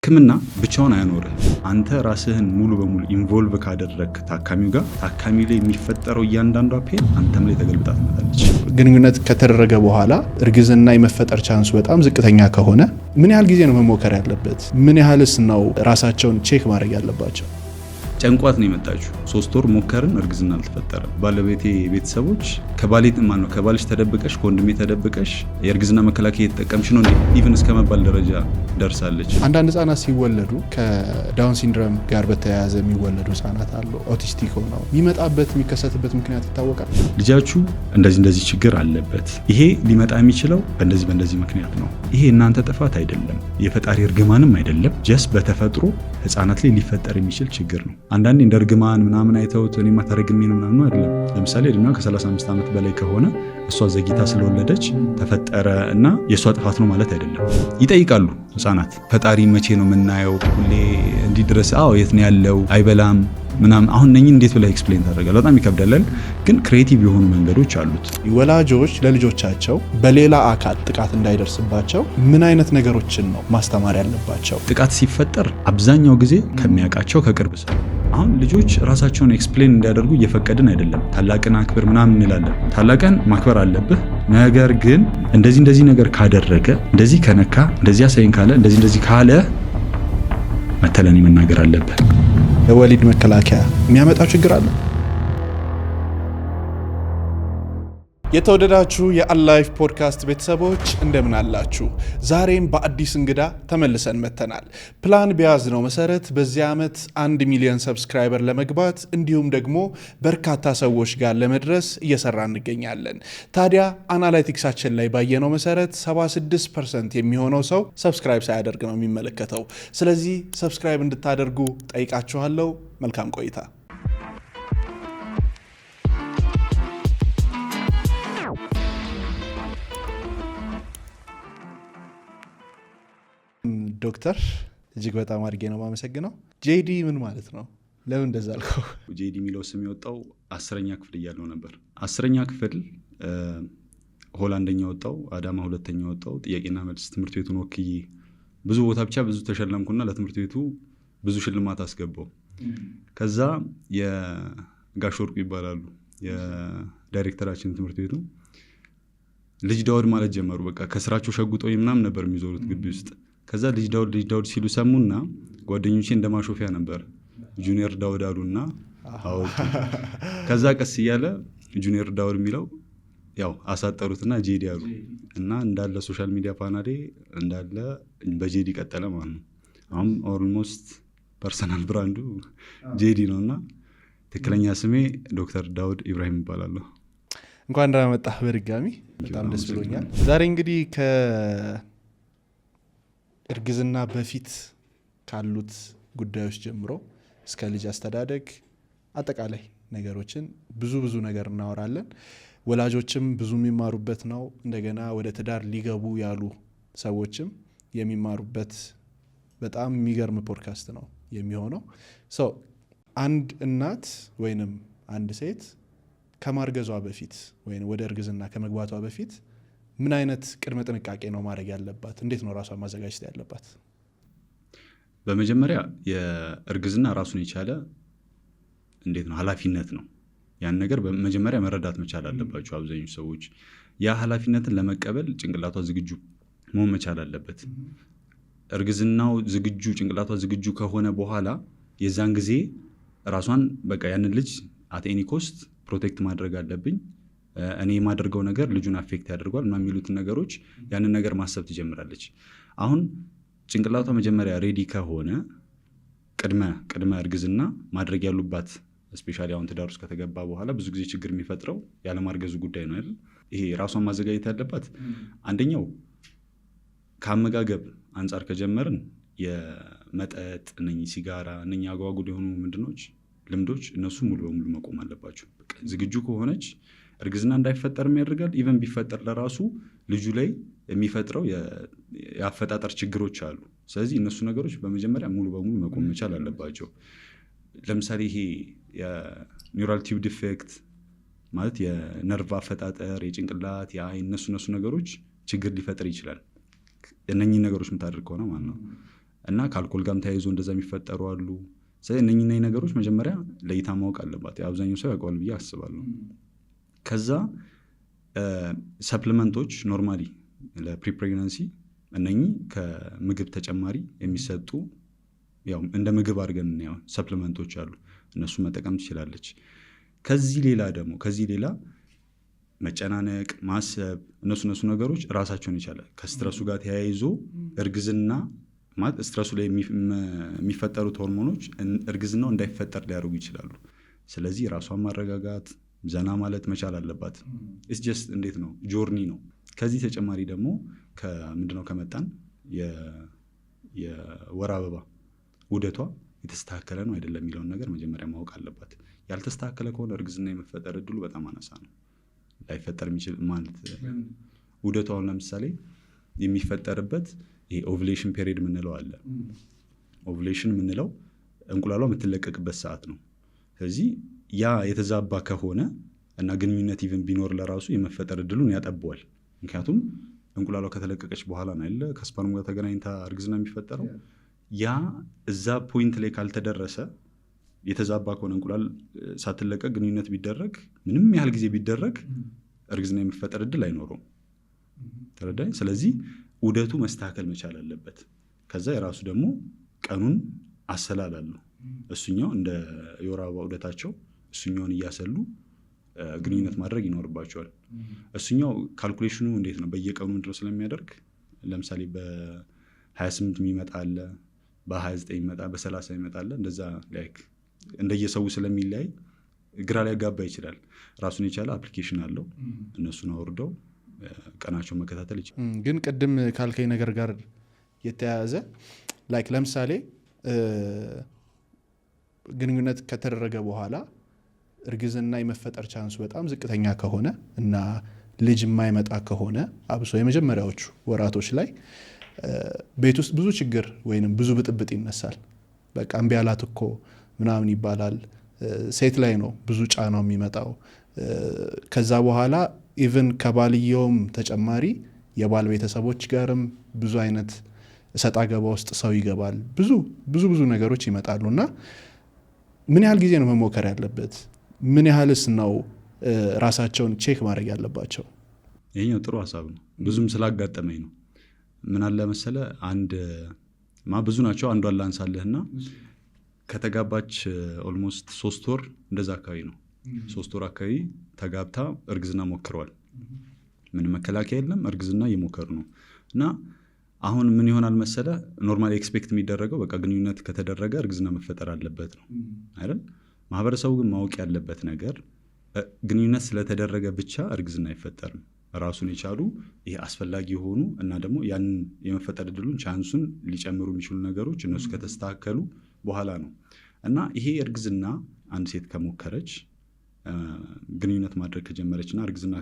ህክምና ብቻውን አያኖርህ። አንተ ራስህን ሙሉ በሙሉ ኢንቮልቭ ካደረክ ታካሚው ጋር ታካሚው ላይ የሚፈጠረው እያንዳንዷ ፔን አንተም ላይ ተገልብጣ ትመጣለች። ግንኙነት ከተደረገ በኋላ እርግዝና የመፈጠር ቻንሱ በጣም ዝቅተኛ ከሆነ ምን ያህል ጊዜ ነው መሞከር ያለበት? ምን ያህልስ ነው ራሳቸውን ቼክ ማድረግ ያለባቸው? ጨንቋት ነው የመጣችው። 3 ወር ሞከርን፣ እርግዝና አልተፈጠረም። ባለቤቴ ቤተሰቦች ከባልሽ ተደብቀሽ ከወንድሜ ተደብቀሽ የእርግዝና መከላከያ የተጠቀምሽ ነው ኢቭን እስከ መባል ደረጃ ደርሳለች። አንዳንድ ህጻናት ሲወለዱ ከዳውን ሲንድሮም ጋር በተያያዘ የሚወለዱ ህጻናት አሉ። ኦቲስቲክ ሆነው የሚከሰትበት ምክንያት ይታወቃል። ልጃችሁ እንደዚህ ችግር አለበት፣ ይሄ ሊመጣ የሚችለው በእንደዚህ ምክንያት ነው። ይሄ እናንተ ጥፋት አይደለም፣ የፈጣሪ እርግማንም አይደለም። ጀስ በተፈጥሮ ህጻናት ላይ ሊፈጠር የሚችል ችግር ነው። አንዳንዴ እንደ እርግማን ምናምን አይተውት እኔማ ተረግሜ ነው ምናምን አይደለም። ለምሳሌ እድሜዋ ከ35 ዓመት በላይ ከሆነ እሷ ዘግይታ ስለወለደች ተፈጠረ እና የእሷ ጥፋት ነው ማለት አይደለም። ይጠይቃሉ ህጻናት፣ ፈጣሪ መቼ ነው የምናየው? ሁሌ እንዲህ ድረስ የት ነው ያለው? አይበላም ምናምን። አሁን እነኝን እንዴት ብለህ ኤክስፕሌን ታደርጋለህ? በጣም ይከብዳል። ግን ክሬቲቭ የሆኑ መንገዶች አሉት። ወላጆች ለልጆቻቸው በሌላ አካል ጥቃት እንዳይደርስባቸው ምን አይነት ነገሮችን ነው ማስተማር ያለባቸው? ጥቃት ሲፈጠር አብዛኛው ጊዜ ከሚያውቃቸው ከቅርብ ሰው። አሁን ልጆች ራሳቸውን ኤክስፕሌን እንዲያደርጉ እየፈቀድን አይደለም። ታላቅን አክብር ምናምን እንላለን። ታላቅን ማክበር አለብህ። ነገር ግን እንደዚህ ነገር ካደረገ፣ እንደዚህ ከነካ፣ እንደዚህ አሳይን ካለ፣ እንደዚህ ካለ መተለኔ መናገር አለብህ። የወሊድ መከላከያ የሚያመጣው ችግር አለ። የተወደዳችሁ የአላይፍ ፖድካስት ቤተሰቦች እንደምን አላችሁ? ዛሬም በአዲስ እንግዳ ተመልሰን መተናል። ፕላን በያዝነው መሰረት በዚህ ዓመት 1 ሚሊዮን ሰብስክራይበር ለመግባት እንዲሁም ደግሞ በርካታ ሰዎች ጋር ለመድረስ እየሰራ እንገኛለን። ታዲያ አናላይቲክሳችን ላይ ባየነው መሰረት 76% የሚሆነው ሰው ሰብስክራይብ ሳያደርግ ነው የሚመለከተው። ስለዚህ ሰብስክራይብ እንድታደርጉ ጠይቃችኋለሁ። መልካም ቆይታ። ዶክተር እጅግ በጣም አድርጌ ነው የማመሰግነው። ጄዲ ምን ማለት ነው? ለምን እንደዛ አልከው? ጄዲ የሚለው ስም የወጣው 10ኛ ክፍል እያለው ነበር። 10ኛ ክፍል ሆላንደኛ ወጣው፣ አዳማ 2ኛ ወጣው። ጥያቄና መልስ ትምህርት ቤቱን ወክዬ ብዙ ቦታ ብቻ ብዙ ተሸለምኩና ለትምህርት ቤቱ ብዙ ሽልማት አስገባው። ከዛ የጋሽ ወርቁ ይባላሉ የዳይሬክተራችን ትምህርት ቤቱ ልጅ ዳውድ ማለት ጀመሩ። በቃ ከስራቸው ሸጉጠው ምናምን ነበር የሚዞሩት ግቢ ውስጥ። ከዛ ልጅ ዳውድ ሲሉ ሰሙና ጓደኞቼ እንደማሾፊያ ነበር ጁኒየር ዳውድ አሉና አወጡ። ከዛ ቀስ እያለ ጁኒየር ዳውድ የሚለው ያው አሳጠሩትና ጄዲ አሉ እና እንዳለ ሶሻል ሚዲያ ፓናሌ እንዳለ በጄዲ ቀጠለ ማለት ነው። አሁን ኦልሞስት ፐርሰናል ብራንዱ ጄዲ ነውና ትክክለኛ ስሜ ዶክተር ዳውድ ኢብራሂም ይባላለሁ። እንኳን ደህና መጣህ በድጋሚ። በጣም ደስ ብሎኛል። ዛሬ እንግዲህ እርግዝና በፊት ካሉት ጉዳዮች ጀምሮ እስከ ልጅ አስተዳደግ አጠቃላይ ነገሮችን ብዙ ነገር እናወራለን። ወላጆችም ብዙ የሚማሩበት ነው። እንደገና ወደ ትዳር ሊገቡ ያሉ ሰዎችም የሚማሩበት በጣም የሚገርም ፖድካስት ነው የሚሆነው። አንድ እናት ወይንም አንድ ሴት ከማርገዟ በፊት ወይም ወደ እርግዝና ከመግባቷ በፊት ምን አይነት ቅድመ ጥንቃቄ ነው ማድረግ ያለባት? እንዴት ነው ራሷን ማዘጋጀት ያለባት? በመጀመሪያ የእርግዝና ራሱን የቻለ ኃላፊነት ነው። ያን ነገር በመጀመሪያ መረዳት መቻል አለባቸው አብዛኞቹ ሰዎች። ያ ኃላፊነትን ለመቀበል ጭንቅላቷ ዝግጁ መሆን መቻል አለበት። እርግዝናው ጭንቅላቷ ዝግጁ ከሆነ በኋላ የዛን ጊዜ ራሷን በቃ ያንን ልጅ አት ኤኒ ኮስት ፕሮቴክት ማድረግ አለብኝ፣ እኔ የማደርገው ነገር ልጁን አፌክት ያደርጓል እና የሚሉትን ነገሮች ያንን ነገር ማሰብ ትጀምራለች። አሁን ጭንቅላቷ መጀመሪያ ሬዲ ከሆነ ቅድመ እርግዝና ማድረግ ያሉባት ስፔሻሊ አሁን ትዳር ውስጥ ከተገባ በኋላ ብዙ ጊዜ ችግር የሚፈጥረው ያለማርገዙ ጉዳይ ነው አይደል? ይሄ ራሷን ማዘጋጀት ያለባት አንደኛው ከአመጋገብ አንጻር ከጀመርን የመጠጥ ሲጋራ አጓጉል የሆኑ ልምዶች እነሱ ሙሉ በሙሉ መቆም አለባቸው። ዝግጁ ከሆነች እርግዝና እንዳይፈጠር ያደርጋል። ኢቨን ቢፈጠር ለራሱ ልጁ ላይ የሚፈጥረው የአፈጣጠር ችግሮች አሉ። ስለዚህ እነሱ ነገሮች በመጀመሪያ ሙሉ በሙሉ መቆም መቻል አለባቸው። ለምሳሌ ይሄ የኒውራል ቲዩብ ዲፌክት ማለት የነርቭ አፈጣጠር፣ የጭንቅላት፣ የአይን እነሱ ነገሮች ችግር ሊፈጥር ይችላል። እነኚህ ነገሮች የምታደርግ ከሆነ ማለት ነው። እና ከአልኮል ጋርም ተያይዞ እንደዛ የሚፈጠሩ አሉ። ስለዚህ እነኚህ ነገሮች መጀመሪያ ለይታ ማወቅ አለባት። አብዛኛው ሰው ያውቀዋል ብዬ አስባለሁ። ከዛ ሰፕሊመንቶች ኖርማሊ ለፕሪፕሬግናንሲ እነኚህ ከምግብ ተጨማሪ የሚሰጡ ያው እንደ ምግብ አድርገን ያው ሰፕሊመንቶች አሉ፣ እነሱ መጠቀም ትችላለች። ከዚህ ሌላ መጨናነቅ፣ ማሰብ እነሱ ነገሮች ራሳቸውን ይቻላል ከስትረሱ ጋር ተያይዞ እርግዝና ማለት ስትረሱ ላይ የሚፈጠሩት ሆርሞኖች እርግዝናው እንዳይፈጠር ሊያደርጉ ይችላሉ። ስለዚህ ራሷን ማረጋጋት፣ ዘና ማለት መቻል አለባት። ኢትስ ጀስት እንዴት ነው ጆርኒ ነው። ከዚህ ተጨማሪ ደግሞ ከምንድነው ከመጣን የወር አበባ ውደቷ የተስተካከለ ነው አይደለም የሚለውን ነገር መጀመሪያ ማወቅ አለባት። ያልተስተካከለ ከሆነ እርግዝና የመፈጠር እድሉ በጣም አናሳ ነው። ላይፈጠር የሚችል ማለት ውደቷ አሁን ለምሳሌ የሚፈጠርበት ይሄ ኦቭሌሽን ፔሪድ የምንለው አለ። ኦቭሌሽን የምንለው እንቁላሏ የምትለቀቅበት ሰዓት ነው። ስለዚህ ያ የተዛባ ከሆነ እና ግንኙነት ኢቭን ቢኖር ለራሱ የመፈጠር እድሉን ያጠበዋል። ምክንያቱም እንቁላሏ ከተለቀቀች በኋላ ነው አይደለ ከስፐርም ጋር ተገናኝታ እርግዝና የሚፈጠረው። ያ እዛ ፖይንት ላይ ካልተደረሰ የተዛባ ከሆነ እንቁላል ሳትለቀቅ ግንኙነት ቢደረግ ምንም ያህል ጊዜ ቢደረግ እርግዝና የሚፈጠር እድል አይኖረውም። ተረዳኝ? ስለዚህ ውደቱ መስተካከል መቻል አለበት። ከዛ የራሱ ደግሞ ቀኑን አሰላላሉ። እሱኛው እንደ የወር አበባ ውደታቸው እሱኛውን እያሰሉ ግንኙነት ማድረግ ይኖርባቸዋል። እሱኛው ካልኩሌሽኑ እንዴት ነው በየቀኑ ምንድነው ስለሚያደርግ ለምሳሌ በ28 የሚመጣ አለ፣ በ29 ይመጣ፣ በ30 ይመጣ አለ። እንደዛ ላይክ እንደየሰው ስለሚለያይ ግራ ሊያጋባ ይችላል። ራሱን የቻለ አፕሊኬሽን አለው። እነሱን አውርደው ቀናቸውን መከታተል ይችላል። ግን ቅድም ካልከኝ ነገር ጋር የተያያዘ ላይክ ለምሳሌ ግንኙነት ከተደረገ በኋላ እርግዝና የመፈጠር ቻንሱ በጣም ዝቅተኛ ከሆነ እና ልጅ የማይመጣ ከሆነ አብሶ የመጀመሪያዎቹ ወራቶች ላይ ቤት ውስጥ ብዙ ችግር ወይንም ብዙ ብጥብጥ ይነሳል። በቃ እምቢ አላት እኮ ምናምን ይባላል። ሴት ላይ ነው ብዙ ጫናው የሚመጣው። ከዛ በኋላ ኢቭን ከባልየውም ተጨማሪ የባል ቤተሰቦች ጋርም ብዙ አይነት እሰጣ ገባ ውስጥ ሰው ይገባል። ብዙ ነገሮች ይመጣሉ እና ምን ያህል ጊዜ ነው መሞከር ያለበት? ምን ያህልስ ነው ራሳቸውን ቼክ ማድረግ ያለባቸው? ይሄኛው ጥሩ ሀሳብ ነው። ብዙም ስላጋጠመኝ ነው። ምን አለ መሰለ ብዙ ናቸው። አንዷን ላንሳልህና ከተጋባች ኦልሞስት 3 ወር እንደዛ አካባቢ ነው። 3 ወር አካባቢ ተጋብታ እርግዝና ሞክረዋል። ምንም መከላከያ የለም፣ እርግዝና እየሞከሩ ነው። እና አሁን ምን ይሆናል መሰለ ኖርማሊ ኤክስፔክት የሚደረገው በቃ ግንኙነት ከተደረገ እርግዝና መፈጠር አለበት ነው አይደል? ማህበረሰቡ ግን ማወቅ ያለበት ነገር ግንኙነት ስለተደረገ ብቻ እርግዝና አይፈጠርም። ራሱን የቻሉ ይሄ አስፈላጊ የሆኑ እና ደግሞ ያንን የመፈጠር እድሉን ቻንሱን ሊጨምሩ የሚችሉ ነገሮች እነሱ ከተስተካከሉ በኋላ ነው። እና ይሄ እርግዝና አንድ ሴት ከሞከረች ግንኙነት ማድረግ ከጀመረች እና እርግዝና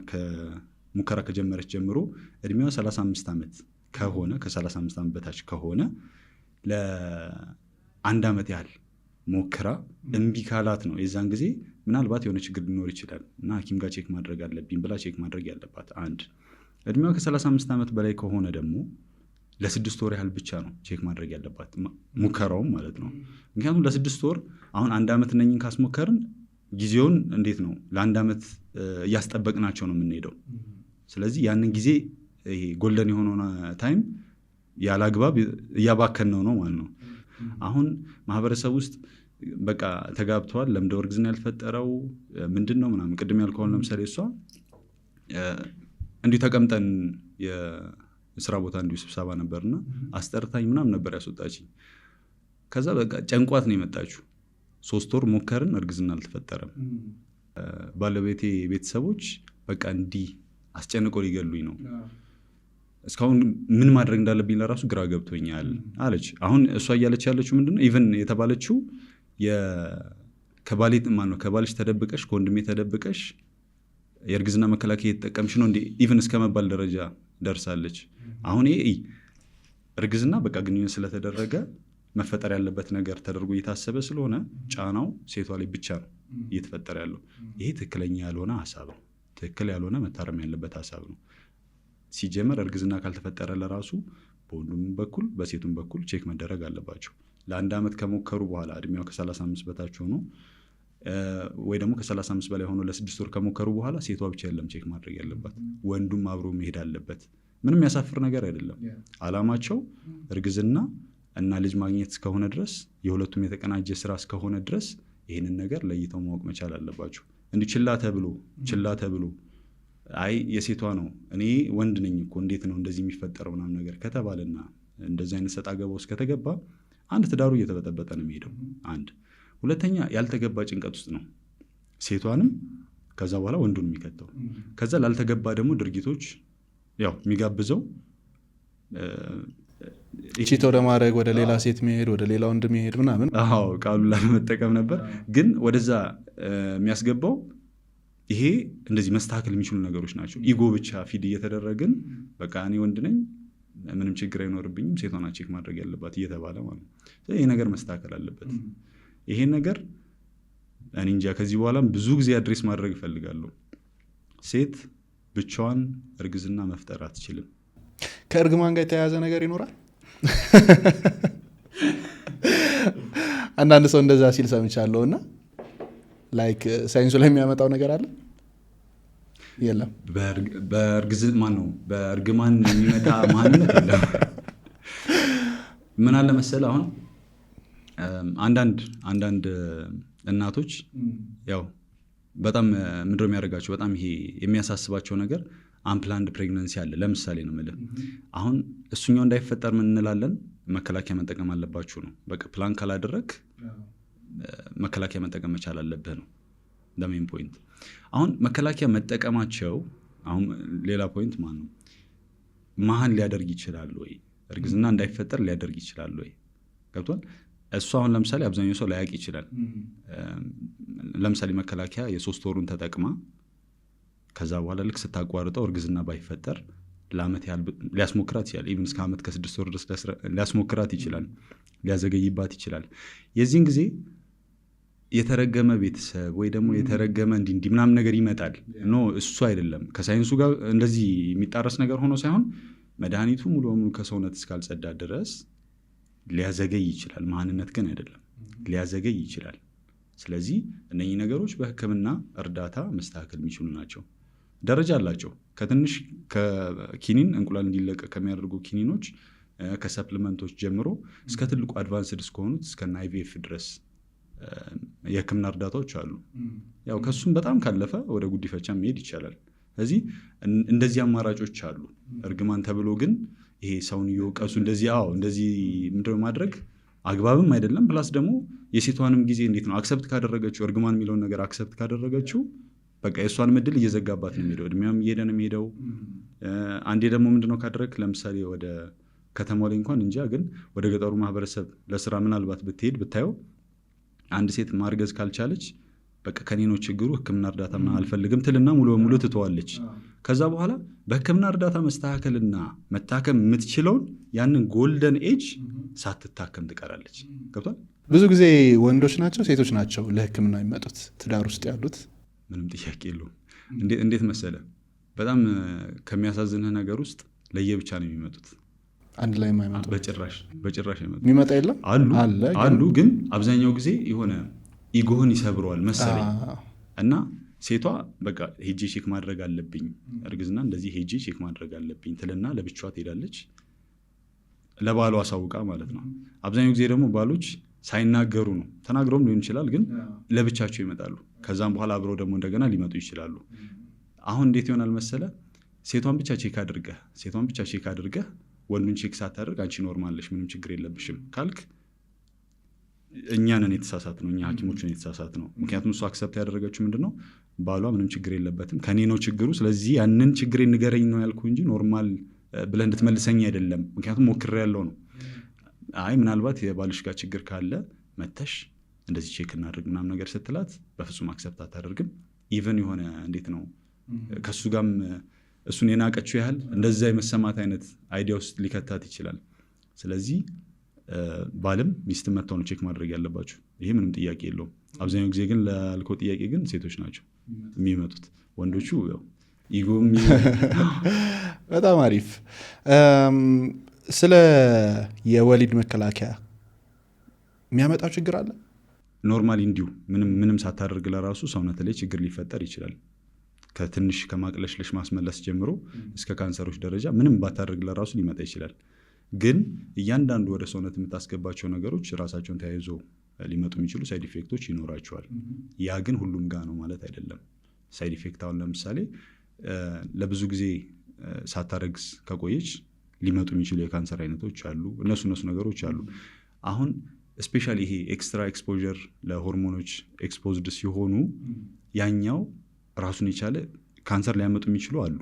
ሙከራ ከጀመረች ጀምሮ እድሜዋ 35 ዓመት ከሆነ ከ35 ዓመት በታች ከሆነ ለ1 ዓመት ያህል ሞክራ እምቢ ካላት ነው የዛን ጊዜ ምናልባት የሆነ ችግር ሊኖር ይችላል እና ሐኪም ጋር ቼክ ማድረግ አለብኝ ብላ ቼክ ማድረግ ያለባት። አንድ እድሜዋ ከ35 ዓመት በላይ ከሆነ ደግሞ ለ6 ወር ያህል ብቻ ነው ቼክ ማድረግ ያለባት ሙከራውም ማለት ነው። ምክንያቱም ለ6 ወር አሁን 1 ዓመት እነኝን ካስሞከርን ጊዜውን እንዴት ነው ለ1 ዓመት እያስጠበቅናቸው ነው የምንሄደው። ስለዚህ ያንን ጊዜ ይሄ ጎልደን የሆነውን ታይም ያለ አግባብ እያባከን ነው ማለት ነው። አሁን ማህበረሰብ ውስጥ በቃ ተጋብተዋል ለምደው እርግዝና ያልፈጠረው ምንድን ነው ምናምን ቅድም ያልከውን ለምሳሌ እሷ እንዲሁ ተቀምጠን የስራ ቦታ እንዲሁ ስብሰባ ነበርና አስጠርታኝ ምናምን ነበር ያስወጣችኝ። ከዛ በቃ ጨንቋት ነው የመጣችው። 3 ወር ሞከርን፣ እርግዝና አልተፈጠረም። ባለቤቴ ቤተሰቦች በቃ እንዲህ አስጨንቆ ሊገሉኝ ነው፣ እስካሁን ምን ማድረግ እንዳለብኝ ለራሱ ግራ ገብቶኛል አለች። አሁን እሷ እያለች ያለችው ምንድነው ኢቨን የተባለችው ከባልሽ ተደብቀሽ ከወንድሜ ተደብቀሽ የእርግዝና መከላከያ የተጠቀምሽ ነው እንዴ ኢቨን እስከ መባል ደረጃ ደርሳለች። አሁን ይሄ እርግዝና በቃ ግንኙነት ስለተደረገ መፈጠር ያለበት ነገር ተደርጎ እየታሰበ ስለሆነ ጫናው ሴቷ ላይ ብቻ ነው እየተፈጠረ ያለው። ይሄ ትክክለኛ ያልሆነ ሀሳብ ነው። ትክክል ያልሆነ መታረም ያለበት ሀሳብ ነው። ሲጀመር እርግዝና ካልተፈጠረ ለራሱ በወንዱም በኩል በሴቱም በኩል ቼክ መደረግ አለባቸው። ለ1 ዓመት ከሞከሩ በኋላ እድሜዋ ከ35 በታች ሆኖ ወይ ደግሞ ከ35 በላይ ሆኖ ለ6 ወር ከሞከሩ በኋላ ሴቷ ብቻ የለም ቼክ ማድረግ ያለባት፣ ወንዱም አብሮ መሄድ አለበት። ምንም ያሳፍር ነገር አይደለም። አላማቸው እርግዝና እና ልጅ ማግኘት እስከሆነ ድረስ የሁለቱም የተቀናጀ ስራ እስከሆነ ድረስ ይህንን ነገር ለይተው ማወቅ መቻል አለባቸው። እንዲህ ችላ ተብሎ አይ የሴቷ ነው እኔ ወንድ ነኝ እኮ እንዴት ነው እንደዚህ የሚፈጠረው ምናምን ነገር ከተባለና እንደዚህ አይነት ሰጣ ገባ ውስጥ ከተገባ አንድ ትዳሩ እየተበጠበጠ ነው የሚሄደው። አንድ ሁለተኛ ያልተገባ ጭንቀት ውስጥ ነው ሴቷንም ከዛ በኋላ ወንዱን የሚከተው። ከዛ ላልተገባ ደግሞ ድርጊቶች ያው የሚጋብዘው ቺት ወደ ማድረግ ወደ ሌላ ሴት መሄድ ወደ ሌላ ወንድ መሄድ ምናምን ቃሉ ላለመጠቀም ነበር፣ ግን ወደዛ የሚያስገባው ይሄ እንደዚህ መስተካከል የሚችሉ ነገሮች ናቸው። ኢጎ ብቻ ፊድ እየተደረግን በቃ እኔ ወንድ ነኝ ምንም ችግር አይኖርብኝም ሴቷን ቼክ ማድረግ ያለባት እየተባለ ማለት ነው። ይሄ ነገር መስተካከል አለበት። ይሄ ነገር እኔ እንጃ ከዚህ በኋላም ብዙ ጊዜ አድሬስ ማድረግ እፈልጋለሁ። ሴት ብቻዋን እርግዝና መፍጠር አትችልም። ከእርግማን ጋር የተያያዘ ነገር ይኖራል። አንዳንድ ሰው እንደዛ ሲል ሰምቻለሁ። እና ላይክ ሳይንሱ ላይ የሚያመጣው ነገር አለ የለም? በእርግማን የሚመጣ ማንነት የለም። ምን አለ መሰለህ አሁን አንዳንድ እናቶች ያው በጣም ምንድን ነው የሚያደርጋቸው በጣም ይሄ የሚያሳስባቸው ነገር አንፕላንድ ፕሬግነንሲ አለ። ለምሳሌ ነው የምልህ አሁን እሱኛው እንዳይፈጠር ምን እንላለን? መከላከያ መጠቀም አለባችሁ ነው። በቃ ፕላን ካላደረግ መከላከያ መጠቀም መቻል አለብህ ነው ለሜን ፖይንት። አሁን መከላከያ መጠቀማቸው አሁን ሌላ ፖይንት ማን ነው መሀን ሊያደርግ ይችላል ወይ እርግዝና እንዳይፈጠር ሊያደርግ ይችላል ወይ? ገብቷል? እሱ አሁን ለምሳሌ አብዛኛው ሰው ላያውቅ ይችላል። ለምሳሌ መከላከያ የ3 ወሩን ተጠቅማ ከዛ በኋላ ልክ ስታቋርጠው እርግዝና ባይፈጠር ለአመት ያህል ሊያስሞክራት ይችላል። ኢቭን እስከ ዓመት ከ6 ወር ድረስ ሊያስሞክራት ይችላል፣ ሊያዘገይባት ይችላል። የዚህን ጊዜ የተረገመ ቤተሰብ ወይ ደግሞ የተረገመ እንዲህ ምናምን ነገር ይመጣል። ኖ እሱ አይደለም ከሳይንሱ ጋር እንደዚህ የሚጣረስ ነገር ሆኖ ሳይሆን መድኃኒቱ ሙሉ በሙሉ ከሰውነት እስካልጸዳ ድረስ ሊያዘገይ ይችላል። ማንነት ግን አይደለም፣ ሊያዘገይ ይችላል። ስለዚህ እነኚህ ነገሮች በሕክምና እርዳታ መስተካከል የሚችሉ ናቸው። ደረጃ አላቸው። ከትንሽ ከኪኒን እንቁላል እንዲለቀቅ ከሚያደርጉ ኪኒኖች ከሰፕሊመንቶች ጀምሮ እስከ ትልቁ አድቫንስድ እስከሆኑት እስከ አይቪኤፍ ድረስ የሕክምና እርዳታዎች አሉ። ያው ከሱም በጣም ካለፈ ወደ ጉዲፈቻ መሄድ ይቻላል። ስለዚህ እንደዚህ አማራጮች አሉ። እርግማን ተብሎ ግን ይሄ ሰውን እየወቀሱ እንደዚህ ምንድነው ማድረግ አግባብም አይደለም። ፕላስ ደግሞ የሴቷንም ጊዜ እንዴት ነው አክሰፕት ካደረገችው እርግማን የሚለውን ነገር አክሰፕት ካደረገችው በቃ የእሷን ምድል እየዘጋባት ነው የሚሄደው፣ እድሜዋም እየሄደ ነው የሚሄደው። አንዴ ደግሞ ምንድነው ካደረግ ለምሳሌ ወደ ከተማው ላይ እንኳን እንጃ፣ ግን ወደ ገጠሩ ማህበረሰብ ለስራ ምናልባት ብትሄድ ብታየው አንድ ሴት ማርገዝ ካልቻለች በቃ ከኔ ነው ችግሩ ሕክምና እርዳታ አልፈልግም ትልና ሙሉ በሙሉ ትተዋለች። ከዛ በኋላ በሕክምና እርዳታ መስተካከልና መታከም የምትችለውን ያንን ጎልደን ኤጅ ሳትታከም ትቀራለች። ገብቷል? ብዙ ጊዜ ወንዶች ናቸው ሴቶች ናቸው ለሕክምና የሚመጡት ትዳር ውስጥ ያሉት? ምንም ጥያቄ የለውም። እንዴት መሰለ በጣም ከሚያሳዝንህ ነገር ውስጥ ለየብቻ ነው የሚመጡት፣ አንድ ላይ የማይመጡ በጭራሽ አይመጡ። የሚመጣ የለም አሉ፣ ግን አብዛኛው ጊዜ የሆነ ኢጎህን ይሰብረዋል መሰለኝ እና ሴቷ በቃ ሄጄ ቼክ ማድረግ አለብኝ እርግዝና እንደዚህ ሄጄ ቼክ ማድረግ አለብኝ ትልና ለብቻዋ ትሄዳለች፣ ለባሏ አሳውቃ ማለት ነው። አብዛኛው ጊዜ ደግሞ ባሎች ሳይናገሩ ነው፣ ተናግረውም ሊሆን ይችላል፣ ግን ለብቻቸው ይመጣሉ። ከዛም በኋላ አብረው ደግሞ እንደገና ሊመጡ ይችላሉ። አሁን እንዴት ይሆናል መሰለ ሴቷን ብቻ ቼክ አድርገህ ወንዱን ቼክ ሳታደርግ አንቺ ኖርማል ነሽ ምንም ችግር የለብሽም ካልክ እኛንን የተሳሳት ነው፣ እኛ ሐኪሞችን የተሳሳት ነው። ምክንያቱም እሱ አክሰፕት ያደረገችው ምንድነው ባሏ ምንም ችግር የለበትም ከኔ ነው ችግሩ፣ ስለዚህ ያንን ችግር ንገረኝ ነው ያልኩ እንጂ ኖርማል ብለህ እንድትመልሰኝ አይደለም። ምክንያቱም ሞክሬ ያለው ነው። አይ ምናልባት የባልሽ ጋር ችግር ካለ መተሽ እንደዚህ ቼክ እናድርግ ምናምን ነገር ስትላት በፍጹም አክሰፕት አታደርግም። ኢቨን የሆነ እንዴት ነው ከሱ ጋርም እሱን የናቀችው ያህል እንደዛ የመሰማት አይነት አይዲያ ውስጥ ሊከታት ይችላል። ስለዚህ ባልም ሚስትም መጥተው ነው ቼክ ማድረግ ያለባቸው። ይሄ ምንም ጥያቄ የለውም። አብዛኛው ጊዜ ግን ላልከው ጥያቄ ግን ሴቶች ናቸው የሚመጡት። ወንዶቹ ያው ኢጎ። በጣም አሪፍ። ስለ የወሊድ መከላከያ የሚያመጣው ችግር አለ? ኖርማሊ እንዲሁ ምንም ሳታደርግ ለራሱ ሰውነት ላይ ችግር ሊፈጠር ይችላል። ከትንሽ ከማቅለሽለሽ ማስመለስ ጀምሮ እስከ ካንሰሮች ደረጃ ምንም ባታደርግ ለራሱ ሊመጣ ይችላል። ግን እያንዳንዱ ወደ ሰውነት የምታስገባቸው ነገሮች ራሳቸውን ተያይዞ ሊመጡ የሚችሉ ሳይድ ኢፌክቶች ይኖራቸዋል። ያ ግን ሁሉም ጋር ነው ማለት አይደለም። ሳይድ ኢፌክት አሁን ለምሳሌ ለብዙ ጊዜ ሳታረግዝ ከቆየች ሊመጡ የሚችሉ የካንሰር አይነቶች አሉ። እነሱ ነገሮች አሉ። አሁን ስፔሻሊ ይሄ ኤክስትራ ኤክስፖዠር ለሆርሞኖች ኤክስፖዝድ ሲሆኑ ያኛው ራሱን የቻለ ካንሰር ሊያመጡ የሚችሉ አሉ።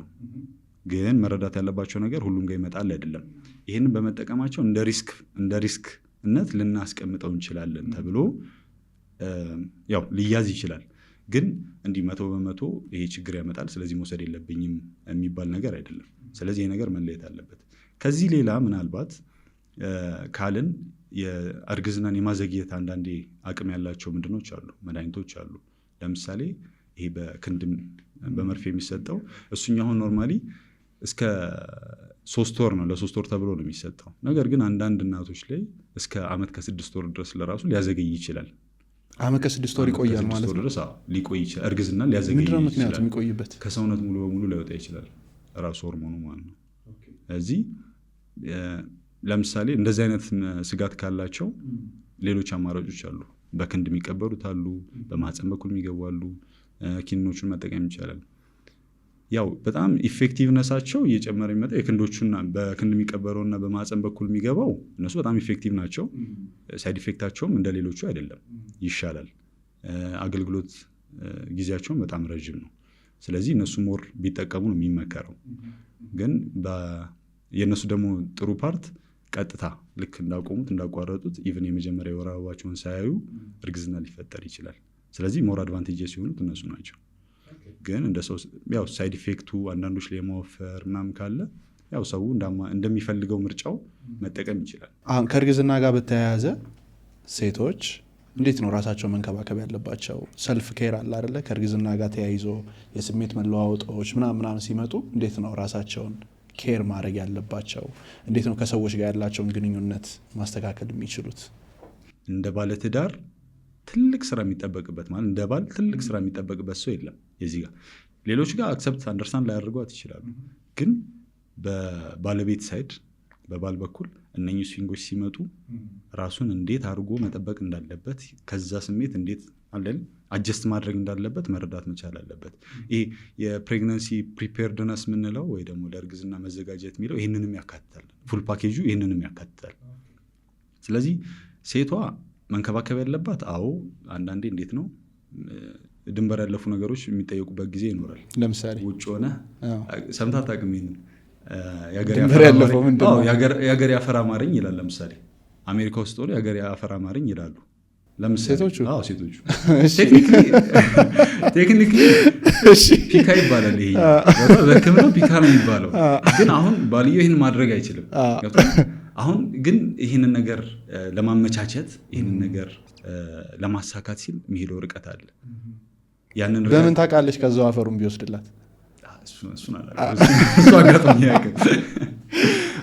ግን መረዳት ያለባቸው ነገር ሁሉም ጋር ይመጣል አይደለም። ይህንን በመጠቀማቸው እንደ ሪስክነት ልናስቀምጠው እንችላለን ተብሎ ያው ሊያዝ ይችላል። ግን እንዲህ 100% ይሄ ችግር ያመጣል ስለዚህ መውሰድ የለብኝም የሚባል ነገር አይደለም። ስለዚህ ይሄ ነገር መለየት አለበት። ከዚህ ሌላ ምናልባት ካልን የእርግዝናን የማዘግየት አንዳንዴ አቅም ያላቸው ምንድኖች አሉ፣ መድኃኒቶች አሉ። ለምሳሌ ይሄ በክንድ በመርፌ የሚሰጠው እሱኛውን ኖርማሊ እስከ 3 ወር ነው፣ ለ3 ወር ተብሎ ነው የሚሰጠው። ነገር ግን አንዳንድ እናቶች ላይ እስከ ዓመት ከ6 ወር ድረስ ለራሱ ሊያዘገይ ይችላል። ዓመት ከ6 ወር ይቆያል ማለት ነው። ድረስ ሊቆይ ይችላል። እርግዝና ሊያዘገይ ይችላል። ምንድነው ምክንያቱ የሚቆይበት? ከሰውነት ሙሉ በሙሉ ላይወጣ ይችላል ራሱ ሆርሞኑ ማለት ነው። እዚህ ለምሳሌ እንደዚህ አይነት ስጋት ካላቸው ሌሎች አማራጮች አሉ። በክንድ የሚቀበሩት አሉ፣ በማህፀን በኩል የሚገቡ አሉ። ኪኒኖቹን መጠቀም ይቻላል። ያው በጣም ኢፌክቲቭነሳቸው እየጨመረ የሚመጣ የክንዶቹና በክንድ የሚቀበረውና በማህፀን በኩል የሚገባው እነሱ በጣም ኢፌክቲቭ ናቸው። ሳይድ ኢፌክታቸውም እንደ ሌሎቹ አይደለም፣ ይሻላል። አገልግሎት ጊዜያቸውም በጣም ረዥም ነው። ስለዚህ እነሱ ሞር ቢጠቀሙ ነው የሚመከረው። ግን የእነሱ ደግሞ ጥሩ ፓርት ቀጥታ ልክ እንዳቆሙት እንዳቋረጡት ኢቨን የመጀመሪያ የወር አበባቸውን ሳያዩ እርግዝና ሊፈጠር ይችላል። ስለዚህ ሞር አድቫንቴጅ ሲሆኑት እነሱ ናቸው። ግን እንደ ሰው ያው ሳይድ ኢፌክቱ አንዳንዶች ላይ የማወፈር ምናምን ካለ ያው ሰው እንደሚፈልገው ምርጫው መጠቀም ይችላል። አሁን ከእርግዝና ጋር በተያያዘ ሴቶች እንዴት ነው ራሳቸው መንከባከብ ያለባቸው? ሰልፍ ኬር አለ አይደለ? ከእርግዝና ጋር ተያይዞ የስሜት መለዋወጦች ምናምን ሲመጡ እንዴት ነው ራሳቸውን ኬር ማድረግ ያለባቸው? እንዴት ነው ከሰዎች ጋር ያላቸውን ግንኙነት ማስተካከል የሚችሉት? እንደ ባለትዳር ትልቅ ስራ የሚጠበቅበት ማለት እንደ ባል ትልቅ ስራ የሚጠበቅበት ሰው የለም። የዚህ ጋር ሌሎች ጋር አክሰፕት አንደርስታንድ ላያደርጓት ይችላሉ። ግን በባለቤት ሳይድ በባል በኩል እነኚህ ስዊንጎች ሲመጡ ራሱን እንዴት አድርጎ መጠበቅ እንዳለበት ከዛ ስሜት እንዴት አለን አጀስት ማድረግ እንዳለበት መረዳት መቻል አለበት። ይሄ የፕሬግናንሲ ፕሪፔርድነስ የምንለው ወይ ደግሞ ለእርግዝና መዘጋጀት የሚለው ይህንንም ያካትታል። ፉል ፓኬጁ ይህንንም ያካትታል። ስለዚህ ሴቷ መንከባከብ ያለባት አንዳንዴ እንዴት ነው ድንበር ያለፉ ነገሮች የሚጠየቁበት ጊዜ ይኖራል። ለምሳሌ ውጭ ሆነ ሰምታ ታቅም የሀገር ያፈር አማረኝ ይላል። ለምሳሌ አሜሪካ ውስጥ ሆነ የሀገር ያፈር አማረኝ ይላሉ። ሴቶቹ ቴክኒክሊ ፒካ ይባላል። ይሄ በሕክምናው ፒካ ነው የሚባለው። ግን አሁን ባልየው ይህን ማድረግ አይችልም። አሁን ግን ይህንን ነገር ለማመቻቸት ይህንን ነገር ለማሳካት ሲል የሚሄደው ርቀት አለ። በምን ታውቃለች? ከዛው አፈሩን ቢወስድላት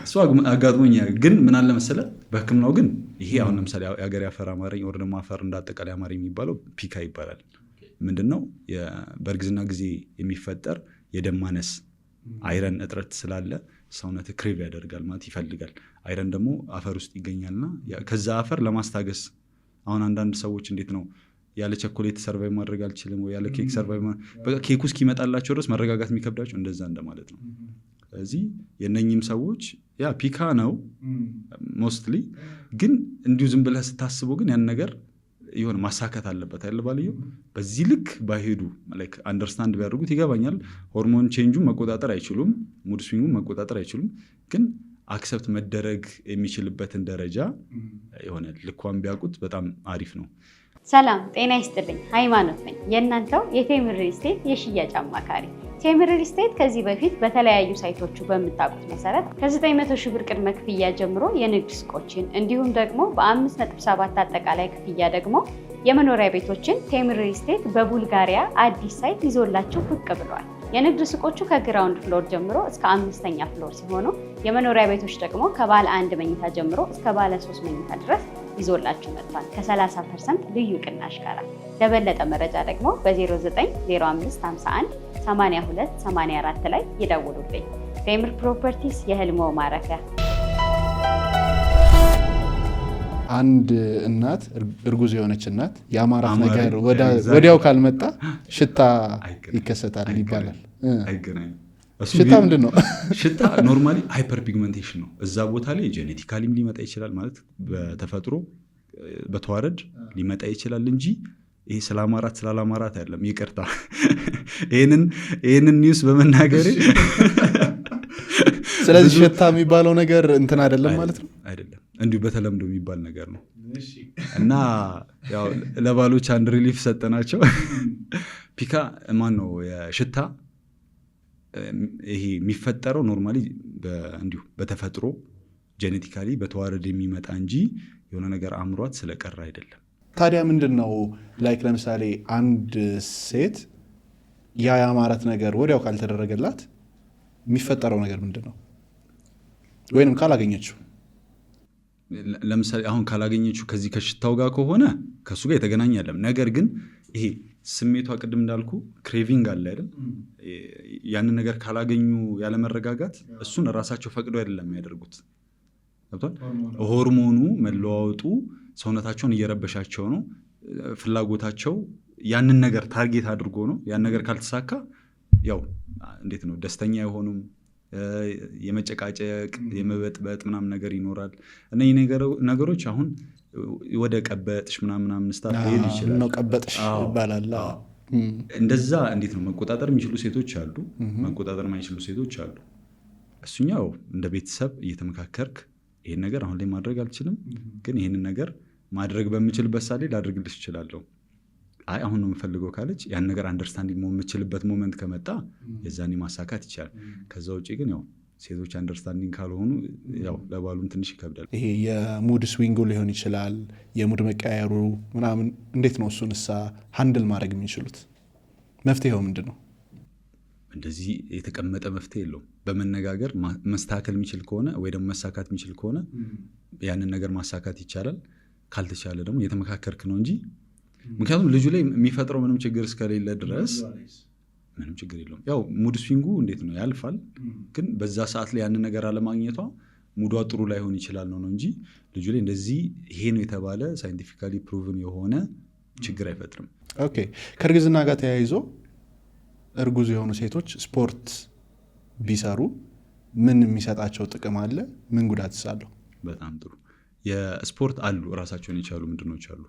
እሱ አጋጥሞኝ ግን ምን አለ መሰለህ፣ በሕክምናው ግን ይሄ አሁን ለምሳሌ የሀገር ያፈር አማረኝ ወር ደግሞ አፈር እንዳጠቃላይ አማረኝ የሚባለው ፒካ ይባላል። ምንድነው? በእርግዝና ጊዜ የሚፈጠር የደም ማነስ አይረን እጥረት ስላለ ሰውነት ክሬቭ ያደርጋል ማለት ይፈልጋል። አይረን ደግሞ አፈር ውስጥ ይገኛልና ከዛ አፈር ለማስታገስ አሁን አንዳንድ ሰዎች እንዴት ነው ያለ ቸኮሌት ሰርቫይቭ ማድረግ አልችልም ወይ ያለ ኬክ ሰርቫይቭ በቃ ኬኩ እስኪመጣላቸው ድረስ መረጋጋት የሚከብዳቸው እንደዛ እንደማለት ነው። ስለዚህ የነኝም ሰዎች ያ ፒካ ነው ሞስትሊ። ግን እንዲሁ ዝም ብለህ ስታስበው ግን ያን ነገር የሆነ ማሳካት አለበት አይደል? ባልየው በዚህ ልክ ባይሄዱ ላይክ አንደርስታንድ ቢያደርጉት ይገባኛል። ሆርሞን ቼንጁን መቆጣጠር አይችሉም፣ ሙድ ስዊንጉን መቆጣጠር አይችሉም። ግን አክሰፕት መደረግ የሚችልበትን ደረጃ የሆነ ልኳን ቢያውቁት በጣም አሪፍ ነው። ሰላም ጤና ይስጥልኝ። ሃይማኖት ነኝ፣ የእናንተው የቴምር ሪል ስቴት የሽያጭ አማካሪ። ቴምር ሪል ስቴት ከዚህ በፊት በተለያዩ ሳይቶቹ በምታውቁት መሰረት ከ900 ሺህ ብር ቅድመ ክፍያ ጀምሮ የንግድ ሱቆችን እንዲሁም ደግሞ በ5.7 አጠቃላይ ክፍያ ደግሞ የመኖሪያ ቤቶችን ቴምር ሪል ስቴት በቡልጋሪያ አዲስ ሳይት ይዞላችሁ ብቅ ብሏል። የንግድ ሱቆቹ ከግራውንድ ፍሎር ጀምሮ እስከ 5ኛ ፍሎር ሲሆኑ የመኖሪያ ቤቶች ደግሞ ከባለ 1 መኝታ ጀምሮ እስከ ባለ 3 መኝታ ድረስ ይዞላችሁ መጥቷል ከ30% ልዩ ቅናሽ ጋር። ለበለጠ መረጃ ደግሞ በ0905518284 ላይ ይደውሉልኝ። ቴምር ፕሮፐርቲስ የህልሞ ማረፊያ። አንድ እናት እርጉዝ የሆነች እናት የአማራት ነገር ወዲያው ካልመጣ ሽታ ይከሰታል ይባላል። አይገናኝም። ሽታ ምንድን ነው? ሽታ ኖርማሊ ሃይፐር ፒግመንቴሽን ነው። እዛ ቦታ ላይ ጄኔቲካሊም ሊመጣ ይችላል ማለት በተፈጥሮ በተዋረድ ሊመጣ ይችላል እንጂ ይሄ ስላማራት ስላላማራት አይደለም። ይቅርታ ይህንን ኒውስ በመናገር ስለዚህ ሽታ የሚባለው ነገር እንትን አይደለም ማለት ነው። አይደለም፣ እንዲሁ በተለምዶ የሚባል ነገር ነው። እና ያው ለባሎች አንድ ሪሊፍ ሰጠናቸው። ፒካ ማን ነው ሽታ ይሄ የሚፈጠረው ኖርማሊ እንዲሁ በተፈጥሮ ጄኔቲካሊ በተዋረድ የሚመጣ እንጂ የሆነ ነገር አምሯት ስለቀረ አይደለም። ታዲያ ምንድን ነው ላይክ ለምሳሌ አንድ ሴት የአማራት ነገር ወዲያው ካልተደረገላት የሚፈጠረው ነገር ምንድን ነው? ወይንም ካላገኘችው ለምሳሌ አሁን ካላገኘችው ከዚህ ከሽታው ጋር ከሆነ ከሱ ጋር የተገናኘ አይደለም። ነገር ግን ይሄ ስሜቷ ቅድም እንዳልኩ ክሬቪንግ አለ አይደል? ያንን ነገር ካላገኙ ያለመረጋጋት እሱን ራሳቸው ፈቅዶ አይደለም የሚያደርጉት። ሆርሞኑ መለዋወጡ ሰውነታቸውን እየረበሻቸው ነው። ፍላጎታቸው ያንን ነገር ታርጌት አድርጎ ነው። ያን ነገር ካልተሳካ ያው እንዴት ነው ደስተኛ አይሆኑም። የመጨቃጨቅ የመበጥበጥ ምናምን ነገር ይኖራል። እነዚህ ነገሮች አሁን ወደ ቀበጥሽ ምናምን ስታት ሊሄድ ይችላል ነው። ቀበጥሽ ይባላል። እንደዛ እንዴት ነው መቆጣጠር የሚችሉ ሴቶች አሉ፣ መቆጣጠር የማይችሉ ሴቶች አሉ። እሱኛው እንደ ቤተሰብ እየተመካከርክ ይሄን ነገር አሁን ላይ ማድረግ አልችልም፣ ግን ይሄንን ነገር ማድረግ በምችልበት ሳሌ ላድርግልሽ እችላለሁ። አይ አሁን ነው የምፈልገው ካለች ያን ነገር አንደርስታንዲንግ የምችልበት ሞመንት ከመጣ የዛኔ ማሳካት ይቻላል። ከዛ ውጭ ግን ያው ሴቶች አንደርስታንዲንግ ካልሆኑ ያው ለባሉም ትንሽ ይከብዳል። ይሄ የሙድ ስዊንጉ ሊሆን ይችላል፣ የሙድ መቀያየሩ ምናምን። እንዴት ነው እሱን ሃንድል ማድረግ የሚችሉት? መፍትሄው ምንድን ነው? እንደዚህ የተቀመጠ መፍትሄ የለውም። በመነጋገር መስተካከል የሚችል ከሆነ ወይ ደግሞ መሳካት የሚችል ከሆነ ያንን ነገር ማሳካት ይቻላል። ካልተቻለ ደግሞ የተመካከርክ ነው እንጂ ምክንያቱም ልጁ ላይ የሚፈጥረው ምንም ችግር እስከሌለ ድረስ ምንም ችግር የለውም። ያው ሙድ ስዊንጉ እንዴት ነው ያልፋል፣ ግን በዛ ሰዓት ላይ ያንን ነገር አለማግኘቷ ሙዷ ጥሩ ላይሆን ይችላል ነው እንጂ ልጁ ላይ እንደዚህ ይሄ ነው የተባለ ሳይንቲፊካሊ ፕሩቭን የሆነ ችግር አይፈጥርም። ኦኬ። ከእርግዝና ጋር ተያይዞ እርጉዝ የሆኑ ሴቶች ስፖርት ቢሰሩ ምን የሚሰጣቸው ጥቅም አለ? ምን ጉዳት አለው? በጣም ጥሩ። የስፖርት አሉ ራሳቸውን የቻሉ ምንድኖች አሉ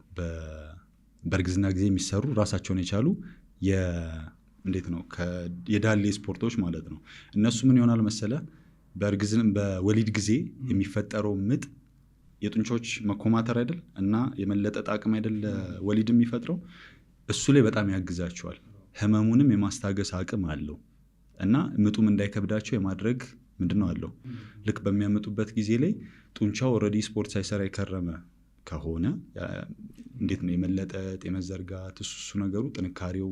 በእርግዝና ጊዜ የሚሰሩ ራሳቸውን የቻሉ እንዴት ነው የዳሌ ስፖርቶች ማለት ነው። እነሱ ምን ይሆናል መሰለ በወሊድ ጊዜ የሚፈጠረው ምጥ የጡንቾች መኮማተር አይደል እና የመለጠጥ አቅም አይደል ወሊድ የሚፈጥረው እሱ ላይ በጣም ያግዛቸዋል። ህመሙንም የማስታገስ አቅም አለው እና ምጡም እንዳይከብዳቸው የማድረግ ምንድነው አለው። ልክ በሚያመጡበት ጊዜ ላይ ጡንቻው ኦልሬዲ ስፖርት ሳይሰራ የከረመ ከሆነ እንዴት ነው የመለጠጥ የመዘርጋት እሱ ነገሩ ጥንካሬው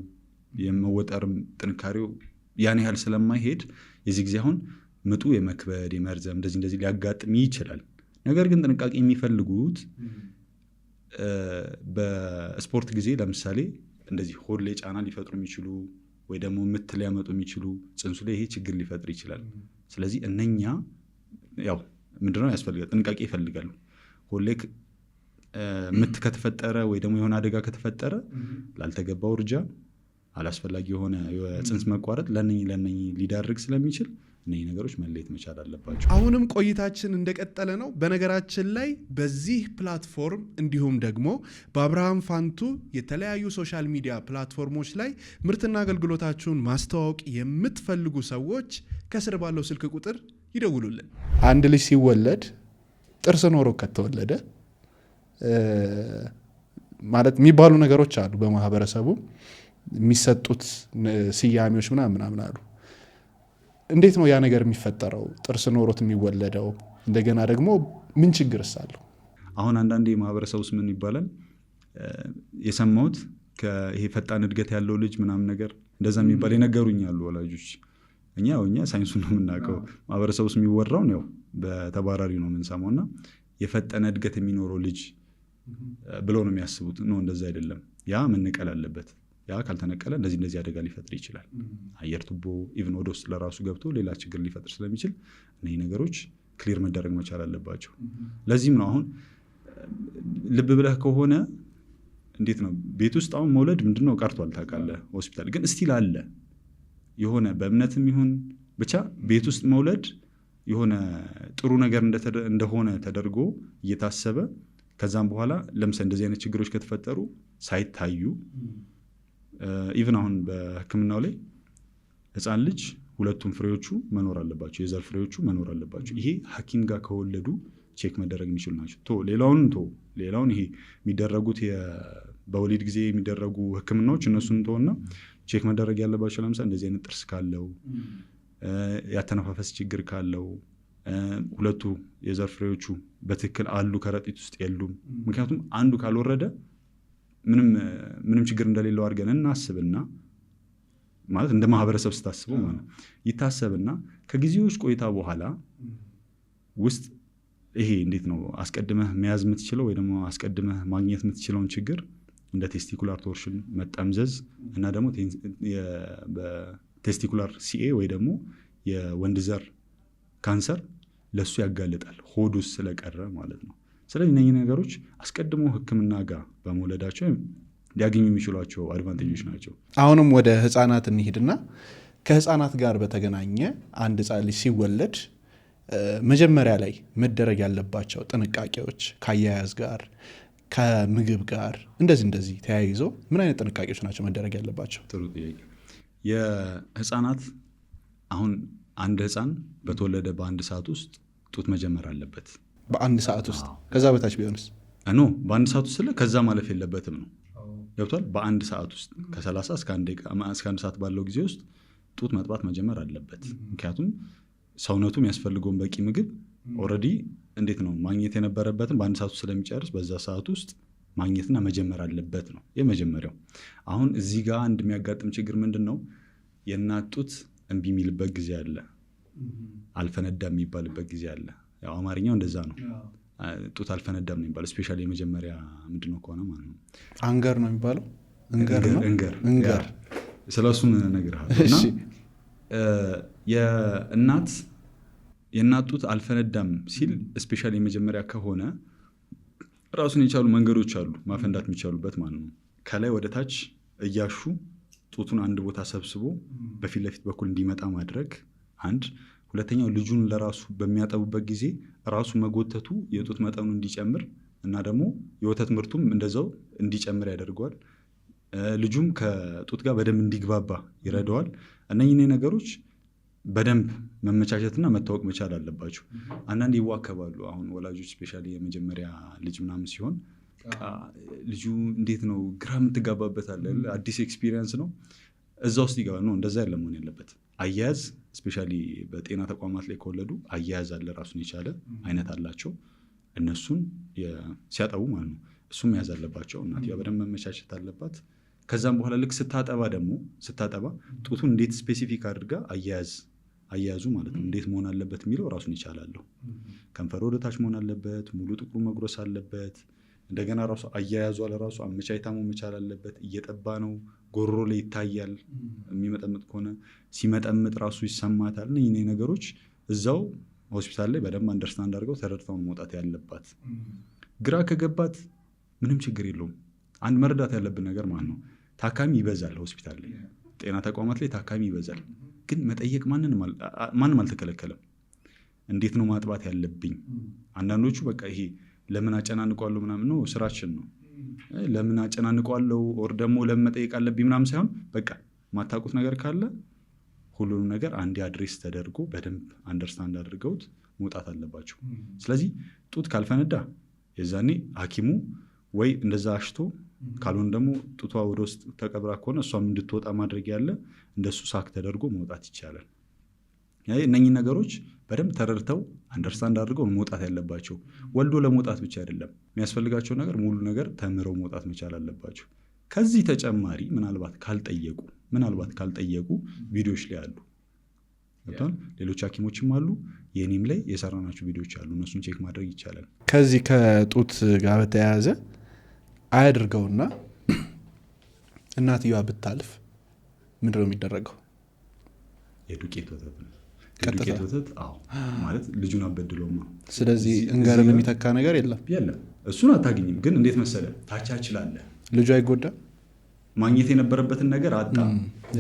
የመወጠርም ጥንካሬው ያን ያህል ስለማይሄድ የዚህ ጊዜ አሁን ምጡ የመክበድ የመርዘም እንደዚህ ሊያጋጥም ይችላል። ነገር ግን ጥንቃቄ የሚፈልጉት በስፖርት ጊዜ ለምሳሌ እንደዚህ ሆድ ላይ ጫና ሊፈጥሩ የሚችሉ ወይ ደግሞ ምት ሊያመጡ የሚችሉ ጽንሱ ላይ ይሄ ችግር ሊፈጥር ይችላል። ስለዚህ እነኛ ያው ምንድነው ያስፈልጋል ጥንቃቄ ይፈልጋሉ። ሆድ ላይ ምት ከተፈጠረ ወይ ደግሞ የሆነ አደጋ ከተፈጠረ ላልተገባው እርጃ አላስፈላጊ የሆነ የጽንስ መቋረጥ ለነኝ ሊዳርግ ስለሚችል እነዚህ ነገሮች መለየት መቻል አለባቸው። አሁንም ቆይታችን እንደቀጠለ ነው። በነገራችን ላይ በዚህ ፕላትፎርም እንዲሁም ደግሞ በአብርሃም ፋንቱ የተለያዩ ሶሻል ሚዲያ ፕላትፎርሞች ላይ ምርትና አገልግሎታችሁን ማስተዋወቅ የምትፈልጉ ሰዎች ከስር ባለው ስልክ ቁጥር ይደውሉልን። አንድ ልጅ ሲወለድ ጥርስ ኖሮ ከተወለደ ማለት የሚባሉ ነገሮች አሉ። በማህበረሰቡ የሚሰጡት ስያሜዎች ምናምን አሉ። እንዴት ነው ያ ነገር የሚፈጠረው? ጥርስ ኖሮት የሚወለደው እንደገና ደግሞ ምን ችግርስ አለው? አሁን አንዳንዴ ማህበረሰብ ውስጥ ምን ይባላል የሰማሁት ይሄ ፈጣን እድገት ያለው ልጅ ምናምን ነገር እንደዛ የሚባል የነገሩኝ አሉ ወላጆች። እኛ ሳይንሱን ነው የምናውቀው፣ ማህበረሰብ ውስጥ የሚወራውን ያው በተባራሪ ነው የምንሰማው እና የፈጠነ እድገት የሚኖረው ልጅ ብለው ነው የሚያስቡት። ነው እንደዛ አይደለም። ያ መነቀል አለበት። ያ ካልተነቀለ እንደዚህ አደጋ ሊፈጥር ይችላል። አየር ቱቦ ኢቭን ወደ ውስጥ ለራሱ ገብቶ ሌላ ችግር ሊፈጥር ስለሚችል እነዚህ ነገሮች ክሊር መደረግ መቻል አለባቸው። ለዚህም ነው አሁን ልብ ብለህ ከሆነ እንዴት ነው ቤት ውስጥ አሁን መውለድ ምንድነው ቀርቷል ታውቃለህ። ሆስፒታል ግን እስቲል አለ። የሆነ በእምነትም ይሁን ብቻ ቤት ውስጥ መውለድ የሆነ ጥሩ ነገር እንደሆነ ተደርጎ እየታሰበ ከዛም በኋላ ለምሳሌ እንደዚህ አይነት ችግሮች ከተፈጠሩ ሳይታዩ ኢቭን አሁን በሕክምናው ላይ ህፃን ልጅ ሁለቱም ፍሬዎቹ መኖር አለባቸው፣ የዘር ፍሬዎቹ መኖር አለባቸው። ይሄ ሐኪም ጋር ከወለዱ ቼክ መደረግ የሚችሉ ናቸው። ሌላውን ይሄ የሚደረጉት በወሊድ ጊዜ የሚደረጉ ህክምናዎች እነሱን ተውና ቼክ መደረግ ያለባቸው ለምሳሌ እንደዚህ አይነት ጥርስ ካለው፣ ያተነፋፈስ ችግር ካለው፣ ሁለቱ የዘር ፍሬዎቹ በትክክል አሉ ከረጢት ውስጥ የሉም። ምክንያቱም አንዱ ካልወረደ ምንም ችግር እንደሌለው አድርገን እናስብና ማለት እንደ ማህበረሰብ ስታስበው ማለት ይታሰብና ከጊዜዎች ቆይታ በኋላ ውስጥ ይሄ እንዴት ነው አስቀድመህ መያዝ የምትችለው ወይ ደግሞ አስቀድመህ ማግኘት የምትችለውን ችግር እንደ ቴስቲኩላር ቶርሽን መጠምዘዝ እና ደግሞ በቴስቲኩላር ሲኤ ወይ ደግሞ የወንድ ዘር ካንሰር ለሱ ያጋልጣል፣ ሆድ ውስጥ ስለቀረ ማለት ነው። ስለዚህ እነዚህ ነገሮች አስቀድሞ ህክምና ጋር በመውለዳቸው ሊያገኙ የሚችሏቸው አድቫንቴጆች ናቸው። አሁንም ወደ ህፃናት እንሂድና ከህፃናት ጋር በተገናኘ አንድ ህፃን ልጅ ሲወለድ መጀመሪያ ላይ መደረግ ያለባቸው ጥንቃቄዎች ከአያያዝ ጋር ከምግብ ጋር እንደዚህ ተያይዞ ምን አይነት ጥንቃቄዎች ናቸው መደረግ ያለባቸው? ጥሩ ጥያቄ። የህፃናት አሁን አንድ ህፃን በተወለደ በአንድ ሰዓት ውስጥ ጡት መጀመር አለበት። በአንድ ሰዓት ውስጥ? ከዛ በታች ቢሆንስ? በአንድ ሰዓት ውስጥ ከዛ ማለፍ የለበትም ነው ገብቷል። በአንድ ሰዓት ውስጥ ከ30 እስከ አንድ ሰዓት ባለው ጊዜ ውስጥ ጡት መጥባት መጀመር አለበት። ምክንያቱም ሰውነቱ የሚያስፈልገውን በቂ ምግብ ኦልሬዲ እንዴት ነው ማግኘት የነበረበትን በአንድ ሰዓት ውስጥ ስለሚጨርስ በዛ ሰዓት ውስጥ ማግኘትና መጀመር አለበት ነው የመጀመሪያው። አሁን እዚህ ጋር አንድ የሚያጋጥም ችግር ምንድን ነው? የእናት ጡት እምቢ የሚልበት ጊዜ አለ፣ አልፈነዳም የሚባልበት ጊዜ አለ። ያው አማርኛው እንደዛ ነው። ጡት አልፈነዳም ነው የሚባለው። ስፔሻሊ የመጀመሪያ ምንድነው ከሆነ ማለት ነው አንገር ነው የሚባለው። እንገር ስለሱም እነግርሃለሁ። እና የእናት ጡት አልፈነዳም ሲል ስፔሻሊ የመጀመሪያ ከሆነ ራሱን የቻሉ መንገዶች አሉ ማፈንዳት የሚቻሉበት ማለት ነው። ከላይ ወደ ታች እያሹ ጡቱን አንድ ቦታ ሰብስቦ በፊት ለፊት በኩል እንዲመጣ ማድረግ አንድ። ሁለተኛው ልጁን ለራሱ በሚያጠቡበት ጊዜ ራሱ መጎተቱ የጡት መጠኑ እንዲጨምር እና ደግሞ የወተት ምርቱም እንደዛው እንዲጨምር ያደርገዋል። ልጁም ከጡት ጋር በደንብ እንዲግባባ ይረዳዋል። እነኚህ ነገሮች በደንብ መመቻቸትና መታወቅ መቻል አለባቸው። አንዳንድ ይዋከባሉ። አሁን ወላጆች ስፔሻሊ የመጀመሪያ ልጅ ምናምን ሲሆን ልጁ እንዴት ነው ግራ የምትጋባበት አለ። አዲስ ኤክስፒሪየንስ ነው፣ እዛ ውስጥ ይገባ ነው። እንደዛ ያለ መሆን ያለበት አያያዝ ስፔሻሊ በጤና ተቋማት ላይ ከወለዱ አያያዝ አለ፣ ራሱን የቻለ አይነት አላቸው። እነሱን ሲያጠቡ ማለት ነው እሱም መያዝ አለባቸው። እናትየዋ በደንብ መመቻቸት አለባት። ከዛም በኋላ ልክ ስታጠባ ጡቱን እንዴት ስፔሲፊክ አድርጋ አያያዙ ማለት ነው እንዴት መሆን አለበት የሚለው ራሱን ይቻላለሁ። ከንፈር ወደ ታች መሆን አለበት፣ ሙሉ ጥቁሩ መጉረስ አለበት። እንደገና ራሱ አያያዟ ለራሱ አመቻይታ መቻል አለበት። እየጠባ ነው፣ ጎሮሮ ላይ ይታያል። የሚመጠምጥ ከሆነ ሲመጠምጥ ራሱ ይሰማታል። እነዚህ ነገሮች እዛው ሆስፒታል ላይ በደንብ አንደርስታንድ አድርገው ተረድተው መውጣት ያለባት። ግራ ከገባት ምንም ችግር የለውም። አንድ መረዳት ያለብን ነገር ማለት ነው ታካሚ ይበዛል ሆስፒታል ላይ፣ ጤና ተቋማት ላይ ታካሚ ይበዛል። ግን መጠየቅ ማንም አልተከለከለም። እንዴት ነው ማጥባት ያለብኝ? አንዳንዶቹ በቃ ይሄ ለምን አጨናንቋለሁ ምናምን ነው ስራችን ነው። ለምን አጨናንቋለሁ ኦር ደግሞ ለምን መጠየቅ አለብኝ ምናምን ሳይሆን በቃ ማታውቁት ነገር ካለ ሁሉንም ነገር አንዴ አድሬስ ተደርጎ በደንብ አንደርስታንድ አድርገውት መውጣት አለባቸው። ስለዚህ ጡት ካልፈነዳ የዛኔ ሐኪሙ ወይ እንደዛ አሽቶ ካልሆነ ደግሞ ጡቷ ወደ ውስጥ ተቀብራ ከሆነ እሷም እንድትወጣ ማድረግ ያለ እንደሱ ሳክ ተደርጎ መውጣት ይቻላል። እነኚህ ነገሮች በደንብ ተረድተው አንደርስታንድ አድርገው መውጣት ያለባቸው። ወልዶ ለመውጣት ብቻ አይደለም የሚያስፈልጋቸው ነገር ሙሉ ነገር ተምረው መውጣት መቻል አለባቸው። ከዚህ ተጨማሪ ምናልባት ካልጠየቁ ቪዲዮዎች ላይ አሉ ገብቷል። ሌሎች ሐኪሞችም አሉ የኔም ላይ የሰራናቸው ቪዲዮዎች አሉ። እነሱን ቼክ ማድረግ ይቻላል። ከዚህ ከጡት ጋር በተያያዘ አያድርገውና እናትየዋ ብታልፍ ምንድነው የሚደረገው? የዱቄት ወተት ነው። የዱቄት ወተት ማለት ልጁን አበድሎማ። ስለዚህ እንገርን የሚተካ ነገር የለም። እሱን አታገኝም። ግን እንዴት መሰለ ታቻችላለህ። ልጁ አይጎዳም። ማግኘት የነበረበትን ነገር አጣ።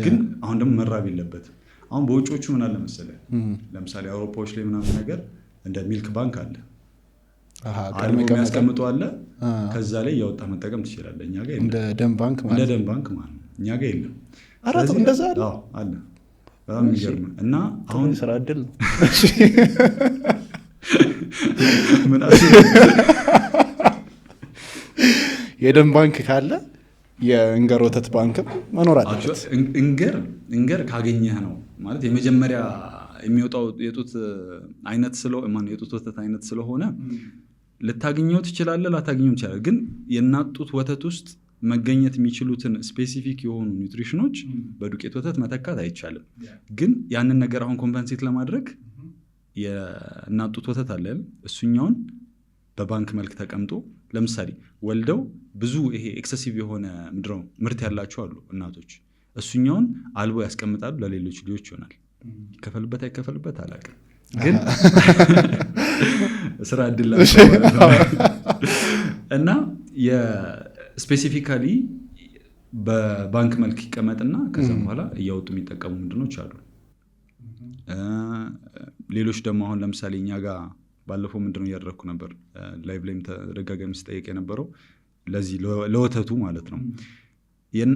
ግን አሁን ደግሞ መራብ የለበትም። አሁን በውጮቹ ምን አለ መሰለ ለምሳሌ አውሮፓዎች ላይ ምናምን ነገር እንደ ሚልክ ባንክ አለ የሚያስቀምጡ አለ። ከዛ ላይ እያወጣ መጠቀም ትችላለህ። እኛ ጋር እንደ ደም ባንክ ማለት ነው። እኛ ጋር የለም። አራት እንደዛ አለ። በጣም የሚገርም እና አሁን ስራ እድል ነው። የደም ባንክ ካለ የእንገር ወተት ባንክም መኖር አለበት። እንገር ካገኘህ ነው ማለት የመጀመሪያ የሚወጣው የጡት አይነት የጡት ወተት አይነት ስለሆነ ልታገኘው ትችላለህ፣ ላታገኘው ትችላለህ። ግን የእናት ጡት ወተት ውስጥ መገኘት የሚችሉትን ስፔሲፊክ የሆኑ ኒውትሪሽኖች በዱቄት ወተት መተካት አይቻልም። ግን ያንን ነገር አሁን ኮምፐንሴት ለማድረግ የእናት ጡት ወተት አለ፣ እሱኛውን በባንክ መልክ ተቀምጦ ለምሳሌ ወልደው ብዙ ይሄ ኤክሰሲቭ የሆነ ምርት ያላቸው አሉ እናቶች፣ እሱኛውን አልቦ ያስቀምጣሉ። ለሌሎች ልጆች ይሆናል። ይከፈልበት አይከፈልበት አላውቅም፣ ግን ስራ እድል እና ስፔሲፊካሊ በባንክ መልክ ይቀመጥና ከዛ በኋላ እያወጡ የሚጠቀሙ ምንድኖች አሉ። ሌሎች ደግሞ አሁን ለምሳሌ እኛ ጋር ባለፈው ምንድነው እያደረግኩ ነበር ላይቭ ላይም ተደጋጋሚ ስጠየቅ የነበረው ለዚህ ለወተቱ ማለት ነው።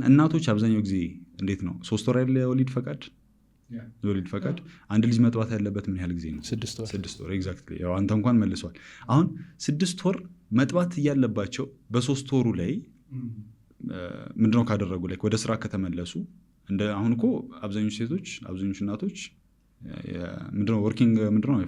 እናቶች አብዛኛው ጊዜ እንዴት ነው 3 ወር ያለ የወሊድ ፈቃድ አንድ ልጅ መጥባት ያለበት ምን ያህል ጊዜ ነው? 6 ወር ኤግዛክትሊ። ያው አንተ እንኳን መልሷል። አሁን 6 ወር መጥባት እያለባቸው በ3 ወሩ ላይ ምንድነው ካደረጉ ላይ ወደ ስራ ከተመለሱ አሁን እኮ አብዛኞቹ እናቶች ምንድነው ወርኪንግ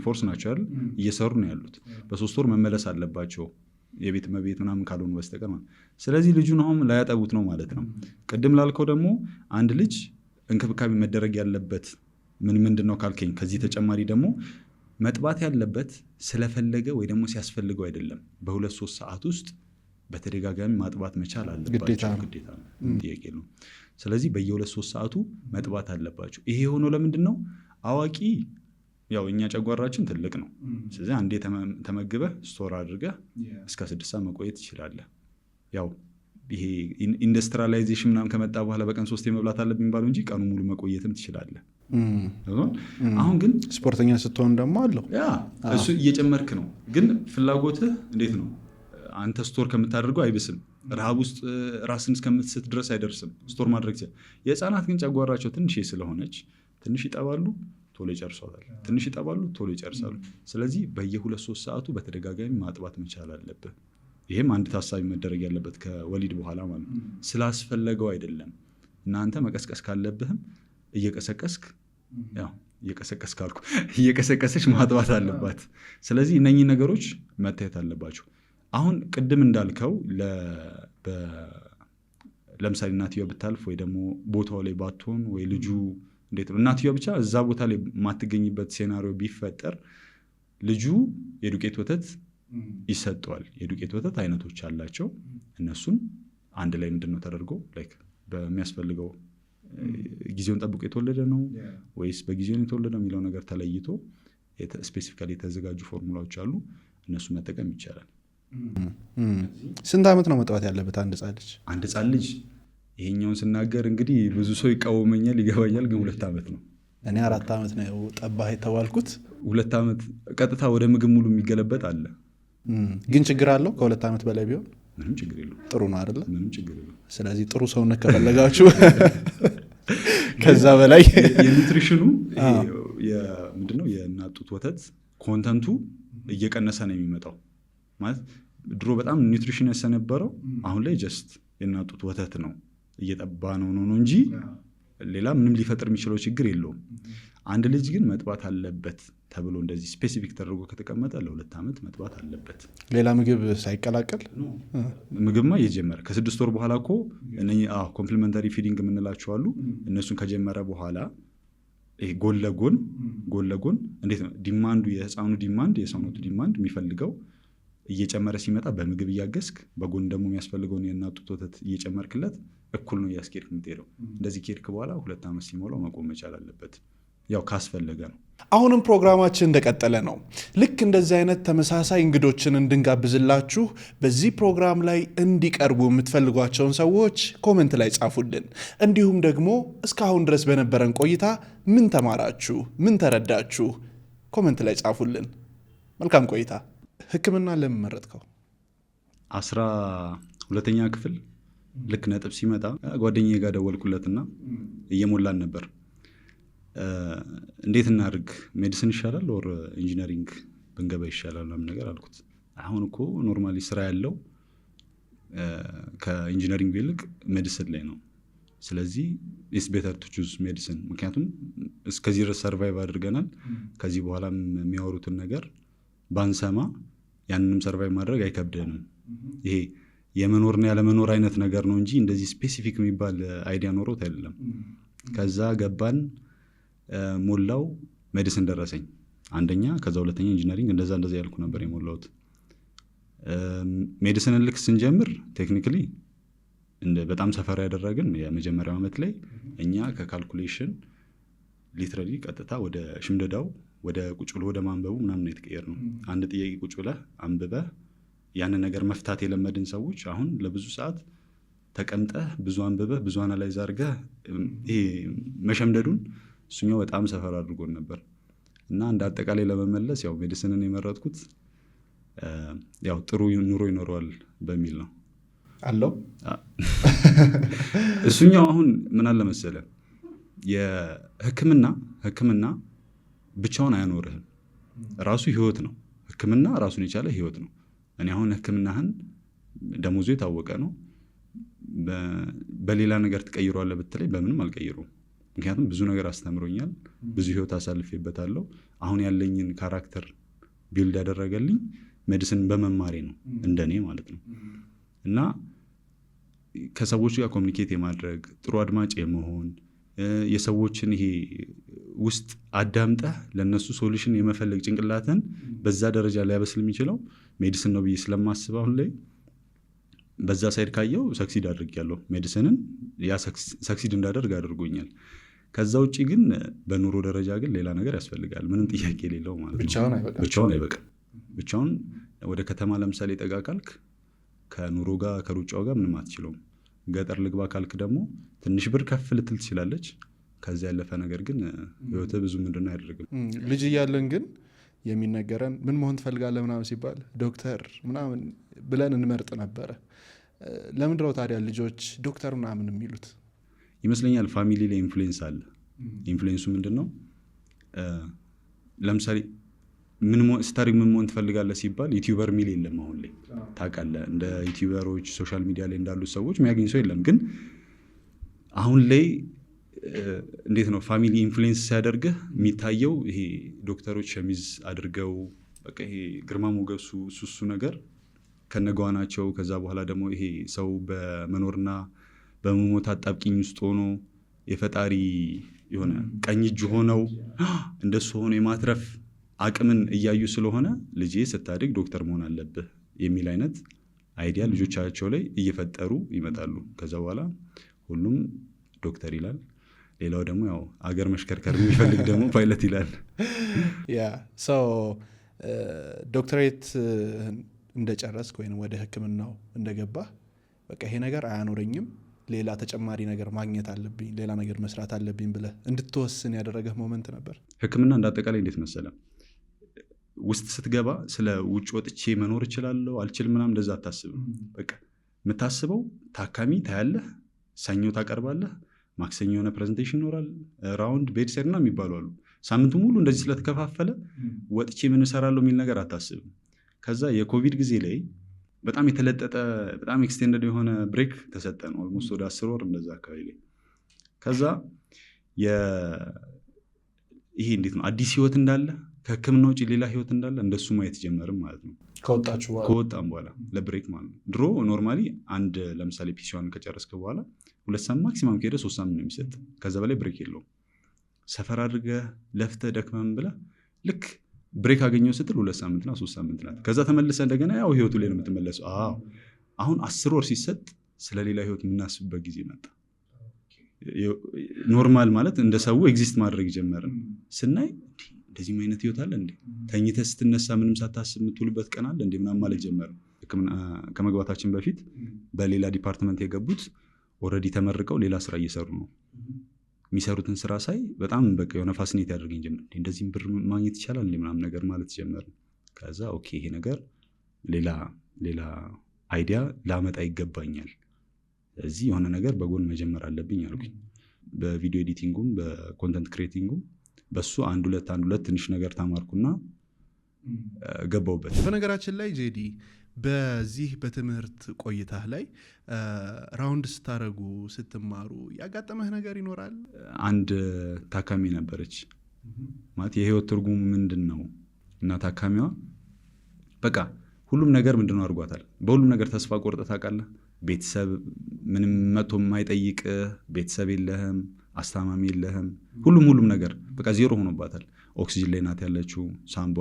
ፎርስ ናቸው አይደል? እየሰሩ ነው ያሉት። በ3 ወር መመለስ አለባቸው የቤት መቤት ምናምን ካልሆኑ በስተቀር ማለት። ስለዚህ ልጁን አሁን ላያጠቡት ነው ማለት ነው። ቅድም ላልከው ደግሞ አንድ ልጅ እንክብካቤ መደረግ ያለበት ምንድነው ካልከኝ፣ ከዚህ ተጨማሪ ደግሞ መጥባት ያለበት ስለፈለገ ወይ ደግሞ ሲያስፈልገው አይደለም። በ2-3 ሰዓት ውስጥ በተደጋጋሚ ማጥባት መቻል አለባቸው። ግዴታ ነው፣ ጥያቄ ነው። ስለዚህ በየ2-3 ሰዓቱ መጥባት አለባቸው። ይሄ የሆነው ለምንድን ነው? አዋቂ ያው እኛ ጨጓራችን ትልቅ ነው። ስለዚህ አንዴ ተመግበህ ስቶር አድርገህ እስከ 6 ሰዓት መቆየት ትችላለህ። ያው ይሄ ኢንዱስትሪያላይዜሽን ምናምን ከመጣ በኋላ በቀን 3 መብላት አለብኝ የሚባለው እንጂ ቀኑ ሙሉ መቆየትም ትችላለህ። አሁን ግን ስፖርተኛ ስትሆን ደግሞ አለው እሱ እየጨመርክ ነው። ግን ፍላጎትህ እንዴት ነው? አንተ ስቶር ከምታደርገው አይብስም። ረሃብ ውስጥ ራስን እስከምትስት ድረስ አይደርስም። ስቶር ማድረግ ይችላል። የህፃናት ግን ጨጓራቸው ትንሽ ስለሆነች ትንሽ ይጠባሉ፣ ቶሎ ይጨርሳሉ። ትንሽ ይጠባሉ፣ ቶሎ ይጨርሳሉ። ስለዚህ በየ2-3 ሰዓቱ በተደጋጋሚ ማጥባት መቻል አለብህ። ይህም አንድ ታሳቢ መደረግ ያለበት ከወሊድ በኋላ ማለት ነው። ስላስፈለገው አይደለም። እናንተ መቀስቀስ ካለብህም እየቀሰቀሰች ማጥባት አለባት። ስለዚህ እነኚህ ነገሮች መታየት አለባቸው። አሁን ቅድም እንዳልከው ለምሳሌ እናትየዋ ብታልፍ ወይ ደግሞ ቦታው ላይ ባትሆን ወይ ልጁ እንዴት ነው እናትየዋ ብቻ እዛ ቦታ ላይ የማትገኝበት ሴናሪዮ ቢፈጠር ልጁ የዱቄት ወተት ይሰጠዋል። የዱቄት ወተት አይነቶች አላቸው። እነሱን አንድ ላይ ምንድነው ተደርጎ በሚያስፈልገው ጊዜውን ጠብቆ የተወለደ ነው ወይስ በጊዜውን የተወለደ የሚለው ነገር ተለይቶ ስፔሲፊካሊ የተዘጋጁ ፎርሙላዎች አሉ። እነሱ መጠቀም ይቻላል። ስንት ዓመት ነው መጥባት ያለበት አንድ ህጻን ልጅ? ይሄኛውን ስናገር እንግዲህ ብዙ ሰው ይቃወመኛል፣ ይገባኛል። ግን 2 ዓመት ነው። እኔ 4 ዓመት ነው ጠባህ የተባልኩት። 2 ዓመት ቀጥታ ወደ ምግብ ሙሉ የሚገለበጥ አለ። ግን ችግር አለው? ከ2 ዓመት በላይ ቢሆን ምንም ችግር የለውም። ጥሩ ነው አይደለ? ምንም ችግር የለውም። ስለዚህ ጥሩ ሰውነት ከፈለጋችሁ ከዛ በላይ የኒውትሪሽኑ ምንድነው የእናት ጡት ወተት ኮንተንቱ እየቀነሰ ነው የሚመጣው። ማለት ድሮ በጣም ኒውትሪሽን ያሰነበረው አሁን ላይ ጀስት የእናት ጡት ወተት ነው እየጠባ ነው እንጂ ሌላ ምንም ሊፈጥር የሚችለው ችግር የለውም። አንድ ልጅ ግን መጥባት አለበት ተብሎ እንደዚህ ስፔሲፊክ ተደርጎ ከተቀመጠ ለ2 ዓመት መጥባት አለበት። ሌላ ምግብ ሳይቀላቀል ምግብማ እየጀመረ ከ6 ወር በኋላ እኮ ኮምፕሊመንታሪ ፊዲንግ የምንላቸው አሉ። እነሱን ከጀመረ በኋላ ይሄ ጎን ለጎን እንዴት ነው ዲማንዱ የህፃኑ ዲማንድ የሰውነቱ ዲማንድ የሚፈልገው እየጨመረ ሲመጣ በምግብ እያገዝክ በጎን ደግሞ የሚያስፈልገውን የእናት ጡት ወተት እየጨመርክለት እኩል ነው እያስኬድክ የምትሄደው። እንደዚህ ኬድክ በኋላ 2 ዓመት ሲሞላው መቆም መቻል አለበት፣ ያው ካስፈለገ ነው። አሁንም ፕሮግራማችን እንደቀጠለ ነው። ልክ እንደዚህ አይነት ተመሳሳይ እንግዶችን እንድንጋብዝላችሁ በዚህ ፕሮግራም ላይ እንዲቀርቡ የምትፈልጓቸውን ሰዎች ኮመንት ላይ ጻፉልን። እንዲሁም ደግሞ እስካሁን ድረስ በነበረን ቆይታ ምን ተማራችሁ፣ ምን ተረዳችሁ ኮመንት ላይ ጻፉልን። መልካም ቆይታ። ህክምና ለምን መረጥከው? 12ኛ ክፍል ልክ ነጥብ ሲመጣ ጓደኛዬ ጋር ደወልኩለትና እየሞላን ነበር። እንዴት እናድርግ ሜዲሲን ይሻላል ኦር ኢንጂነሪንግ ብንገባ ይሻላል ምናምን ነገር አልኩት። አሁን እኮ ኖርማሊ ስራ ያለው ከኢንጂነሪንግ ይልቅ ሜዲሲን ላይ ነው። ስለዚህ ኢትስ ቤተር ቱ ቹዝ ሜዲሲን። ምክንያቱም እስከዚህ ድረስ ሰርቫይቭ አድርገናል። ከዚህ በኋላም የሚያወሩትን ነገር ባንሰማ ያንንም ሰርቫይቭ ማድረግ አይከብደንም። ይሄ የመኖርና ያለመኖር አይነት ነገር ነው እንጂ እንደዚህ ስፔሲፊክ የሚባል አይዲያ ኖሮት አይደለም። ከዛ ገባን፣ ሞላው፣ ሜዲሲን ደረሰኝ አንደኛ፣ ከዛ 2ኛ ኢንጂነሪንግ፣ እንደዛ ያልኩ ነበር የሞላሁት። ሜዲሲንን ልክ ስንጀምር ቴክኒካሊ በጣም ሰፈር ያደረግን የመጀመሪያው ዓመት ላይ እኛ ከካልኩሌሽን ሊትራሊ ቀጥታ ወደ ሽምደዳው ወደ ቁጭ ብሎ ወደ ማንበቡ ምናምን ነው የተቀየርነው። አንድ ጥያቄ ቁጭ ብለህ አንብበህ ያንን ነገር መፍታት የለመድን ሰዎች አሁን ለብዙ ሰዓት ተቀምጠህ ብዙ አንብበህ ብዙ አናላይዝ አድርገህ ይሄ መሸምደዱን እሱኛው በጣም ሰፈር አድርጎን ነበር። እና እንደ አጠቃላይ ለመመለስ ያው ሜዲሲንን የመረጥኩት ያው ጥሩ ኑሮ ይኖረዋል በሚል ነው አለው። እሱኛው አሁን ምን አለ መሰለህ የህክምና ብቻውን አያኖርህም። ራሱ ህይወት ነው። ህክምና ራሱን የቻለ ህይወት ነው። እኔ አሁን ህክምናህን ደሞዙ የታወቀ ነው። በሌላ ነገር ትቀይሯለህ ብትለኝ በምንም አልቀይሩም። ምክንያቱም ብዙ ነገር አስተምሮኛል፣ ብዙ ህይወት አሳልፌበታለሁ። አሁን ያለኝን ካራክተር ቢልድ ያደረገልኝ ሜዲሲን በመማሬ ነው፣ እንደኔ ማለት ነው። እና ከሰዎች ጋር ኮሚኒኬት የማድረግ ጥሩ አድማጭ የመሆን የሰዎችን ይሄ ውስጥ አዳምጠህ ለነሱ ሶሉሽን የመፈለግ ጭንቅላትን በዛ ደረጃ ሊያበስል የሚችለው ሜዲሲን ነው ብዬ ስለማስብ አሁን ላይ በዛ ሳይድ ካየው ሰክሲድ አድርጌያለሁ። ሜዲሲንን ያ ሰክሲድ እንዳደርግ አድርጎኛል። ከዛ ውጭ ግን በኑሮ ደረጃ ግን ሌላ ነገር ያስፈልጋል፣ ምንም ጥያቄ የሌለው ማለት ነው። ብቻውን አይበቃም። ብቻውን ወደ ከተማ ለምሳሌ ጠጋ ካልክ ከኑሮ ጋር ከሩጫው ጋር ምንም አትችለውም። ገጠር ልግባ ካልክ ደግሞ ትንሽ ብር ከፍ ልትል ትችላለች። ከዚ ያለፈ ነገር ግን ህይወት ብዙ ምንድነው አያደርግም። ልጅ እያለን ግን የሚነገረን ምን መሆን ትፈልጋለህ ምናምን ሲባል ዶክተር ምናምን ብለን እንመርጥ ነበረ። ለምንድነው ታዲያ ልጆች ዶክተር ምናምን የሚሉት? ይመስለኛል ፋሚሊ ላይ ኢንፍሉዌንስ አለ። ኢንፍሉዌንሱ ምንድነው? ለምሳሌ ስታሪክ ምን መሆን ትፈልጋለህ ሲባል ዩቲዩበር ሚል የለም አሁን ላይ ታውቃለህ። እንደ ዩቲዩበሮች ሶሻል ሚዲያ ላይ እንዳሉት ሰዎች የሚያገኝ ሰው የለም። ግን አሁን ላይ እንዴት ነው ፋሚሊ ኢንፍሉዌንስ ሲያደርግህ የሚታየው ይሄ ዶክተሮች ሸሚዝ አድርገው በቃ ይሄ ግርማ ሞገሱ እሱ ነገር ከነገዋናቸው። ከዛ በኋላ ደግሞ ይሄ ሰው በመኖርና በመሞት አጣብቂኝ ውስጥ ሆኖ የፈጣሪ የሆነ ቀኝ እጅ ሆነው እንደሱ ሆኖ የማትረፍ አቅምን እያዩ ስለሆነ ልጄ ስታድግ ዶክተር መሆን አለብህ የሚል አይነት አይዲያ ልጆቻቸው ላይ እየፈጠሩ ይመጣሉ። ከዛ በኋላ ሁሉም ዶክተር ይላል። ሌላው ደግሞ ያው አገር መሽከርከር የሚፈልግ ደግሞ ፓይለት ይላል። ዶክተሬት እንደጨረስክ ወይም ወደ ህክምናው እንደገባህ በቃ ይሄ ነገር አያኖረኝም፣ ሌላ ተጨማሪ ነገር ማግኘት አለብኝ፣ ሌላ ነገር መስራት አለብኝ ብለህ እንድትወስን ያደረገህ ሞመንት ነበር? ህክምና እንዳጠቃላይ እንዴት መሰለም ውስጥ ስትገባ ስለ ውጭ ወጥቼ መኖር እችላለሁ አልችልም ምናምን እንደዛ አታስብም። በቃ የምታስበው ታካሚ ታያለህ፣ ሰኞ ታቀርባለህ፣ ማክሰኞ የሆነ ፕሬዘንቴሽን ይኖራል፣ ራውንድ ቤድ ሳይድ ምናምን የሚባሉ አሉ። ሳምንቱ ሙሉ እንደዚህ ስለተከፋፈለ ወጥቼ ምን እሰራለሁ የሚል ነገር አታስብም። ከዛ የኮቪድ ጊዜ ላይ በጣም የተለጠጠ በጣም ኤክስቴንደድ የሆነ ብሬክ ተሰጠ ነው። ኦልሞስት ወደ 10 ወር እንደዛ አካባቢ ላይ። ከዛ ይሄ እንዴት ነው አዲስ ህይወት እንዳለ ከህክምና ውጭ ሌላ ህይወት እንዳለ እንደሱ ማየት ጀመርም ማለት ነው። ከወጣም በኋላ ለብሬክ ማለት ነው። ድሮ ኖርማሊ አንድ ለምሳሌ ፒሲዋን ከጨረስክ በኋላ 2 ሳምንት ማክሲማም ከሄደ 3 ሳምንት ነው የሚሰጥ። ከዛ በላይ ብሬክ የለውም። ሰፈር አድርገህ ለፍተህ ደክመህም ብለህ ልክ ብሬክ አገኘው ስትል 2 ሳምንትና 3 ሳምንት ናት። ከዛ ተመልሰህ እንደገና ያው ህይወቱ ላይ ነው የምትመለሰው። አሁን 10 ወር ሲሰጥ ስለሌላ ህይወት የምናስብበት ጊዜ መጣ። ኖርማል ማለት እንደ ሰው ኤግዚስት ማድረግ ጀመርን። ስናይ እንደዚህ አይነት ህይወት አለ እንዴ? ተኝተህ ስትነሳ ምንም ሳታስብ የምትውልበት ቀን አለ እንዴ? ምናምን ማለት ጀመርን። ከመግባታችን በፊት በሌላ ዲፓርትመንት የገቡት ኦልሬዲ ተመርቀው ሌላ ስራ እየሰሩ ነው። የሚሰሩትን ስራ ሳይ በጣም በቃ የሆነ ፋሲኔት ያደርገኝ ጀመር። እንደዚህም ብር ማግኘት ይቻላል እንዴ? ምናምን ነገር ማለት ጀመርን። ከዛ ኦኬ ይሄ ነገር ሌላ አይዲያ ላመጣ ይገባኛል፣ እዚህ የሆነ ነገር በጎን መጀመር አለብኝ አልኩኝ። በቪዲዮ ኤዲቲንጉም በኮንተንት ክሬቲንጉም በሱ አንድ ሁለት ትንሽ ነገር ተማርኩና ገባውበት። በነገራችን ላይ ጄዲ በዚህ በትምህርት ቆይታህ ላይ ራውንድ ስታረጉ ስትማሩ ያጋጠመህ ነገር ይኖራል? አንድ ታካሚ ነበረች ማለት የህይወት ትርጉሙ ምንድን ነው እና ታካሚዋ በቃ ሁሉም ነገር ምንድነው አድርጓታል። በሁሉም ነገር ተስፋ ቆርጠህ ታውቃለህ። ቤተሰብ ምንም መቶ የማይጠይቅ ቤተሰብ የለህም፣ አስታማሚ የለህም። ሁሉም ነገር በቃ ዜሮ ሆኖባታል። ኦክሲጅን ላይ ናት ያለችው። ሳምቧ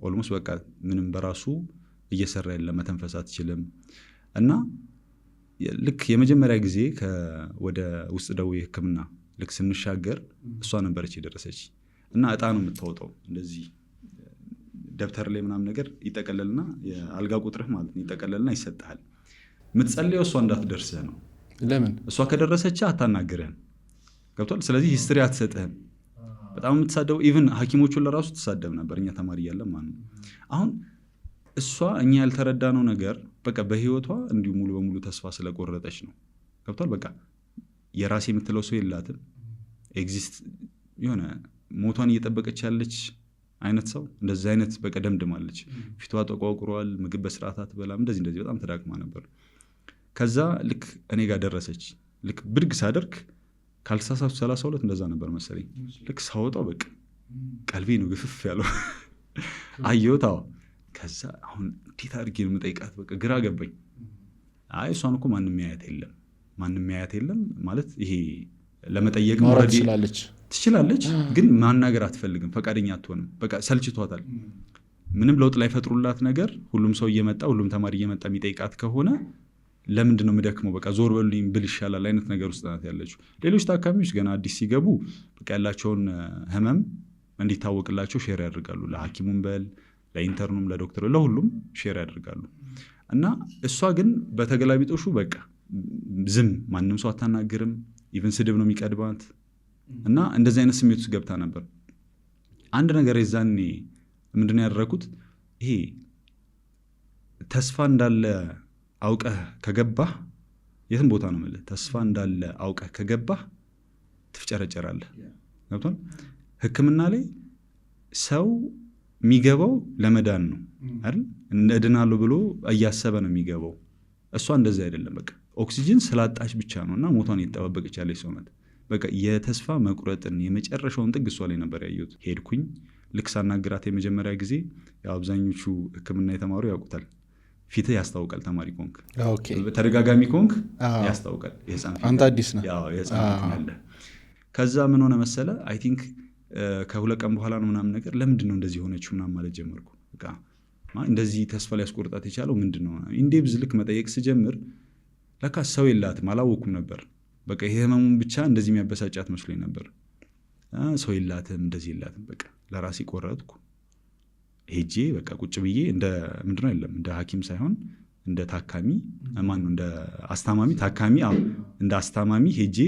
ኦልሞስት በቃ ምንም በራሱ እየሰራ የለ፣ መተንፈስ አትችልም። እና ልክ የመጀመሪያ ጊዜ ወደ ውስጥ ደዌ ህክምና ልክ ስንሻገር እሷ ነበረች የደረሰች እና እጣ ነው የምታወጣው እንደዚህ ደብተር ላይ ምናምን ነገር ይጠቀለልና የአልጋ ቁጥርህ ማለት ነው ይጠቀለልና ይሰጥሃል። የምትጸልየው እሷ እንዳትደርስህ ነው። ለምን? እሷ ከደረሰች አታናግርህም። ገብቷል? ስለዚህ ሂስትሪ አትሰጥህም። በጣም የምትሳደው ኢቭን ሐኪሞቹን ለራሱ ትሳደብ ነበር እኛ ተማሪ እያለን ማለት ነው። አሁን እሷ እኛ ያልተረዳነው ነገር በቃ በህይወቷ እንዲሁ ሙሉ በሙሉ ተስፋ ስለቆረጠች ነው። ገብቷል? በቃ የራሴ የምትለው ሰው የላትም። ኤግዚስት የሆነ ሞቷን እየጠበቀች ያለች አይነት ሰው እንደዚህ አይነት በቃ ደምድማለች። ፊቷ ተቋቁሯል፣ ምግብ በስርዓት አትበላም፣ እንደዚህ በጣም ተዳክማ ነበር። ከዛ ልክ እኔ ጋር ደረሰች። ልክ ብድግ ሳደርግ ካልተሳሳቱ 32 እንደዛ ነበር መሰለኝ። ልክ ሳወጣው በቃ ቀልቤ ነው ግፍፍ ያለው አየሁት። ከዛ አሁን እንዴት አድርጌ ነው የምጠይቃት? በቃ ግራ ገባኝ። አይ እሷን እኮ ማንም ያያት የለም ማለት ይሄ ለመጠየቅ ትችላለች፣ ግን ማናገር አትፈልግም፣ ፈቃደኛ አትሆንም። በቃ ሰልችቷታል። ምንም ለውጥ ላይ ፈጥሩላት ነገር ሁሉም ሰው እየመጣ ሁሉም ተማሪ እየመጣ የሚጠይቃት ከሆነ ለምንድን ነው የምደክመው? በቃ ዞር በሉኝ ብል ይሻላል አይነት ነገር ውስጥ ናት ያለችው። ሌሎች ታካሚዎች ገና አዲስ ሲገቡ በቃ ያላቸውን ህመም እንዲታወቅላቸው ሼር ያደርጋሉ። ለሐኪሙም በል ለኢንተርኑም ለዶክተሩ ለሁሉም ሼር ያደርጋሉ። እና እሷ ግን በተገላቢጦሹ በቃ ዝም፣ ማንም ሰው አታናግርም። ኢቨን ስድብ ነው የሚቀድባት። እና እንደዚህ አይነት ስሜት ውስጥ ገብታ ነበር። አንድ ነገር የዛኔ ምንድን ያደረኩት ይሄ ተስፋ እንዳለ አውቀህ ከገባህ የትም ቦታ ነው የምልህ፣ ተስፋ እንዳለ አውቀህ ከገባህ ትፍጨረጨራለህ። ገብቶሃል? ህክምና ላይ ሰው የሚገባው ለመዳን ነው አይደል? እድናለሁ ብሎ እያሰበ ነው የሚገባው። እሷ እንደዚህ አይደለም። በቃ ኦክሲጅን ስላጣች ብቻ ነው እና ሞቷን እየተጠባበቀች ያለች ሰው ናት። በቃ የተስፋ መቁረጥን የመጨረሻውን ጥግ እሷ ላይ ነበር ያየሁት። ሄድኩኝ። ልክ ሳናግራት የመጀመሪያ ጊዜ አብዛኞቹ ህክምና የተማሩ ያውቁታል፣ ፊትህ ያስታውቃል። ተማሪ ኮንክ ተደጋጋሚ ኮንክ ያስታውቃል። አንተ አዲስ ነህ ያለ። ከዛ ምን ሆነ መሰለ አይ ቲንክ ከ2 ቀን በኋላ ነው ምናምን ነገር ለምንድን ነው እንደዚህ ሆነችው ምናምን ማለት ጀመርኩ። በቃ እንደዚህ ተስፋ ሊያስቆርጣት የቻለው ምንድን ነው? ኢንዴብዝ ልክ መጠየቅ ስጀምር ለካ ሰው የላትም፣ አላወኩም ነበር። በቃ ይሄ ህመሙን ብቻ እንደዚህ የሚያበሳጫት መስሎኝ ነበር። ሰው የላትም፣ እንደዚህ የላትም። በቃ ለራሴ ቆረጥኩ። ሄጄ በቃ ቁጭ ብዬ እንደ ምንድነው የለም እንደ ሐኪም ሳይሆን እንደ ታካሚ ማነው እንደ አስታማሚ ታካሚ እንደ አስታማሚ ሄጄ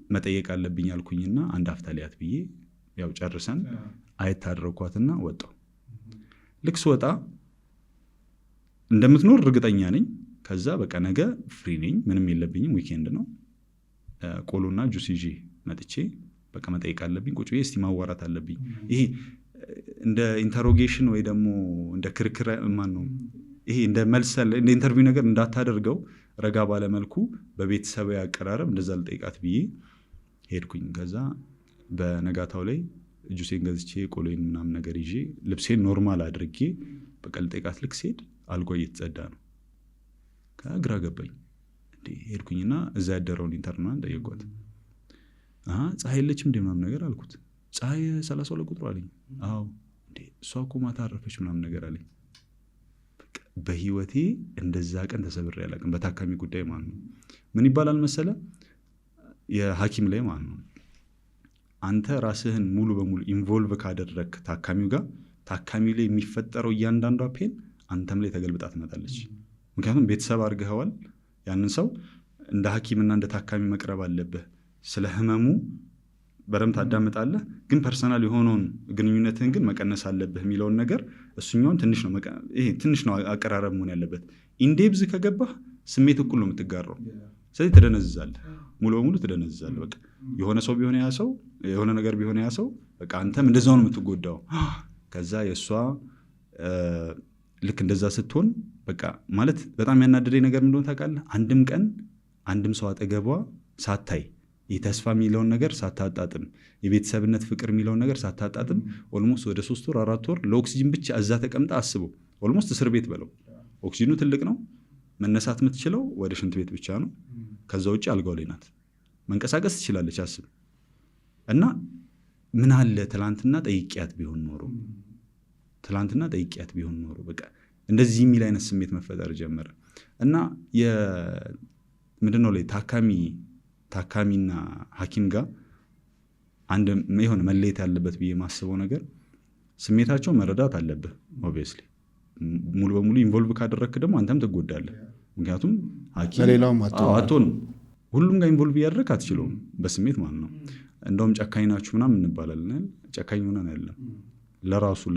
መጠየቅ አለብኝ አልኩኝና አንድ አፍታ ሊያት ብዬ ያው ጨርሰን አየት አደረኳትና ወጣሁ። ልክ ስወጣ እንደምትኖር እርግጠኛ ነኝ። ከዛ በቃ ነገ ፍሪ ነኝ፣ ምንም የለብኝም፣ ዊኬንድ ነው። ቆሎና ጁስ ይዤ መጥቼ በቃ መጠየቅ አለብኝ። ቁጭ ብዬ እስቲ ማዋራት አለብኝ። ይሄ እንደ ኢንተሮጌሽን ወይ ደግሞ እንደ ክርክር ማን ነው ይሄ እንደ መልሰል እንደ ኢንተርቪው ነገር እንዳታደርገው ረጋ ባለመልኩ በቤተሰብ ያቀራረብ እንደዛ ልጠይቃት ብዬ ሄድኩኝ። ከዛ በነጋታው ላይ ጁሴን ገዝቼ ቆሎዬን ምናምን ነገር ይዤ ልብሴን ኖርማል አድርጌ በቃ ልጠይቃት ልክ ስሄድ አልጋ እየተጸዳ ነው። ከግራ ገባኝ። እንዴ ሄድኩኝና እዛ ያደረውን ኢንተርናል ጠየቋት። ፀሐይ የለችም እንደ ምናምን ነገር አልኩት። ፀሐይ 32 ቁጥሩ አለኝ። አዎ እንዴ እሷ እኮ ማታ አረፈች ምናምን ነገር አለኝ። በህይወቴ እንደዛ ቀን ተሰብሬ አላውቅም። በታካሚ ጉዳይ ማለት ነው። ምን ይባላል መሰለ የሐኪም ላይ ማለት ነው አንተ ራስህን ሙሉ በሙሉ ኢንቮልቭ ካደረግ ታካሚው ጋር ታካሚው ላይ የሚፈጠረው እያንዳንዷ ፔን አንተም ላይ ተገልብጣ ትመጣለች። ምክንያቱም ቤተሰብ አድርገኸዋል። ያንን ሰው እንደ ሐኪምና እንደ ታካሚ መቅረብ አለብህ። ስለ ህመሙ በደምብ ታዳምጣለህ፣ ግን ፐርሰናል የሆነውን ግንኙነትህን ግን መቀነስ አለብህ የሚለውን ነገር እሱኛውን ትንሽ ነው አቀራረብ መሆን ያለበት። ኢንዴብዝ ከገባህ ስሜት እኩል ነው የምትጋራው። ስለዚህ ትደነዝዛለህ፣ ሙሉ በሙሉ ትደነዝዛለህ። በቃ የሆነ ሰው ቢሆን ያ ሰው የሆነ ነገር ቢሆን ያ ሰው በቃ አንተም እንደዛው ነው የምትጎዳው። ከዛ የእሷ ልክ እንደዛ ስትሆን በቃ ማለት በጣም ያናደደኝ ነገር እንደሆነ ታውቃለህ። አንድም ቀን አንድም ሰው አጠገቧ ሳታይ የተስፋ የሚለውን ነገር ሳታጣጥም የቤተሰብነት ፍቅር የሚለውን ነገር ሳታጣጥም ኦልሞስት ወደ 3 ወር 4 ወር ለኦክሲጅን ብቻ እዛ ተቀምጣ አስበው። ኦልሞስት እስር ቤት በለው። ኦክሲጅኑ ትልቅ ነው። መነሳት የምትችለው ወደ ሽንት ቤት ብቻ ነው። ከዛ ውጭ አልጋው ላይ ናት። መንቀሳቀስ ትችላለች። አስብ እና ምን አለ ትላንትና ጠይቂያት ቢሆን ኖሮ በቃ እንደዚህ የሚል አይነት ስሜት መፈጠር ጀመረ። እና ምንድነው ላይ ታካሚና ሐኪም ጋር አንድ የሆነ መለየት ያለበት ብዬ የማስበው ነገር ስሜታቸው መረዳት አለብህ። ኦብቪየስሊ ሙሉ በሙሉ ኢንቮልቭ ካደረግክ ደግሞ አንተም ትጎዳለህ። ምክንያቱም ለሌላውም አትሆንም። ሁሉም ጋር ኢንቮልቭ እያደረግ አትችለውም በስሜት ማለት ነው። እንደውም ጨካኝ ናችሁ ምናምን እንባላለን። ጨካኝ ሆነን አይደለም፣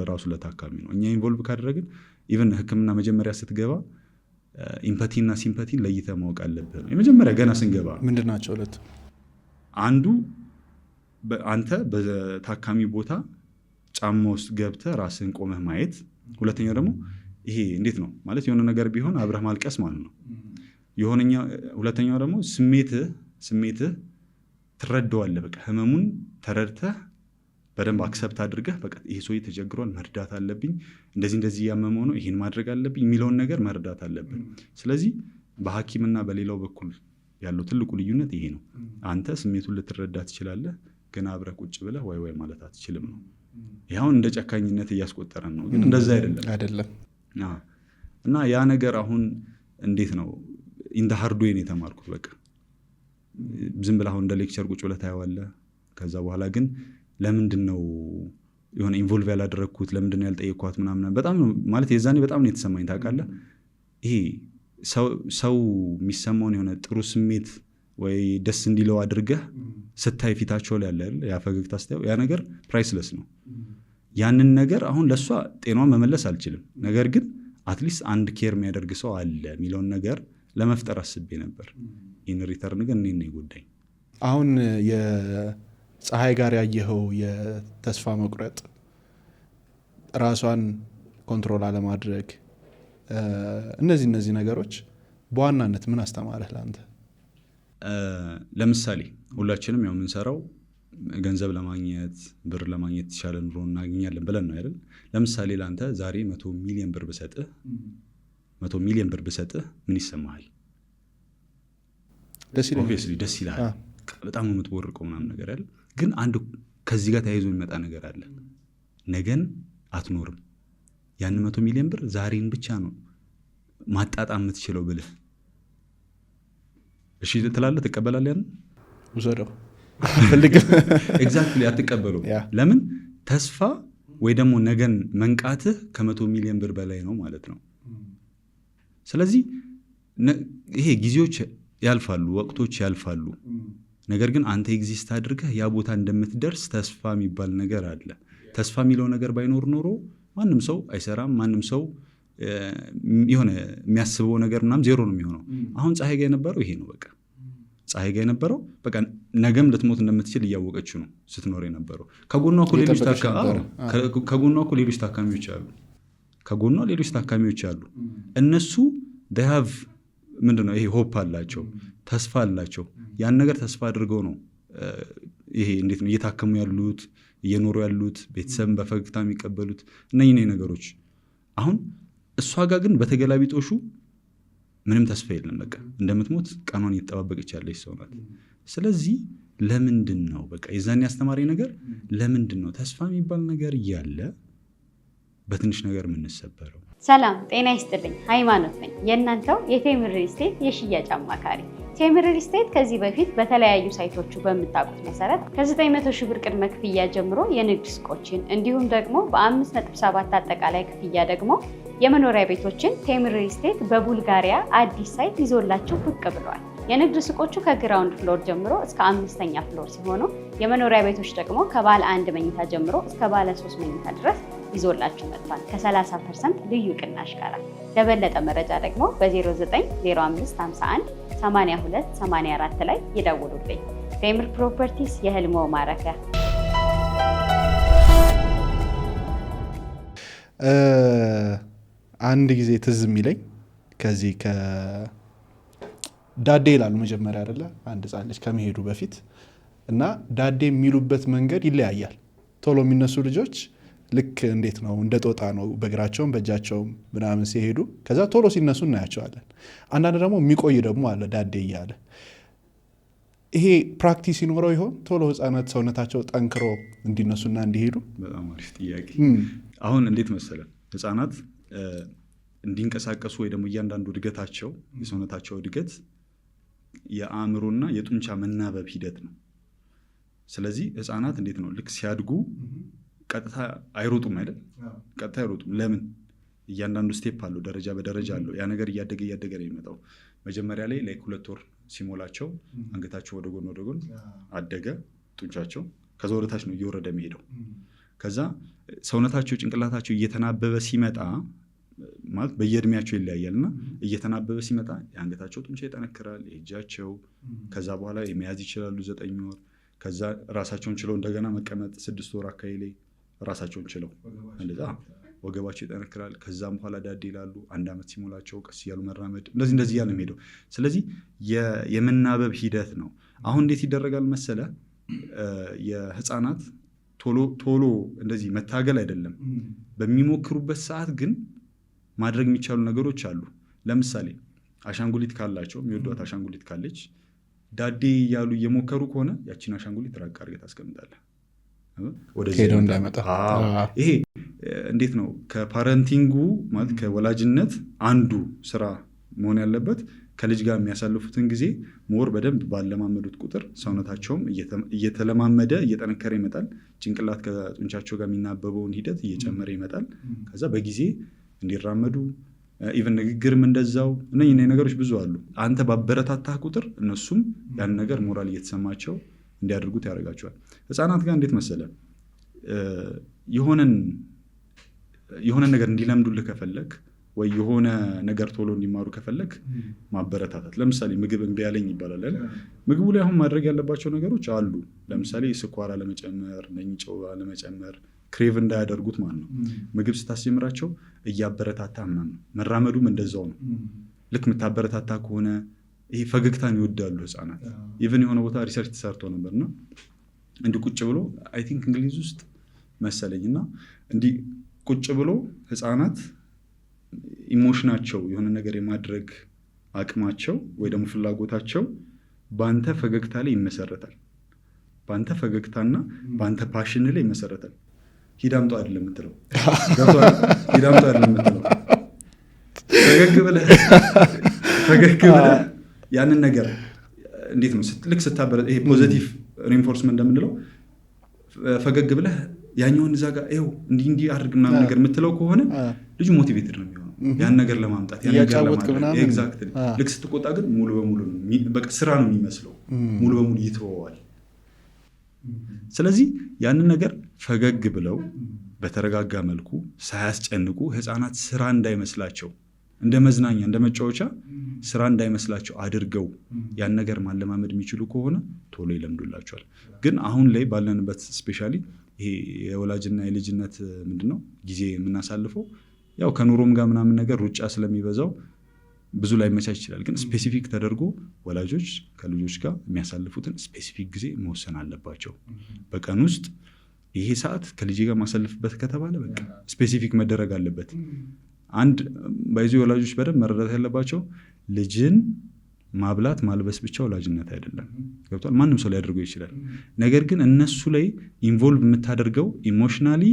ለራሱ ለታካሚ ነው። እኛ ኢንቮልቭ ካደረግን ኢቨን ሕክምና መጀመሪያ ስትገባ ኢምፓቲና ሲምፓቲን ለይተህ ማወቅ አለብህ። የመጀመሪያ ገና ስንገባ ምንድን ናቸው ሁለቱ? አንዱ አንተ በታካሚ ቦታ ጫማ ውስጥ ገብተህ ራስህን ቆመህ ማየት። ሁለተኛው ደግሞ ይሄ እንዴት ነው ማለት የሆነ ነገር ቢሆን አብረህ ማልቀስ ማለት ነው። ሁለተኛው ደግሞ ስሜትህ ትረዳዋለህ። በቃ ህመሙን ተረድተህ በደንብ አክሰፕት አድርገህ በቃ ይሄ ሰው ተቸግሯል፣ መርዳት አለብኝ፣ እንደዚህ እያመመው ነው፣ ይሄን ማድረግ አለብኝ የሚለውን ነገር መርዳት አለብን። ስለዚህ በሐኪምና በሌላው በኩል ያለው ትልቁ ልዩነት ይሄ ነው። አንተ ስሜቱን ልትረዳ ትችላለህ፣ ግን አብረህ ቁጭ ብለህ ወይ ማለት አትችልም ነው። ይኸውን እንደ ጨካኝነት እያስቆጠረን ነው፣ ግን እንደዛ አይደለም። እና ያ ነገር አሁን እንዴት ነው ኢንደ ሃርድዌይ ነው የተማርኩት። በቃ ዝም ብለህ አሁን እንደ ሌክቸር ቁጭ ብለህ ታየዋለህ። ከዛ በኋላ ግን ለምንድን ነው የሆነ ኢንቮልቭ ያላደረግኩት፣ ለምንድን ነው ያልጠየኳት ምናምን በጣም ነው ማለት የዛኔ በጣም ነው የተሰማኝ። ታውቃለህ ይሄ ሰው የሚሰማውን የሆነ ጥሩ ስሜት ወይ ደስ እንዲለው አድርገህ ስታይ ፊታቸው ላይ ያለ ያ ፈገግታ ስታየው ያ ነገር ፕራይስለስ ነው። ያንን ነገር አሁን ለእሷ ጤናዋን መመለስ አልችልም፣ ነገር ግን አትሊስት አንድ ኬር የሚያደርግ ሰው አለ የሚለውን ነገር ለመፍጠር አስቤ ነበር። ኢን ሪተርን ግን እኔ ነው የጎዳኝ። አሁን የፀሐይ ጋር ያየኸው የተስፋ መቁረጥ፣ ራሷን ኮንትሮል አለማድረግ፣ እነዚህ ነገሮች በዋናነት ምን አስተማረህ ለአንተ? ለምሳሌ ሁላችንም ያው የምንሰራው ገንዘብ ለማግኘት ብር ለማግኘት የተሻለ ኑሮ እናገኛለን ብለን ነው አይደል? ለምሳሌ ለአንተ ዛሬ 100 ሚሊዮን ብር ብሰጥህ ምን ይሰማሃል? ደስ ይልሃል። በጣም የምትቦርቀው ምናምን ነገር ያለ። ግን አንድ ከዚህ ጋር ተያይዞ የሚመጣ ነገር አለ። ነገን አትኖርም። ያን 100 ሚሊዮን ብር ዛሬን ብቻ ነው ማጣጣም የምትችለው ብልህ እሺ ትላለህ፣ ትቀበላለህ። ያን ውሰደው ኤግዛክትሊ አትቀበለው። ለምን? ተስፋ ወይ ደግሞ ነገን መንቃትህ ከ100 ሚሊዮን ብር በላይ ነው ማለት ነው። ስለዚህ ይሄ ጊዜዎች ያልፋሉ፣ ወቅቶች ያልፋሉ። ነገር ግን አንተ ኤግዚስት አድርገህ ያ ቦታ እንደምትደርስ ተስፋ የሚባል ነገር አለ። ተስፋ የሚለው ነገር ባይኖር ኖሮ ማንም ሰው አይሰራም። ማንም ሰው የሆነ የሚያስበው ነገር ምናምን ዜሮ ነው የሚሆነው። አሁን ፀሐይ ጋር የነበረው ይሄ ነው። በቃ ፀሐይ ጋር የነበረው በቃ ነገም ልትሞት እንደምትችል እያወቀችው ነው ስትኖር የነበረው። ከጎኗ እኮ ሌሎች ታካሚዎች አሉ። እነሱ ምንድነው ይሄ ሆፕ አላቸው፣ ተስፋ አላቸው። ያን ነገር ተስፋ አድርገው ነው ይሄ እንዴት ነው እየታከሙ ያሉት እየኖሩ ያሉት ቤተሰብን በፈገግታ የሚቀበሉት እነኚህ ነገሮች። አሁን እሷ ጋር ግን በተገላቢጦሹ ምንም ተስፋ የለም። በቃ እንደምትሞት ቀኗን እየተጠባበቀች ያለች ሰው ናት። ስለዚህ ለምንድን ነው በቃ የዛኔ አስተማሪ ነገር ለምንድን ነው ተስፋ የሚባል ነገር እያለ በትንሽ ነገር የምንሰበረው? ሰላም ጤና ይስጥልኝ፣ ሃይማኖት ነኝ፣ የእናንተው የቴምር ሪል ስቴት የሽያጭ አማካሪ። ቴምር ሪል ስቴት ከዚህ በፊት በተለያዩ ሳይቶቹ በምታውቁት መሰረት ከ900 ሺህ ብር ቅድመ ክፍያ ጀምሮ የንግድ ሱቆችን እንዲሁም ደግሞ በ5.7 አጠቃላይ ክፍያ ደግሞ የመኖሪያ ቤቶችን ቴምር ሪል ስቴት በቡልጋሪያ አዲስ ሳይት ይዞላችሁ ብቅ ብሏል። የንግድ ሱቆቹ ከግራውንድ ፍሎር ጀምሮ እስከ 5ኛ ፍሎር ሲሆኑ የመኖሪያ ቤቶች ደግሞ ከባለ 1 መኝታ ጀምሮ እስከ ባለ 3 መኝታ ድረስ ይዞላችሁ መጥቷል ከ30% ልዩ ቅናሽ ጋር። ለበለጠ መረጃ ደግሞ በ090551 8284 ላይ ይደውሉልኝ። ቴምር ፕሮፐርቲስ የህልሞ ማረፊያ። አንድ ጊዜ ትዝ የሚለኝ ከዚህ ዳዴ ይላሉ መጀመሪያ አይደለ አንድ ህጻን ልጅ ከመሄዱ በፊት እና ዳዴ የሚሉበት መንገድ ይለያያል። ቶሎ የሚነሱ ልጆች ልክ እንዴት ነው እንደ ጦጣ ነው በእግራቸውም በእጃቸውም ምናምን ሲሄዱ ከዛ ቶሎ ሲነሱ እናያቸዋለን። አንዳንድ ደግሞ የሚቆይ ደግሞ አለ ዳዴ እያለ። ይሄ ፕራክቲስ ይኖረው ይሆን ቶሎ ህፃናት ሰውነታቸው ጠንክሮ እንዲነሱና እንዲሄዱ? በጣም አሪፍ ጥያቄ። አሁን እንዴት መሰለ ህፃናት እንዲንቀሳቀሱ ወይ ደግሞ እያንዳንዱ እድገታቸው የሰውነታቸው እድገት የአእምሮና የጡንቻ መናበብ ሂደት ነው። ስለዚህ ህፃናት እንዴት ነው ልክ ሲያድጉ ቀጥታ አይሮጡም አይደል? ቀጥታ አይሮጡም። ለምን? እያንዳንዱ ስቴፕ አለው፣ ደረጃ በደረጃ አለው። ያ ነገር እያደገ ነው የሚመጣው። መጀመሪያ ላይ 2 ወር ሲሞላቸው አንገታቸው ወደ ጎን አደገ ጡንቻቸው። ከዛ ወደታች ነው እየወረደ የሚሄደው። ከዛ ሰውነታቸው ጭንቅላታቸው እየተናበበ ሲመጣ ማለት በየእድሜያቸው ይለያያል እና እየተናበበ ሲመጣ የአንገታቸው ጡንቻ ይጠነክራል፣ የእጃቸው። ከዛ በኋላ የመያዝ ይችላሉ 9 ወር። ከዛ ራሳቸውን ችለው እንደገና መቀመጥ 6 ወር አካባቢ ላይ ራሳቸውን ችለው እንደዛ ወገባቸው ይጠነክራል። ከዛም በኋላ ዳዴ ይላሉ። 1 ዓመት ሲሞላቸው ቀስ እያሉ መራመድ፣ እንደዚህ እያለ የሚሄደው። ስለዚህ የመናበብ ሂደት ነው። አሁን እንዴት ይደረጋል መሰለ የህፃናት ቶሎ እንደዚህ መታገል አይደለም። በሚሞክሩበት ሰዓት ግን ማድረግ የሚቻሉ ነገሮች አሉ። ለምሳሌ አሻንጉሊት ካላቸው የሚወዷት አሻንጉሊት ካለች ዳዴ እያሉ እየሞከሩ ከሆነ ያቺን አሻንጉሊት ራቅ አድርገህ ታስቀምጣለህ ሄደው እንዳይመጣ። ይሄ እንዴት ነው ከፓረንቲንጉ ማለት ከወላጅነት አንዱ ስራ መሆን ያለበት። ከልጅ ጋር የሚያሳልፉትን ጊዜ ሞር በደንብ ባለማመዱት ቁጥር ሰውነታቸውም እየተለማመደ እየጠነከረ ይመጣል። ጭንቅላት ከጡንቻቸው ጋር የሚናበበውን ሂደት እየጨመረ ይመጣል። ከዛ በጊዜ እንዲራመዱ ኢቨን ንግግርም እንደዛው እነኚህ ነገሮች ብዙ አሉ። አንተ ባበረታታህ ቁጥር እነሱም ያን ነገር ሞራል እየተሰማቸው እንዲያደርጉት ያደርጋቸዋል። ህፃናት ጋር እንዴት መሰለ የሆነ ነገር እንዲለምዱልህ ከፈለግ ወይ የሆነ ነገር ቶሎ እንዲማሩ ከፈለግ ማበረታታት። ለምሳሌ ምግብ እምቢ ያለኝ ይባላል። ምግቡ ላይ አሁን ማድረግ ያለባቸው ነገሮች አሉ። ለምሳሌ ስኳር አለመጨመር፣ ጨው አለመጨመር፣ ክሬቭ እንዳያደርጉት ማለት ነው። ምግብ ስታስጀምራቸው እያበረታታ ምናምን። መራመዱም እንደዛው ነው። ልክ የምታበረታታ ከሆነ ይሄ ፈገግታን ይወዳሉ ህፃናት። ኢቨን የሆነ ቦታ ሪሰርች ተሰርቶ ነበርና እንዲህ ቁጭ ብሎ አይ ቲንክ እንግሊዝ ውስጥ መሰለኝና እንዲህ ቁጭ ብሎ ህፃናት ኢሞሽናቸው የሆነ ነገር የማድረግ አቅማቸው ወይ ደግሞ ፍላጎታቸው በአንተ ፈገግታ ላይ ይመሰረታል። በአንተ ፈገግታና በአንተ ፓሽን ላይ ይመሰረታል። ሂዳምጦ አይደለም የምትለው ሂዳምጦ አይደለም የምትለው ፈገግ ብለህ ያንን ነገር እንዴት ነው ልክ ስታበረታታ፣ ይሄ ፖዚቲቭ ሪንፎርስመንት እንደምንለው ፈገግ ብለህ ያኛውን እዛ ጋር ይኸው እንዲህ አድርግ ምናምን ነገር የምትለው ከሆነ ልጁ ሞቲቬትድ ነው የሚሆነው ያን ነገር ለማምጣት ያን ነገር ለማድረግ። ኤግዛክትሊ። ልክ ስትቆጣ ግን ሙሉ በሙሉ በቃ ስራ ነው የሚመስለው፣ ሙሉ በሙሉ ይተወዋል። ስለዚህ ያንን ነገር ፈገግ ብለው በተረጋጋ መልኩ ሳያስጨንቁ ህፃናት ስራ እንዳይመስላቸው እንደ መዝናኛ እንደ መጫወቻ ስራ እንዳይመስላቸው አድርገው ያን ነገር ማለማመድ የሚችሉ ከሆነ ቶሎ ይለምዱላቸዋል። ግን አሁን ላይ ባለንበት ስፔሻሊ ይሄ የወላጅና የልጅነት ምንድነው ጊዜ የምናሳልፈው ያው ከኑሮም ጋር ምናምን ነገር ሩጫ ስለሚበዛው ብዙ ላይ መቻች ይችላል። ግን ስፔሲፊክ ተደርጎ ወላጆች ከልጆች ጋር የሚያሳልፉትን ስፔሲፊክ ጊዜ መወሰን አለባቸው። በቀን ውስጥ ይሄ ሰዓት ከልጄ ጋር ማሳልፍበት ከተባለ በቃ ስፔሲፊክ መደረግ አለበት። አንድ ባይዞ ወላጆች በደንብ መረዳት ያለባቸው ልጅን ማብላት ማልበስ ብቻ ወላጅነት አይደለም። ገብቷል? ማንም ሰው ሊያደርገው ይችላል። ነገር ግን እነሱ ላይ ኢንቮልቭ የምታደርገው ኢሞሽናሊ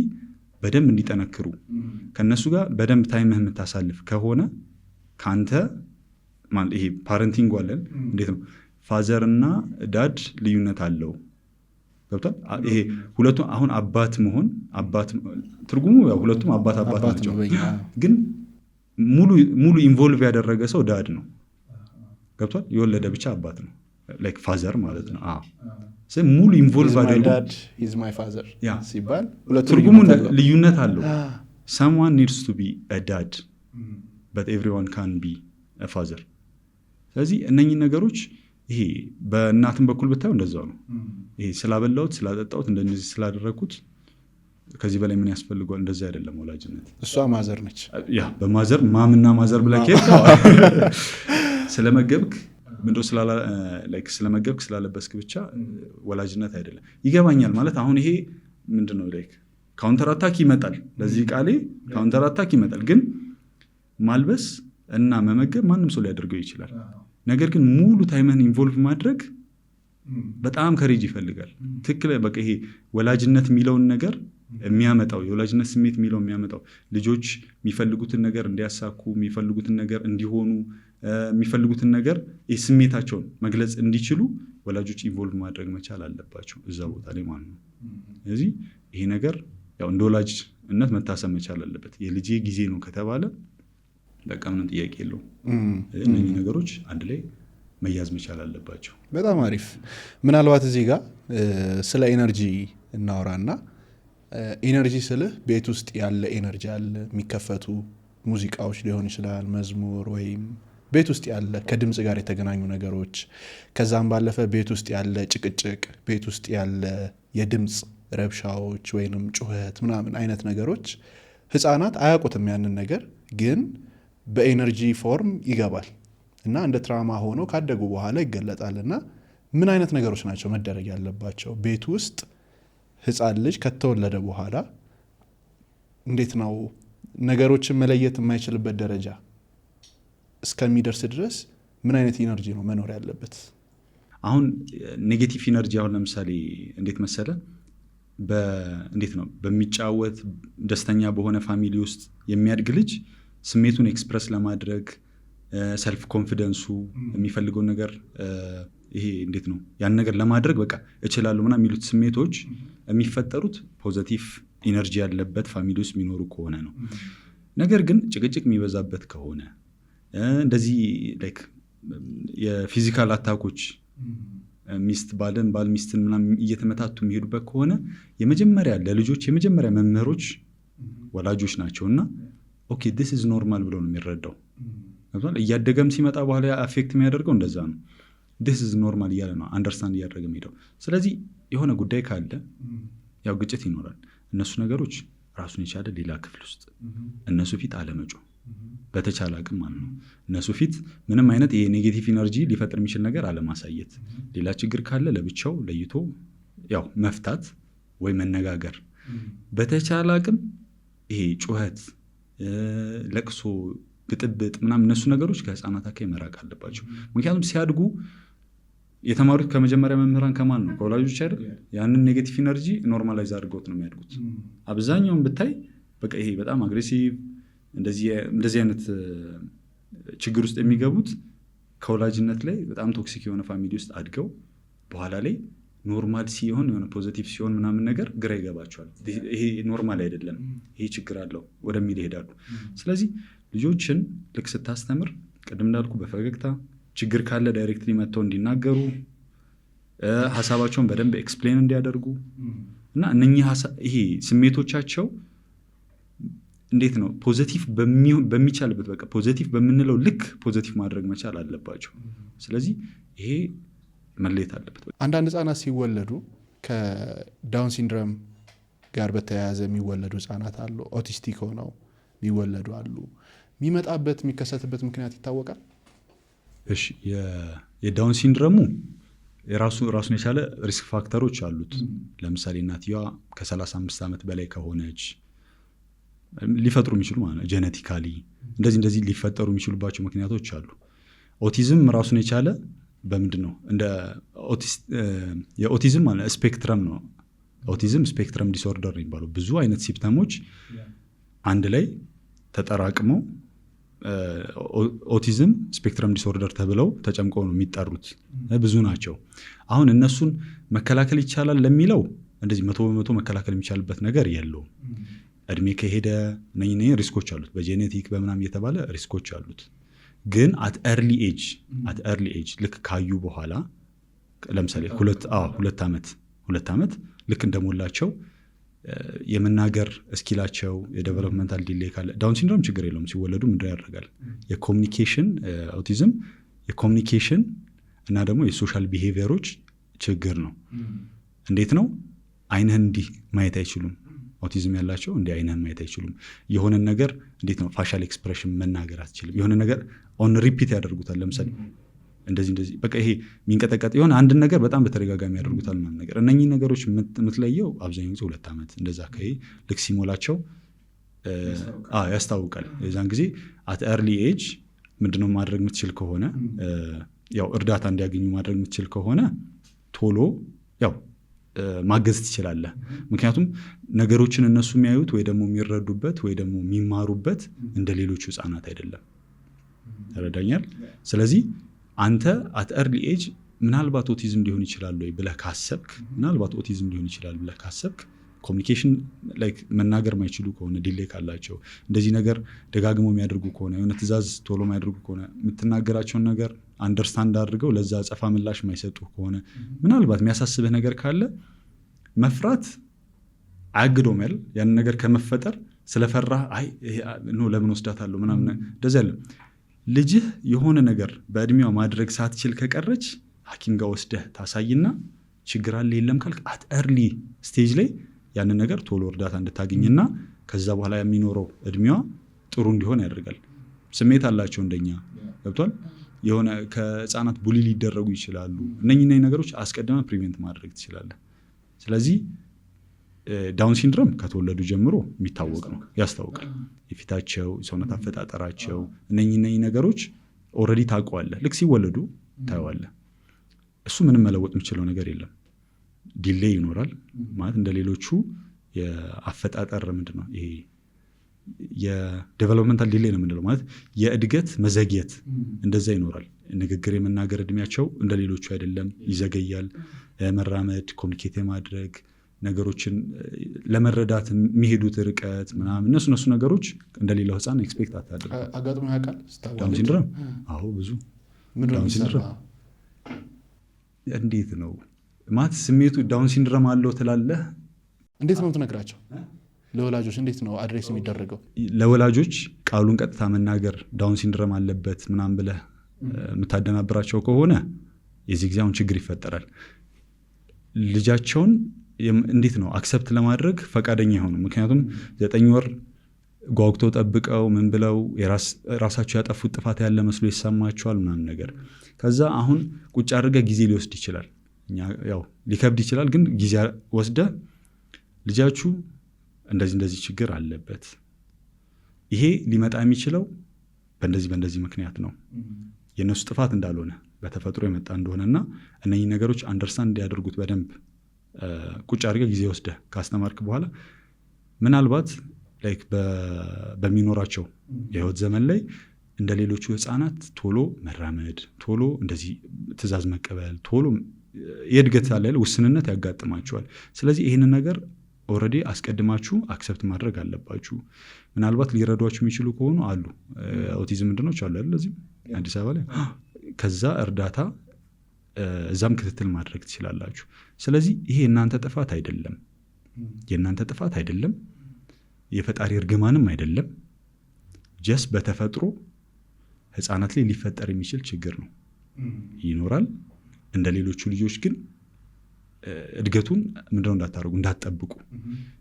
በደንብ እንዲጠነክሩ ከእነሱ ጋር በደንብ ታይምህ የምታሳልፍ ከሆነ ከአንተ ይሄ ፓረንቲንግ አለን። እንዴት ነው ፋዘር እና ዳድ ልዩነት አለው። ገብቷል? ይሄ ሁለቱም አሁን አባት መሆን ትርጉሙ ያው ሁለቱም አባት ናቸው። ግን ሙሉ ኢንቮልቭ ያደረገ ሰው ዳድ ነው። ገብቷል? የወለደ ብቻ አባት ነው፣ ላይክ ፋዘር ማለት ነው። ሙሉ ኢንቮልቭ ሲባል ትርጉሙ ልዩነት አለው። someone needs to be a dad but everyone can be a father። ስለዚህ እነኚህ ነገሮች ይሄ በእናትም በኩል ብታየው እንደዛው ነው። ይሄ ስላበላሁት ስላጠጣሁት እንደዚህ ስላደረግኩት ከዚህ በላይ ምን ያስፈልገዋል? እንደዚህ አይደለም ወላጅነት። እሷ ማዘር ነች። ያ በማዘር ማምና ማዘር ብላ ከሄድ ስለመገብክ ምንድነው ስለመገብክ ስላለበስክ ብቻ ወላጅነት አይደለም። ይገባኛል ማለት አሁን ይሄ ምንድነው ላይክ ካውንተር አታክ ይመጣል። ለዚህ ቃሌ ካውንተር አታክ ይመጣል። ግን ማልበስ እና መመገብ ማንም ሰው ሊያደርገው ይችላል። ነገር ግን ሙሉ ታይምህን ኢንቮልቭ ማድረግ በጣም ከሬጅ ይፈልጋል። ትክክል በቃ ይሄ ወላጅነት የሚለውን ነገር የሚያመጣው የወላጅነት ስሜት የሚለው የሚያመጣው ልጆች የሚፈልጉትን ነገር እንዲያሳኩ፣ የሚፈልጉትን ነገር እንዲሆኑ፣ የሚፈልጉትን ነገር ስሜታቸውን መግለጽ እንዲችሉ ወላጆች ኢንቮልቭ ማድረግ መቻል አለባቸው እዛ ቦታ ላይ ማለት ነው። ስለዚህ ይሄ ነገር ያው እንደ ወላጅነት መታሰብ መቻል አለበት። የልጄ ጊዜ ነው ከተባለ በቃ ምንም ጥያቄ የለውም። እነዚህ ነገሮች አንድ ላይ መያዝ መቻል አለባቸው። በጣም አሪፍ። ምናልባት እዚህ ጋር ስለ ኤነርጂ እናወራና ኤነርጂ ስልህ ቤት ውስጥ ያለ ኤነርጂ አለ፣ የሚከፈቱ ሙዚቃዎች ሊሆን ይችላል፣ መዝሙር ወይም ቤት ውስጥ ያለ ከድምፅ ጋር የተገናኙ ነገሮች፣ ከዛም ባለፈ ቤት ውስጥ ያለ ጭቅጭቅ፣ ቤት ውስጥ ያለ የድምፅ ረብሻዎች ወይንም ጩኸት ምናምን አይነት ነገሮች ህፃናት አያውቁትም ያንን ነገር፣ ግን በኤነርጂ ፎርም ይገባል እና እንደ ትራማ ሆኖ ካደጉ በኋላ ይገለጣል። እና ምን አይነት ነገሮች ናቸው መደረግ ያለባቸው ቤት ውስጥ ህፃን ልጅ ከተወለደ በኋላ እንዴት ነው ነገሮችን መለየት የማይችልበት ደረጃ እስከሚደርስ ድረስ ምን አይነት ኢነርጂ ነው መኖር ያለበት? አሁን ኔጌቲቭ ኢነርጂ አሁን ለምሳሌ እንዴት መሰለ እንዴት ነው በሚጫወት ደስተኛ በሆነ ፋሚሊ ውስጥ የሚያድግ ልጅ ስሜቱን ኤክስፕረስ ለማድረግ ሰልፍ ኮንፊደንሱ የሚፈልገው ነገር ይሄ እንዴት ነው ያን ነገር ለማድረግ በቃ እችላለሁ ምናምን የሚሉት ስሜቶች የሚፈጠሩት ፖዚቲቭ ኢነርጂ ያለበት ፋሚሊ ውስጥ የሚኖሩ ከሆነ ነው። ነገር ግን ጭቅጭቅ የሚበዛበት ከሆነ እንደዚህ ላይክ የፊዚካል አታኮች ሚስት ባል ሚስትን ምናምን እየተመታቱ የሚሄዱበት ከሆነ የመጀመሪያ ለልጆች የመጀመሪያ መምህሮች ወላጆች ናቸውና ኦኬ ዲስ ኢዝ ኖርማል ብሎ ነው የሚረዳው። እያደገም ሲመጣ በኋላ አፌክት የሚያደርገው እንደዛ ነው። ዲስ ኢዝ ኖርማል እያለ ነው አንደርስታንድ እያደረገ የሚሄደው። ስለዚህ የሆነ ጉዳይ ካለ ያው ግጭት ይኖራል። እነሱ ነገሮች ራሱን የቻለ ሌላ ክፍል ውስጥ እነሱ ፊት አለመጮህ በተቻለ አቅም ማለት ነው። እነሱ ፊት ምንም አይነት የኔጌቲቭ ኢነርጂ ሊፈጥር የሚችል ነገር አለማሳየት። ሌላ ችግር ካለ ለብቻው ለይቶ ያው መፍታት ወይ መነጋገር። በተቻለ አቅም ይሄ ጩኸት፣ ለቅሶ፣ ብጥብጥ ምናምን እነሱ ነገሮች ከህፃናት አካባቢ መራቅ አለባቸው። ምክንያቱም ሲያድጉ የተማሩት ከመጀመሪያ መምህራን ከማን ነው? ከወላጆች አይደል? ያንን ኔጌቲቭ ኢነርጂ ኖርማላይዝ አድርገውት ነው የሚያድጉት። አብዛኛውን ብታይ በቃ ይሄ በጣም አግሬሲቭ እንደዚህ አይነት ችግር ውስጥ የሚገቡት ከወላጅነት ላይ በጣም ቶክሲክ የሆነ ፋሚሊ ውስጥ አድገው በኋላ ላይ ኖርማል ሲሆን የሆነ ፖዚቲቭ ሲሆን ምናምን ነገር ግራ ይገባቸዋል። ይሄ ኖርማል አይደለም፣ ይሄ ችግር አለው ወደሚል ይሄዳሉ። ስለዚህ ልጆችን ልክ ስታስተምር ቅድም እንዳልኩ በፈገግታ ችግር ካለ ዳይሬክትሊ መጥተው እንዲናገሩ፣ ሀሳባቸውን በደንብ ኤክስፕሌን እንዲያደርጉ እና እነኚህ ይሄ ስሜቶቻቸው እንዴት ነው ፖዚቲቭ በሚቻልበት በቃ ፖዚቲቭ በምንለው ልክ ፖዚቲቭ ማድረግ መቻል አለባቸው። ስለዚህ ይሄ መለየት አለበት። አንዳንድ ህጻናት ሲወለዱ ከዳውን ሲንድሮም ጋር በተያያዘ የሚወለዱ ህጻናት አሉ። ኦቲስቲክ ሆነው የሚወለዱ አሉ። የሚመጣበት የሚከሰትበት ምክንያት ይታወቃል? እሺ የዳውን ሲንድረሙ ራሱን የቻለ ሪስክ ፋክተሮች አሉት። ለምሳሌ እናትየዋ ከ35 ዓመት በላይ ከሆነች ሊፈጥሩ የሚችሉ ማለት ጄኔቲካሊ እንደዚህ ሊፈጠሩ የሚችሉባቸው ምክንያቶች አሉ። ኦቲዝም ራሱን የቻለ በምንድን ነው እንደ የኦቲዝም ማለት ስፔክትረም ነው። ኦቲዝም ስፔክትረም ዲስኦርደር ነው የሚባለው። ብዙ አይነት ሲምፕተሞች አንድ ላይ ተጠራቅመው ኦቲዝም ስፔክትረም ዲስኦርደር ተብለው ተጨምቀው ነው የሚጠሩት። ብዙ ናቸው። አሁን እነሱን መከላከል ይቻላል ለሚለው እንደዚህ 100% መከላከል የሚቻልበት ነገር የለውም። እድሜ ከሄደ ነኝ ሪስኮች አሉት፣ በጄኔቲክ በምናም እየተባለ ሪስኮች አሉት። ግን አት ኤርሊ ኤጅ ልክ ካዩ በኋላ ለምሳሌ 2 ዓመት ልክ እንደሞላቸው የመናገር እስኪላቸው የዴቨሎፕመንታል ዲሌይ ካለ ዳውን ሲንድሮም ችግር የለውም። ሲወለዱ ምንድን ያደርጋል? የኮሚኒኬሽን ኦቲዝም የኮሚኒኬሽን እና ደግሞ የሶሻል ቢሄቪየሮች ችግር ነው። እንዴት ነው? አይንህን እንዲህ ማየት አይችሉም። ኦቲዝም ያላቸው እንዲህ አይንህን ማየት አይችሉም። የሆነን ነገር እንዴት ነው ፋሻል ኤክስፕሬሽን መናገር አትችልም። የሆነ ነገር ኦን ሪፒት ያደርጉታል። ለምሳሌ እንደዚህ በቃ ይሄ የሚንቀጠቀጥ የሆነ አንድን ነገር በጣም በተደጋጋሚ ያደርጉታል ምናምን ነገር። እነኚህ ነገሮች የምትለየው አብዛኛው ጊዜ 2 ዓመት እንደዛ አካባቢ ልክ ሲሞላቸው ያስታውቃል። የዛን ጊዜ አት ኤርሊ ኤጅ ምንድነው ማድረግ የምትችል ከሆነ ያው እርዳታ እንዲያገኙ ማድረግ የምትችል ከሆነ ቶሎ ያው ማገዝ ትችላለህ። ምክንያቱም ነገሮችን እነሱ የሚያዩት ወይ ደግሞ የሚረዱበት ወይ ደግሞ የሚማሩበት እንደ ሌሎቹ ህፃናት አይደለም። ተረዳኛል? ስለዚህ አንተ አት ኤርሊ ኤጅ ምናልባት ኦቲዝም ሊሆን ይችላል ወይ ብለህ ካሰብክ ኮሚኒኬሽን ላይክ መናገር ማይችሉ ከሆነ ዲሌይ ካላቸው እንደዚህ ነገር ደጋግመው የሚያደርጉ ከሆነ የሆነ ትእዛዝ ቶሎ የሚያደርጉ ከሆነ የምትናገራቸውን ነገር አንደርስታንድ አድርገው ለዛ አጸፋ ምላሽ ማይሰጡ ከሆነ ምናልባት የሚያሳስብህ ነገር ካለ መፍራት አያግደውም ያለ ያን ነገር ከመፈጠር ስለፈራህ ለምን ወስዳታለሁ ምናምን እንደዚህ ያለ ልጅህ የሆነ ነገር በእድሜዋ ማድረግ ሳትችል ከቀረች ሐኪም ጋር ወስደህ ታሳይና ችግር አለ የለም ካልክ አት ኤርሊ ስቴጅ ላይ ያንን ነገር ቶሎ እርዳታ እንድታገኝና ከዛ በኋላ የሚኖረው እድሜዋ ጥሩ እንዲሆን ያደርጋል። ስሜት አላቸው እንደኛ ገብቷል። የሆነ ከህፃናት ቡሊ ሊደረጉ ይችላሉ። እነኚህ ነገሮች አስቀድመህ ፕሪቬንት ማድረግ ትችላለህ። ስለዚህ ዳውን ሲንድሮም ከተወለዱ ጀምሮ የሚታወቅ ነው፣ ያስታውቃል። የፊታቸው የሰውነት አፈጣጠራቸው እነኚህ ነገሮች ኦልሬዲ ታውቀዋለህ። ልክ ሲወለዱ ታየዋለህ። እሱ ምንም መለወጥ የምችለው ነገር የለም። ዲሌይ ይኖራል ማለት እንደ ሌሎቹ የአፈጣጠር ምንድን ነው ይሄ የዴቨሎፕመንታል ዲሌይ ነው የምንለው ማለት የእድገት መዘግየት እንደዛ ይኖራል። ንግግር የመናገር እድሜያቸው እንደ ሌሎቹ አይደለም፣ ይዘገያል። መራመድ፣ ኮሚኒኬት ማድረግ፣ ነገሮችን ለመረዳት የሚሄዱት ርቀት ምናምን እነሱ ነገሮች እንደሌላው ህፃን ኤክስፔክት አታድርግ። አጋጥሞ ያውቃል ዳውን ሲንድሮም? አዎ ብዙ። ዳውን ሲንድሮም እንዴት ነው ማለት ስሜቱ ዳውን ሲንድሮም አለው ትላለህ? እንዴት ነው ትነግራቸው? ለወላጆች እንዴት ነው አድሬስ የሚደረገው? ለወላጆች ቃሉን ቀጥታ መናገር ዳውን ሲንድሮም አለበት ምናምን ብለህ የምታደናብራቸው ከሆነ የዚህ ጊዜ አሁን ችግር ይፈጠራል። ልጃቸውን እንዴት ነው አክሰፕት ለማድረግ ፈቃደኛ የሆኑ ምክንያቱም 9 ወር ጓጉቶ ጠብቀው ምን ብለው ራሳቸው ያጠፉት ጥፋት ያለ መስሎ ይሰማቸዋል ምናምን ነገር። ከዛ አሁን ቁጭ አድርገህ ጊዜ ሊወስድ ይችላል፣ ያው ሊከብድ ይችላል። ግን ጊዜ ወስደህ ልጃችሁ እንደዚህ ችግር አለበት፣ ይሄ ሊመጣ የሚችለው በእንደዚህ ምክንያት ነው፣ የእነሱ ጥፋት እንዳልሆነ በተፈጥሮ የመጣ እንደሆነና እነኚህ ነገሮች አንደርስታንድ እንዲያደርጉት በደንብ ቁጭ አድርገህ ጊዜ ወስደህ ካስተማርክ በኋላ ምናልባት ላይክ በሚኖራቸው የህይወት ዘመን ላይ እንደ ሌሎቹ ህፃናት ቶሎ መራመድ፣ ቶሎ እንደዚህ ትእዛዝ መቀበል፣ ቶሎ የእድገት ያለ ውስንነት ያጋጥማቸዋል። ስለዚህ ይህንን ነገር ኦልሬዲ አስቀድማችሁ አክሰፕት ማድረግ አለባችሁ። ምናልባት ሊረዷችሁ የሚችሉ ከሆኑ አሉ ኦቲዝም ምንድኖች አሉ አይደል እዚህም አዲስ አበባ ላይ ከዛ እርዳታ እዛም ክትትል ማድረግ ትችላላችሁ። ስለዚህ ይሄ የእናንተ ጥፋት አይደለም፣ የፈጣሪ እርግማንም አይደለም። ጀስ በተፈጥሮ ህፃናት ላይ ሊፈጠር የሚችል ችግር ነው፣ ይኖራል። እንደ ሌሎቹ ልጆች ግን እድገቱን ምንድነው እንዳታደርጉ እንዳትጠብቁ።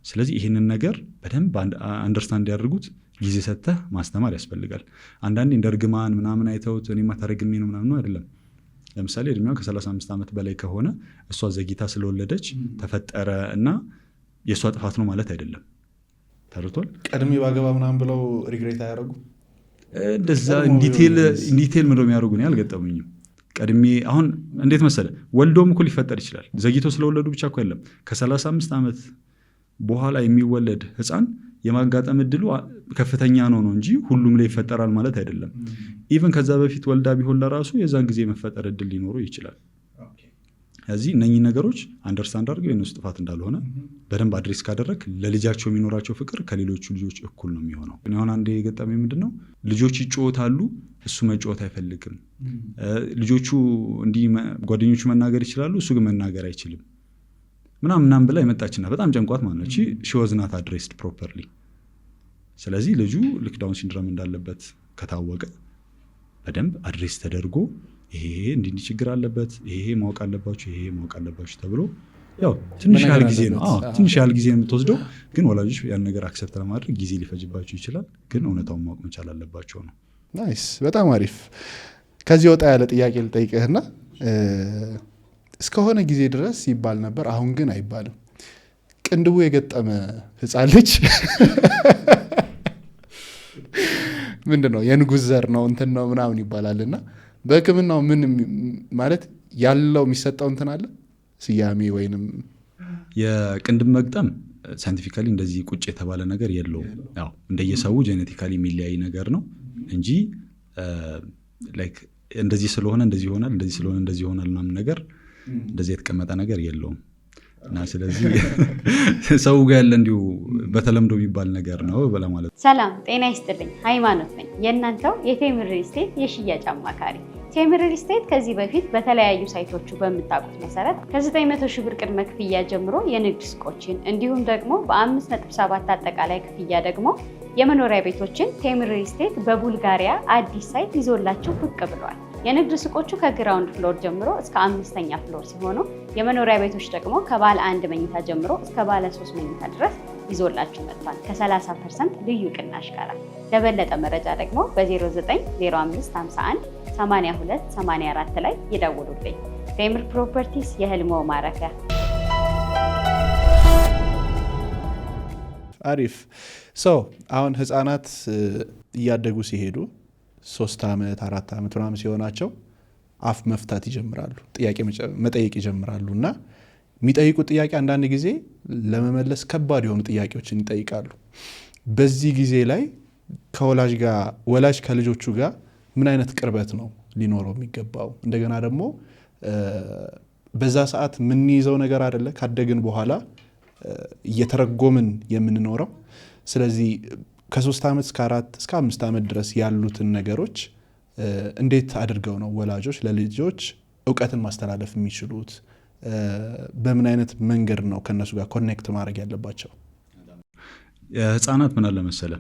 ስለዚህ ይህንን ነገር በደንብ አንደርስታንድ ያደርጉት ጊዜ ሰጥተህ ማስተማር ያስፈልጋል። አንዳንዴ እንደ እርግማን ምናምን አይተውት እኔማ ተረግሜ ነው ምናምን አይደለም። ለምሳሌ እድሜዋ ከ35 ዓመት በላይ ከሆነ እሷ ዘግይታ ስለወለደች ተፈጠረ እና የእሷ ጥፋት ነው ማለት አይደለም። ተርቷል። ቀድሜ ባገባ ምናምን ብለው ሪግሬት አያደርጉ እንደዛ ኢንዲቴል ምንድነው የሚያደርጉ ነው ያልገጠሙኝም። ቀድሜ አሁን እንዴት መሰለ ወልዶም እኮ ሊፈጠር ይችላል። ዘግይቶ ስለወለዱ ብቻ እኮ አይደለም። ከ35 ዓመት በኋላ የሚወለድ ህፃን የማጋጠም እድሉ ከፍተኛ ነው እንጂ ሁሉም ላይ ይፈጠራል ማለት አይደለም። ኢቨን ከዛ በፊት ወልዳ ቢሆን ለራሱ የዛን ጊዜ መፈጠር እድል ሊኖረው ይችላል። ስለዚህ እነኚህ ነገሮች አንደርስታንድ አድርገው የነሱ ጥፋት እንዳልሆነ በደንብ አድሬስ ካደረግ ለልጃቸው የሚኖራቸው ፍቅር ከሌሎቹ ልጆች እኩል ነው የሚሆነው። አሁን አንዴ የገጠመኝ ምንድነው ልጆች ይጫወታሉ፣ እሱ መጫወት አይፈልግም። ልጆቹ እንዲህ ጓደኞቹ መናገር ይችላሉ፣ እሱ ግን መናገር አይችልም ምናምን ብላ የመጣችና በጣም ጨንቋት ማለት ነው። ሺ ዋዝ ናት አድሬስድ ፕሮፐርሊ። ስለዚህ ልጁ ልክ ዳውን ሲንድሮም እንዳለበት ከታወቀ በደንብ አድሬስ ተደርጎ ይሄ እንዲህ ችግር አለበት፣ ይሄ ማወቅ አለባችሁ፣ ይሄ ማወቅ አለባችሁ ተብሎ ያው ትንሽ ያህል ጊዜ ነው ትንሽ ያህል ጊዜ የምትወስደው። ግን ወላጆች ያን ነገር አክሰፕት ለማድረግ ጊዜ ሊፈጅባቸው ይችላል። ግን እውነታውን ማወቅ መቻል አለባቸው ነው። ናይስ፣ በጣም አሪፍ። ከዚህ ወጣ ያለ ጥያቄ ልጠይቅህና እስከሆነ ጊዜ ድረስ ይባል ነበር፣ አሁን ግን አይባልም። ቅንድቡ የገጠመ ህፃን ልጅ ምንድን ነው የንጉሥ ዘር ነው እንትን ነው ምናምን ይባላል እና በሕክምናው ምን ማለት ያለው የሚሰጠው እንትን አለ ስያሜ ወይንም የቅንድብ መግጠም ሳይንቲፊካሊ እንደዚህ ቁጭ የተባለ ነገር የለውም። ያው እንደየሰው ጄኔቲካሊ የሚለያይ ነገር ነው እንጂ ላይክ እንደዚህ ስለሆነ እንደዚህ ይሆናል፣ እንደዚህ ስለሆነ እንደዚህ ይሆናል ምናምን ነገር እንደዚህ የተቀመጠ ነገር የለውም። እና ስለዚህ ሰው ጋር ያለ እንዲሁ በተለምዶ የሚባል ነገር ነው ለማለት። ሰላም ጤና ይስጥልኝ፣ ሃይማኖት ነኝ፣ የእናንተው የቴምር ሪል ስቴት የሽያጭ አማካሪ። ቴምር ሪል ስቴት ከዚህ በፊት በተለያዩ ሳይቶቹ በምታውቁት መሰረት ከ900 ሺህ ብር ቅድመ ክፍያ ጀምሮ የንግድ ሱቆችን እንዲሁም ደግሞ በ5.7 አጠቃላይ ክፍያ ደግሞ የመኖሪያ ቤቶችን ቴምር ሪል ስቴት በቡልጋሪያ አዲስ ሳይት ይዞላችሁ ብቅ ብሏል። የንግድ ሱቆቹ ከግራውንድ ፍሎር ጀምሮ እስከ 5ኛ ፍሎር ሲሆኑ የመኖሪያ ቤቶች ደግሞ ከባለ 1 መኝታ ጀምሮ እስከ ባለ 3 መኝታ ድረስ ይዞላችሁ መጥቷል ከ30% ልዩ ቅናሽ ጋር። ለበለጠ መረጃ ደግሞ በ090551 8284 ላይ ይደውሉልኝ። ቴምር ፕሮፐርቲስ የህልሞ ማረፊያ። አሪፍ። አሁን ህፃናት እያደጉ ሲሄዱ 3 ዓመት 4 ዓመት ምናምን ሲሆናቸው አፍ መፍታት ይጀምራሉ፣ ጥያቄ መጠየቅ ይጀምራሉ እና የሚጠይቁት ጥያቄ አንዳንድ ጊዜ ለመመለስ ከባድ የሆኑ ጥያቄዎችን ይጠይቃሉ። በዚህ ጊዜ ላይ ወላጅ ከልጆቹ ጋር ምን አይነት ቅርበት ነው ሊኖረው የሚገባው? እንደገና ደግሞ በዛ ሰዓት የምንይዘው ነገር አይደለ ካደግን በኋላ እየተረጎምን የምንኖረው። ስለዚህ ከ3 ዓመት እስከ 4 እስከ 5 ዓመት ድረስ ያሉትን ነገሮች እንዴት አድርገው ነው ወላጆች ለልጆች እውቀትን ማስተላለፍ የሚችሉት? በምን አይነት መንገድ ነው ከነሱ ጋር ኮኔክት ማድረግ ያለባቸው? ህፃናት ምን አለ መሰለ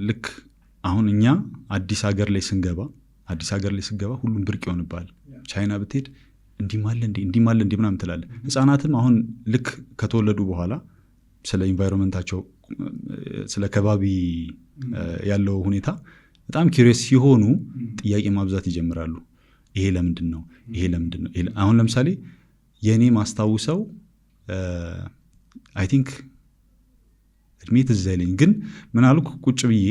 ልክ አሁን እኛ አዲስ ሀገር ላይ ስንገባ ሁሉም ብርቅ ይሆንባል። ቻይና ብትሄድ እንዲማለ እንዲ ምናምን ትላለህ። ህፃናትም አሁን ልክ ከተወለዱ በኋላ ስለ ኢንቫይሮንመንታቸው ስለ ከባቢ ያለው ሁኔታ በጣም ኪሪየስ ሲሆኑ ጥያቄ ማብዛት ይጀምራሉ። ይሄ ለምንድን ነው? አሁን ለምሳሌ የኔ ማስታውሰው አይ ቲንክ እድሜ ትዝ አይለኝ፣ ግን ምን አልኩ ቁጭ ብዬ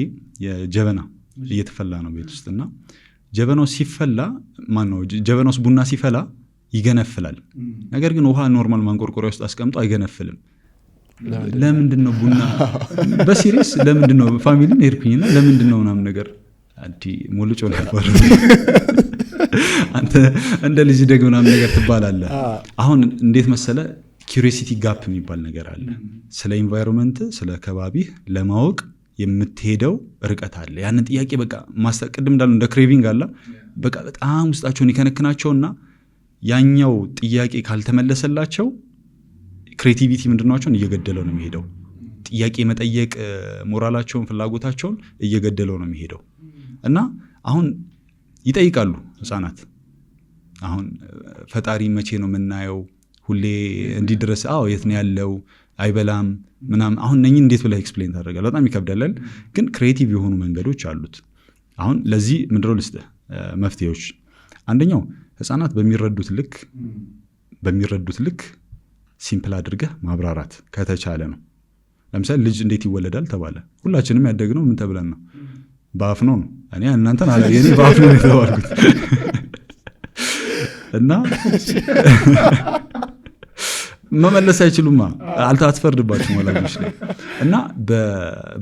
የጀበና እየተፈላ ነው ቤት ውስጥ እና ጀበናው ሲፈላ ጀበና ውስጥ ቡና ሲፈላ ይገነፍላል። ነገር ግን ውሃ ኖርማል ማንቆርቆሪያ ውስጥ አስቀምጦ አይገነፍልም። ለምንድን ነው ቡና በሲሪየስ ለምንድን ነው ፋሚሊን ሄድኩኝና ለምንድን ነው ምናምን ነገር ሞልጮ ነበር። አንተ እንደ ልጅ ደግ ምናምን ነገር ትባላለህ። አሁን እንዴት መሰለ ኪዩሪዮሲቲ ጋፕ የሚባል ነገር አለ። ስለ ኢንቫይሮንመንት ስለ ከባቢህ ለማወቅ የምትሄደው ርቀት አለ። ያንን ጥያቄ በቃ ቅድም እንዳሉ እንደ ክሬቪንግ አለ በቃ በጣም ውስጣቸውን ይከነክናቸውና ያኛው ጥያቄ ካልተመለሰላቸው ክሬቲቪቲ ምንድናቸውን እየገደለው ነው የሚሄደው። ጥያቄ መጠየቅ ሞራላቸውን ፍላጎታቸውን እየገደለው ነው የሚሄደው። እና አሁን ይጠይቃሉ ህፃናት። አሁን ፈጣሪ መቼ ነው የምናየው? ሁሌ እንዲድረስ የት ነው ያለው አይበላም ምናምን። አሁን እነኝን እንዴት ብለህ ኤክስፕሌን ታደርጋለህ? በጣም ይከብዳል። ግን ክሬቲቭ የሆኑ መንገዶች አሉት። አሁን ለዚህ ምንድነው ልስጥህ መፍትሄዎች። አንደኛው ህፃናት በሚረዱት ልክ ሲምፕል አድርገህ ማብራራት ከተቻለ ነው። ለምሳሌ ልጅ እንዴት ይወለዳል ተባለ። ሁላችንም ያደግነው ምን ተብለን ነው? በአፍ ነው። እኔ እናንተን እኔ በአፍ ነው የተባልኩት እና መመለስ አይችሉማ። አትፈርድባቸውም ወላጆች ላይ እና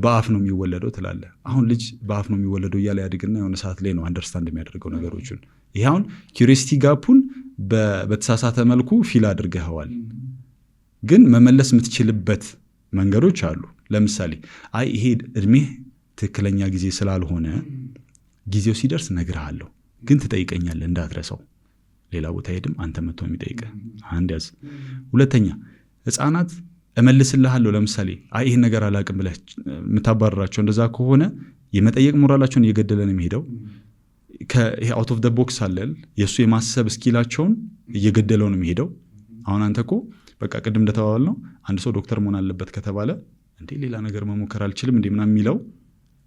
በአፍ ነው የሚወለደው ትላለህ። አሁን ልጅ በአፍ ነው የሚወለደው እያለ ያድግና የሆነ ሰዓት ላይ ነው አንደርስታንድ የሚያደርገው ነገሮችን። ይሄ አሁን ኪዩሪዮሲቲ ጋፑን በተሳሳተ መልኩ ፊል አድርገኸዋል። ግን መመለስ የምትችልበት መንገዶች አሉ። ለምሳሌ ይሄ እድሜህ ትክክለኛ ጊዜ ስላልሆነ ጊዜው ሲደርስ እነግርሃለሁ፣ ግን ትጠይቀኛለህ እንዳትረሳው። ሌላ ቦታ ሄድም አንተ መጥቶ የሚጠይቀህ አንድ ያዝ። ሁለተኛ ህፃናት እመልስልሃለሁ። ለምሳሌ ይህን ነገር አላቅም ብለህ የምታባረራቸው እንደዛ ከሆነ የመጠየቅ ሞራላቸውን እየገደለ ነው የሚሄደው። ይሄ አውት ኦፍ ደ ቦክስ አለል የእሱ የማሰብ እስኪላቸውን እየገደለው ነው የሚሄደው። አሁን አንተ እኮ በቃ ቅድም እንደተባባል ነው አንድ ሰው ዶክተር መሆን አለበት ከተባለ እንዴ ሌላ ነገር መሞከር አልችልም እንዴ ምናምን የሚለው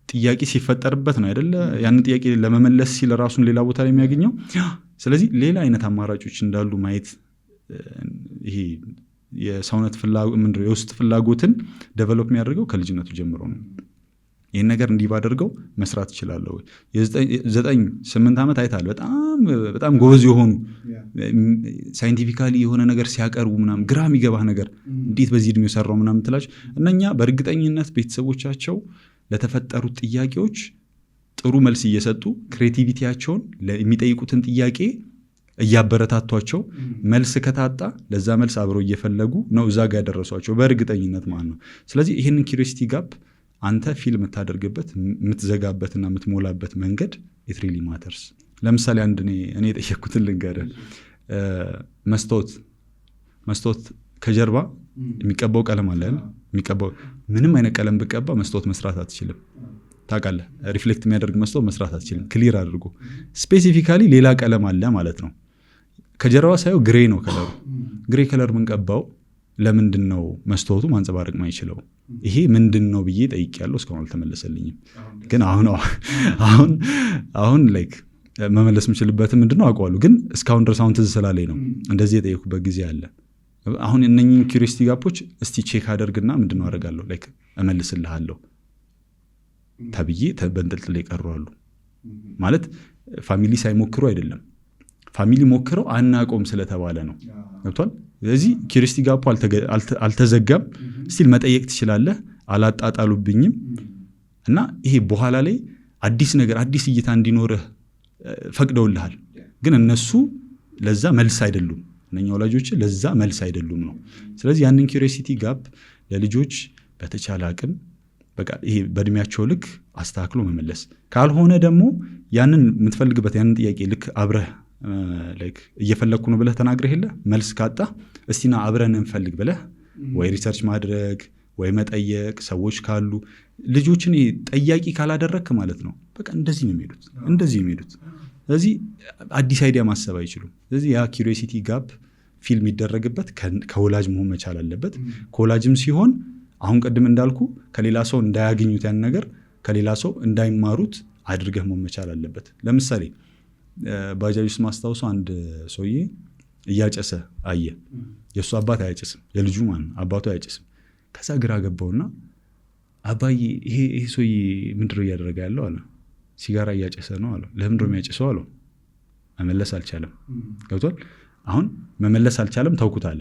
ጥያቄ ሲፈጠርበት ነው አይደለ? ያንን ጥያቄ ለመመለስ ሲል ራሱን ሌላ ቦታ ላይ የሚያገኘው። ስለዚህ ሌላ አይነት አማራጮች እንዳሉ ማየት ይሄ የሰውነት የውስጥ ፍላጎትን ዴቨሎፕ የሚያደርገው ከልጅነቱ ጀምሮ ነው። ይህን ነገር እንዲህ ባደርገው መስራት እችላለሁ። 9-8 ዓመት አይታል በጣም ጎበዝ የሆኑ ሳይንቲፊካሊ የሆነ ነገር ሲያቀርቡ ምናምን ግራ የሚገባህ ነገር እንዴት በዚህ እድሜው ሰራው ምናምን ትላች። እነኛ በእርግጠኝነት ቤተሰቦቻቸው ለተፈጠሩት ጥያቄዎች ጥሩ መልስ እየሰጡ ክሬቲቪቲያቸውን የሚጠይቁትን ጥያቄ እያበረታቷቸው መልስ ከታጣ ለዛ መልስ አብረው እየፈለጉ ነው እዛ ጋር ያደረሷቸው በእርግጠኝነት ማለት ነው። ስለዚህ ይህንን ኪዩሪዮሲቲ ጋፕ አንተ ፊል የምታደርግበት የምትዘጋበትና የምትሞላበት መንገድ ኢት ሪሊ ማተርስ። ለምሳሌ አንድ እኔ የጠየቅኩትን ልንገርህ። መስታወት ከጀርባ የሚቀባው ቀለም አለ። የሚቀባው ምንም አይነት ቀለም ብቀባ መስታወት መስራት አትችልም። ታውቃለህ፣ ሪፍሌክት የሚያደርግ መስታወት መስራት አትችልም። ክሊር አድርጎ ስፔሲፊካሊ ሌላ ቀለም አለ ማለት ነው። ከጀርባ ሳየው ግሬ ነው ከለሩ። ግሬ ከለር ምንቀባው ለምንድን ነው መስታወቱ ማንጸባረቅ ማይችለው? ይሄ ምንድን ነው ብዬ ጠይቄያለሁ። እስካሁን አልተመለሰልኝም። ግን አሁን ላይክ መመለስ የምችልበትን ምንድን ነው አውቀዋለሁ። ግን እስካሁን ድረስ አሁን ትዝ ስላለኝ ነው እንደዚህ የጠየኩበት ጊዜ አለ። አሁን እነኚህ ኪዩሪዮሲቲ ጋፖች እስቲ ቼክ አደርግና ምንድን ነው አደርጋለሁ ላይክ እመልስልሃለሁ ተብዬ በንጥልጥል የቀሩ አሉ። ማለት ፋሚሊ ሳይሞክሩ አይደለም፣ ፋሚሊ ሞክረው አናቆም ስለተባለ ነው። ገብቷል? ስለዚህ ኪዩሪዮሲቲ ጋፑ አልተዘጋም። ስቲል መጠየቅ ትችላለህ። አላጣጣሉብኝም እና ይሄ በኋላ ላይ አዲስ ነገር አዲስ እይታ እንዲኖርህ ፈቅደውልሃል። ግን እነሱ ለዛ መልስ አይደሉም። እነኛ ወላጆች ለዛ መልስ አይደሉም ነው። ስለዚህ ያንን ኪዩሪዮሲቲ ጋፕ ለልጆች በተቻለ አቅም በቃ ይሄ በእድሜያቸው ልክ አስተካክሎ መመለስ፣ ካልሆነ ደግሞ ያንን የምትፈልግበት ያንን ጥያቄ ልክ አብረህ እየፈለግኩ ነው ብለህ ተናግረህ የለ መልስ ካጣ እስቲና አብረን እንፈልግ ብለህ ወይ ሪሰርች ማድረግ ወይ መጠየቅ፣ ሰዎች ካሉ ልጆችን ጠያቂ ካላደረግክ ማለት ነው በቃ እንደዚህ ነው የሚሄዱት። ስለዚህ አዲስ አይዲያ ማሰብ አይችሉም። ስለዚህ ያ ኪዩሪዮሲቲ ጋፕ ፊል የሚደረግበት ከወላጅ መሆን መቻል አለበት። ከወላጅም ሲሆን አሁን ቅድም እንዳልኩ ከሌላ ሰው እንዳያገኙት ያን ነገር ከሌላ ሰው እንዳይማሩት አድርገህ መሆን መቻል አለበት። ለምሳሌ ባጃጅ ውስጥ ማስታወሰው አንድ ሰውዬ እያጨሰ አየ። የእሱ አባት አያጨስም፣ የልጁ ማለት ነው አባቱ አያጨስም። ከዛ ግራ ገባውና አባዬ ይሄ ሰውዬ ምንድነው እያደረገ ያለው አለ። ሲጋራ እያጨሰ ነው አለ። ለምንድነው የሚያጨሰው አለው። መመለስ አልቻለም። ገብቷል? አሁን መመለስ አልቻለም፣ ተውኩት አለ።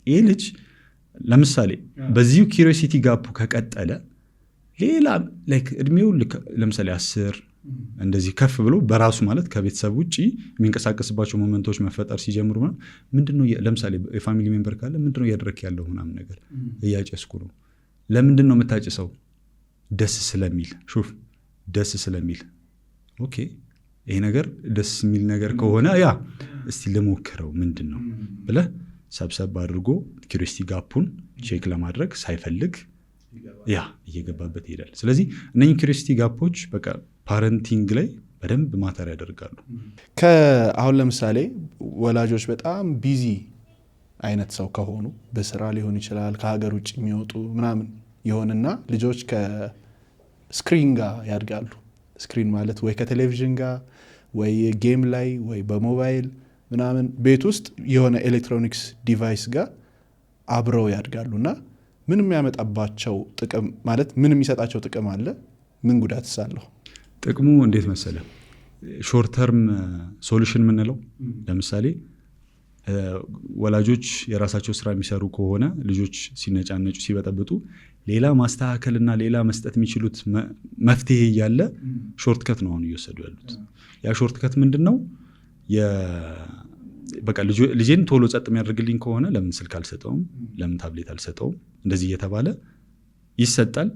ይህ ልጅ ለምሳሌ በዚሁ ኪዩሪዮሲቲ ጋፑ ከቀጠለ ሌላ እድሜው ለምሳሌ 10 እንደዚህ ከፍ ብሎ በራሱ ማለት ከቤተሰብ ውጭ የሚንቀሳቀስባቸው ሞመንቶች መፈጠር ሲጀምሩ ምንድነው ለምሳሌ የፋሚሊ ሜምበር ካለ ምንድነው እያደረክ ያለው ምናምን ነገር እያጨስኩ ነው። ለምንድን ነው የምታጭሰው? ደስ ስለሚል። ሹፍ ደስ ስለሚል። ኦኬ ይሄ ነገር ደስ የሚል ነገር ከሆነ ያ እስቲ ልሞክረው ምንድን ነው ብለህ ሰብሰብ አድርጎ ኪዩሪዮሲቲ ጋፑን ቼክ ለማድረግ ሳይፈልግ ያ እየገባበት ይሄዳል። ስለዚህ እነኚህ ኪዩሪዮሲቲ ጋፖች በቃ ፓረንቲንግ ላይ በደንብ ማተር ያደርጋሉ። አሁን ለምሳሌ ወላጆች በጣም ቢዚ አይነት ሰው ከሆኑ በስራ ሊሆን ይችላል፣ ከሀገር ውጭ የሚወጡ ምናምን ይሆንና ልጆች ከስክሪን ጋር ያድጋሉ። ስክሪን ማለት ወይ ከቴሌቪዥን ጋር ወይ ጌም ላይ ወይ በሞባይል ምናምን ቤት ውስጥ የሆነ ኤሌክትሮኒክስ ዲቫይስ ጋር አብረው ያድጋሉ እና ምንም ያመጣባቸው ጥቅም ማለት ምንም የሚሰጣቸው ጥቅም አለ? ምን ጉዳት ሳለሁ? ጥቅሙ እንዴት መሰለ? ሾርት ተርም ሶሉሽን የምንለው ለምሳሌ ወላጆች የራሳቸው ስራ የሚሰሩ ከሆነ ልጆች ሲነጫነጩ ሲበጠብጡ ሌላ ማስተካከልና ሌላ መስጠት የሚችሉት መፍትሄ እያለ ሾርት ከት ነው አሁን እየወሰዱ ያሉት። ያ ሾርት ከት ምንድን ነው? በቃ ልጄን ቶሎ ጸጥ የሚያደርግልኝ ከሆነ ለምን ስልክ አልሰጠውም፣ ለምን ታብሌት አልሰጠውም፣ እንደዚህ እየተባለ ይሰጣል።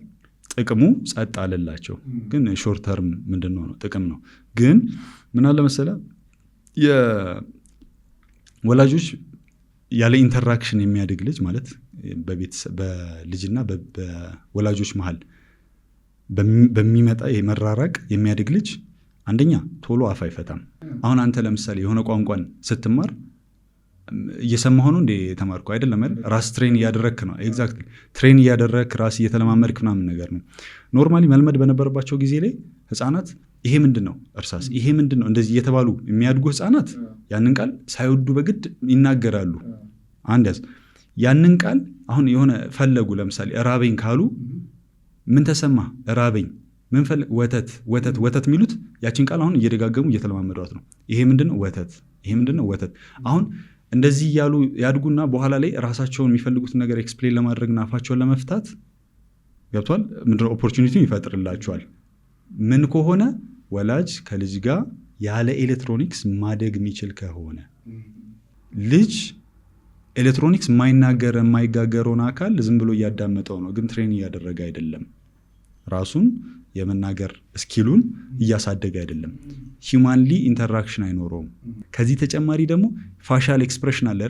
ጥቅሙ ጸጥ አለላቸው። ግን ሾርት ተርም ምንድን ነው ጥቅም ነው። ግን ምን አለ መሰለ ወላጆች ያለ ኢንተራክሽን የሚያድግ ልጅ ማለት በልጅና በወላጆች መሀል በሚመጣ መራራቅ የሚያድግ ልጅ አንደኛ ቶሎ አፍ አይፈታም። አሁን አንተ ለምሳሌ የሆነ ቋንቋን ስትማር እየሰማህ ነው እንደ ተማርኩ አይደለም አይደል? ራስ ትሬን እያደረግክ ነው። ኤግዛክትሊ ትሬን እያደረግክ ራስ እየተለማመድክ ምናምን ነገር ነው። ኖርማሊ መልመድ በነበረባቸው ጊዜ ላይ ህፃናት ይሄ ምንድን ነው እርሳስ፣ ይሄ ምንድን ነው እንደዚህ እየተባሉ የሚያድጉ ህፃናት ያንን ቃል ሳይወዱ በግድ ይናገራሉ። አንድ ያዝ ያንን ቃል አሁን የሆነ ፈለጉ ለምሳሌ እራበኝ ካሉ ምን ተሰማ? እራበኝ። ምን ፈለግ? ወተት ወተት ወተት የሚሉት ያችን ቃል አሁን እየደጋገሙ እየተለማመዷት ነው። ይሄ ምንድን ነው? ወተት። ይሄ ምንድን ነው? ወተት። አሁን እንደዚህ እያሉ ያድጉና በኋላ ላይ ራሳቸውን የሚፈልጉትን ነገር ኤክስፕሌን ለማድረግና አፋቸውን ለመፍታት ገብቷል ምንድነው ኦፖርቹኒቲውን ይፈጥርላቸዋል። ምን ከሆነ ወላጅ ከልጅ ጋር ያለ ኤሌክትሮኒክስ ማደግ የሚችል ከሆነ ልጅ ኤሌክትሮኒክስ የማይናገር የማይጋገረውን አካል ዝም ብሎ እያዳመጠው ነው፣ ግን ትሬን እያደረገ አይደለም። ራሱን የመናገር ስኪሉን እያሳደገ አይደለም። ሂውማንሊ ኢንተራክሽን አይኖረውም። ከዚህ ተጨማሪ ደግሞ ፋሻል ኤክስፕሬሽን አለ።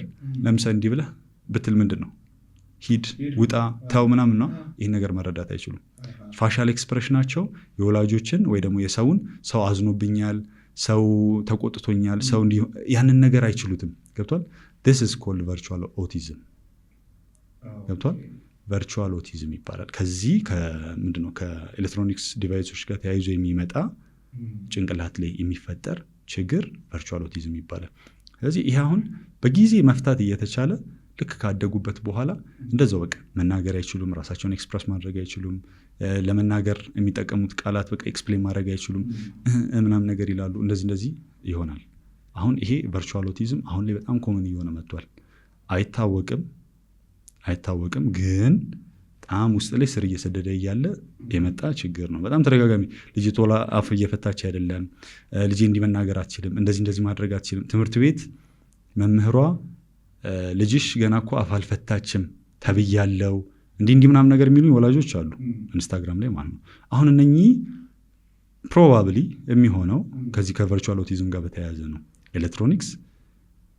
ለምሳሌ እንዲህ ብለህ ብትል ምንድን ነው ሂድ፣ ውጣ፣ ተው ምናምን ነው። ይህን ነገር መረዳት አይችሉም። ፋሻል ኤክስፕሬሽናቸው የወላጆችን ወይ ደግሞ የሰውን ሰው አዝኖብኛል፣ ሰው ተቆጥቶኛል፣ ሰው እንዲህ ያንን ነገር አይችሉትም። ገብቷል? this is called virtual autism። ገብቷል? ቨርቹዋል ኦቲዝም ይባላል። ከዚህ ምንድነው ከኤሌክትሮኒክስ ዲቫይሶች ጋር ተያይዞ የሚመጣ ጭንቅላት ላይ የሚፈጠር ችግር ቨርቹዋል ኦቲዝም ይባላል። ስለዚህ ይህ አሁን በጊዜ መፍታት እየተቻለ ልክ ካደጉበት በኋላ እንደዛው በቃ መናገር አይችሉም፣ ራሳቸውን ኤክስፕረስ ማድረግ አይችሉም፣ ለመናገር የሚጠቀሙት ቃላት በቃ ኤክስፕሌን ማድረግ አይችሉም፣ ምናምን ነገር ይላሉ። እንደዚህ ይሆናል። አሁን ይሄ ቨርቹዋል ኦቲዝም አሁን ላይ በጣም ኮመን እየሆነ መጥቷል። አይታወቅም ግን በጣም ውስጥ ላይ ስር እየሰደደ እያለ የመጣ ችግር ነው። በጣም ተደጋጋሚ ልጅቷ አፍ እየፈታች አይደለም፣ ልጄ እንዲህ መናገር አትችልም፣ እንደዚህ ማድረግ አትችልም። ትምህርት ቤት መምህሯ ልጅሽ ገና እኮ አፍ አልፈታችም ተብያለው እንዲህ ምናምን ነገር የሚሉኝ ወላጆች አሉ፣ ኢንስታግራም ላይ ማለት ነው። አሁን እነኚህ ፕሮባብሊ የሚሆነው ከዚህ ከቨርቹዋል ኦቲዝም ጋር በተያያዘ ነው። ኤሌክትሮኒክስ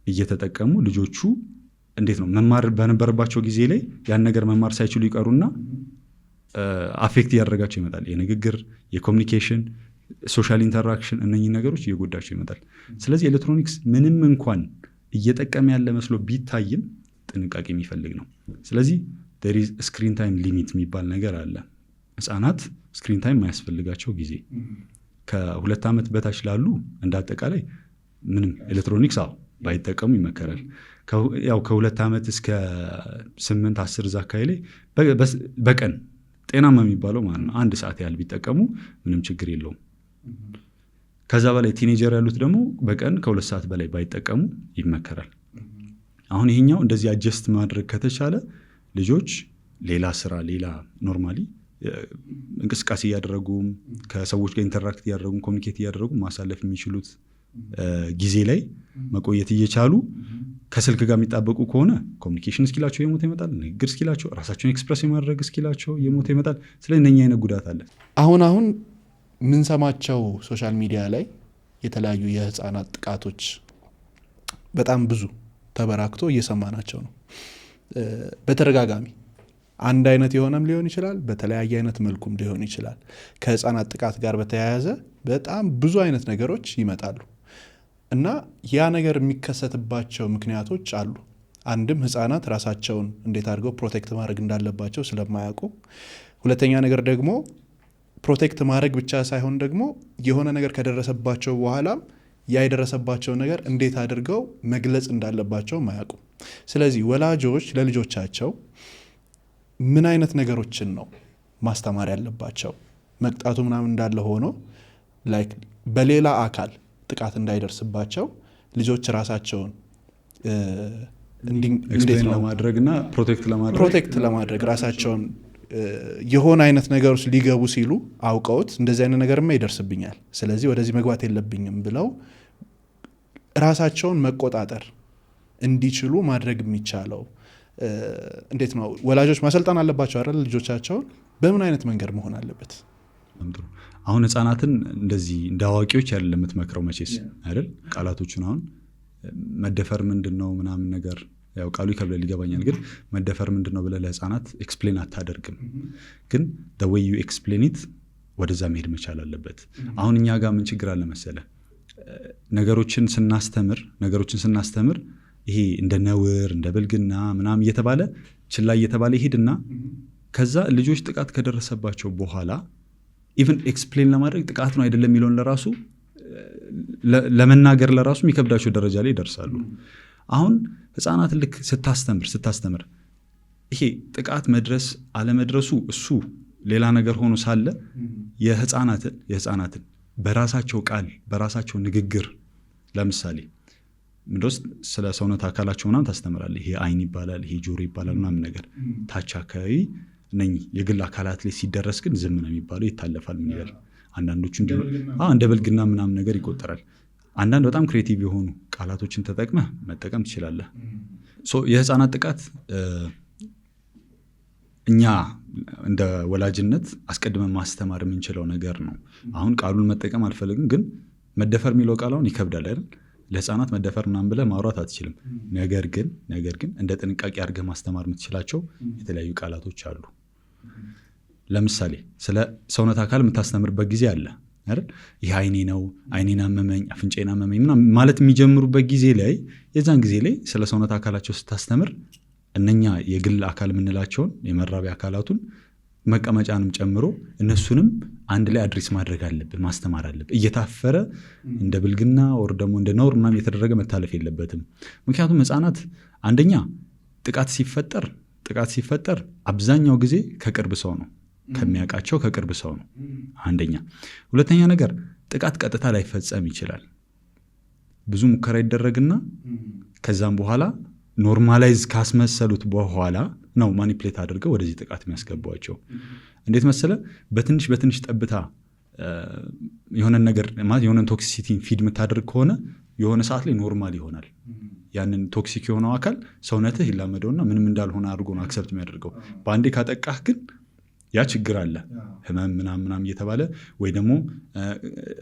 እየተጠቀሙ ልጆቹ እንዴት ነው መማር በነበረባቸው ጊዜ ላይ ያን ነገር መማር ሳይችሉ ይቀሩና አፌክት እያደረጋቸው ይመጣል። የንግግር፣ የኮሚኒኬሽን፣ ሶሻል ኢንተራክሽን እነኚህ ነገሮች እየጎዳቸው ይመጣል። ስለዚህ ኤሌክትሮኒክስ ምንም እንኳን እየጠቀመ ያለ መስሎ ቢታይም ጥንቃቄ የሚፈልግ ነው። ስለዚህ there is screen time limit የሚባል ነገር አለ። ህፃናት ስክሪን ታይም የማያስፈልጋቸው ጊዜ ከ2 ዓመት በታች ላሉ እንዳጠቃላይ ምንም ኤሌክትሮኒክስ ባይጠቀሙ ይመከራል። ያው ከ2 ዓመት እስከ 8-10 እዛ አካባቢ ላይ በቀን ጤናማ የሚባለው ማለት ነው 1 ሰዓት ያህል ቢጠቀሙ ምንም ችግር የለውም። ከዛ በላይ ቲኔጀር ያሉት ደግሞ በቀን ከ2 ሰዓት በላይ ባይጠቀሙ ይመከራል። አሁን ይሄኛው እንደዚህ አጀስት ማድረግ ከተቻለ ልጆች ሌላ ስራ ሌላ ኖርማሊ እንቅስቃሴ እያደረጉ ከሰዎች ጋር ኢንተራክት እያደረጉ ኮሚኒኬት እያደረጉ ማሳለፍ የሚችሉት ጊዜ ላይ መቆየት እየቻሉ ከስልክ ጋር የሚጣበቁ ከሆነ ኮሚኒኬሽን ስኪላቸው የሞተ ይመጣል። ንግግር ስኪላቸው፣ ራሳቸውን ኤክስፕረስ የማድረግ ስኪላቸው የሞተ ይመጣል። ስለዚህ እነኛ አይነት ጉዳት አለ። አሁን ምንሰማቸው ሶሻል ሚዲያ ላይ የተለያዩ የህፃናት ጥቃቶች በጣም ብዙ ተበራክቶ እየሰማናቸው ነው። በተደጋጋሚ አንድ አይነት የሆነም ሊሆን ይችላል፣ በተለያየ አይነት መልኩም ሊሆን ይችላል። ከህፃናት ጥቃት ጋር በተያያዘ በጣም ብዙ አይነት ነገሮች ይመጣሉ እና ያ ነገር የሚከሰትባቸው ምክንያቶች አሉ። አንድም ህፃናት ራሳቸውን እንዴት አድርገው ፕሮቴክት ማድረግ እንዳለባቸው ስለማያውቁ፣ ሁለተኛ ነገር ደግሞ ፕሮቴክት ማድረግ ብቻ ሳይሆን ደግሞ የሆነ ነገር ከደረሰባቸው በኋላም ያ የደረሰባቸው ነገር እንዴት አድርገው መግለጽ እንዳለባቸው ማያውቁ። ስለዚህ ወላጆች ለልጆቻቸው ምን አይነት ነገሮችን ነው ማስተማር ያለባቸው? መቅጣቱ ምናምን እንዳለ ሆኖ ላይክ በሌላ አካል ጥቃት እንዳይደርስባቸው ልጆች ራሳቸውን እንዴት ነው ለማድረግና ፕሮቴክት ለማድረግ ራሳቸውን የሆነ አይነት ነገሮች ሊገቡ ሲሉ አውቀውት እንደዚህ አይነት ነገርማ ይደርስብኛል፣ ስለዚህ ወደዚህ መግባት የለብኝም ብለው ራሳቸውን መቆጣጠር እንዲችሉ ማድረግ የሚቻለው እንዴት ነው? ወላጆች ማሰልጠን አለባቸው አይደል? ልጆቻቸውን በምን አይነት መንገድ መሆን አለበት? አሁን ህፃናትን እንደዚህ እንደ አዋቂዎች ያለ የምትመክረው መቼስ አይደል? ቃላቶቹን አሁን መደፈር ምንድን ነው ምናምን ነገር ያው ቃሉ ይከብዳል ይገባኛል፣ ግን መደፈር ምንድን ነው ብለህ ለህፃናት ኤክስፕሌን አታደርግም። ግን the way you explain it ወደዛ መሄድ መቻል አለበት። አሁን እኛ ጋር ምን ችግር አለ መሰለህ? ነገሮችን ስናስተምር ይሄ እንደ ነውር እንደ ብልግና ምናምን እየተባለ ችላ እየተባለ ይሄድና ከዛ ልጆች ጥቃት ከደረሰባቸው በኋላ ኢቭን ኤክስፕሌን ለማድረግ ጥቃት ነው አይደለም የሚለውን ለራሱ ለመናገር ለራሱ የሚከብዳቸው ደረጃ ላይ ይደርሳሉ። አሁን ህፃናት ልክ ስታስተምር ይሄ ጥቃት መድረስ አለመድረሱ እሱ ሌላ ነገር ሆኖ ሳለ የህፃናትን በራሳቸው ቃል በራሳቸው ንግግር ለምሳሌ ምንድነው ስለ ሰውነት አካላቸው ምናምን ታስተምራለህ። ይሄ አይን ይባላል፣ ይሄ ጆሮ ይባላል ምናምን ነገር ታች አካባቢ እነኚህ የግል አካላት ላይ ሲደረስ ግን ዝም ነው የሚባለው፣ ይታለፋል። ምን ይላል አንዳንዶቹ እንደ ብልግና ምናምን ነገር ይቆጠራል። አንዳንድ በጣም ክሬቲቭ የሆኑ ቃላቶችን ተጠቅመህ መጠቀም ትችላለህ። የህፃናት ጥቃት እኛ እንደ ወላጅነት አስቀድመን ማስተማር የምንችለው ነገር ነው። አሁን ቃሉን መጠቀም አልፈልግም፣ ግን መደፈር የሚለው ቃል አሁን ይከብዳል አይደል? ለህፃናት መደፈር ምናምን ብለህ ማውራት አትችልም። ነገር ግን እንደ ጥንቃቄ አድርገህ ማስተማር የምትችላቸው የተለያዩ ቃላቶች አሉ። ለምሳሌ ስለ ሰውነት አካል የምታስተምርበት ጊዜ አለ አይደል? ይህ አይኔ ነው፣ አይኔን አመመኝ፣ አፍንጫዬን አመመኝ ምናምን ማለት የሚጀምሩበት ጊዜ ላይ የዛን ጊዜ ላይ ስለ ሰውነት አካላቸው ስታስተምር እነኛ የግል አካል የምንላቸውን የመራቢያ አካላቱን መቀመጫንም ጨምሮ እነሱንም አንድ ላይ አድሬስ ማድረግ አለብን፣ ማስተማር አለብን። እየታፈረ እንደ ብልግና ወር ደግሞ እንደ ነውር ምናምን የተደረገ መታለፍ የለበትም። ምክንያቱም ህፃናት አንደኛ ጥቃት ሲፈጠር አብዛኛው ጊዜ ከቅርብ ሰው ነው ከሚያውቃቸው ከቅርብ ሰው ነው አንደኛ። ሁለተኛ ነገር ጥቃት ቀጥታ ላይፈጸም ይችላል። ብዙ ሙከራ ይደረግና ከዛም በኋላ ኖርማላይዝ ካስመሰሉት በኋላ ነው ማኒፕሌት አድርገው ወደዚህ ጥቃት የሚያስገቧቸው። እንዴት መሰለ? በትንሽ ጠብታ የሆነን ነገር ማለት የሆነን ቶክሲሲቲን ፊድ የምታደርግ ከሆነ የሆነ ሰዓት ላይ ኖርማል ይሆናል። ያንን ቶክሲክ የሆነው አካል ሰውነትህ ይላመደውና ምንም እንዳልሆነ አድርጎ ነው አክሰፕት የሚያደርገው። በአንዴ ካጠቃህ ግን ያ ችግር አለ፣ ህመም ምናምን እየተባለ ወይ ደግሞ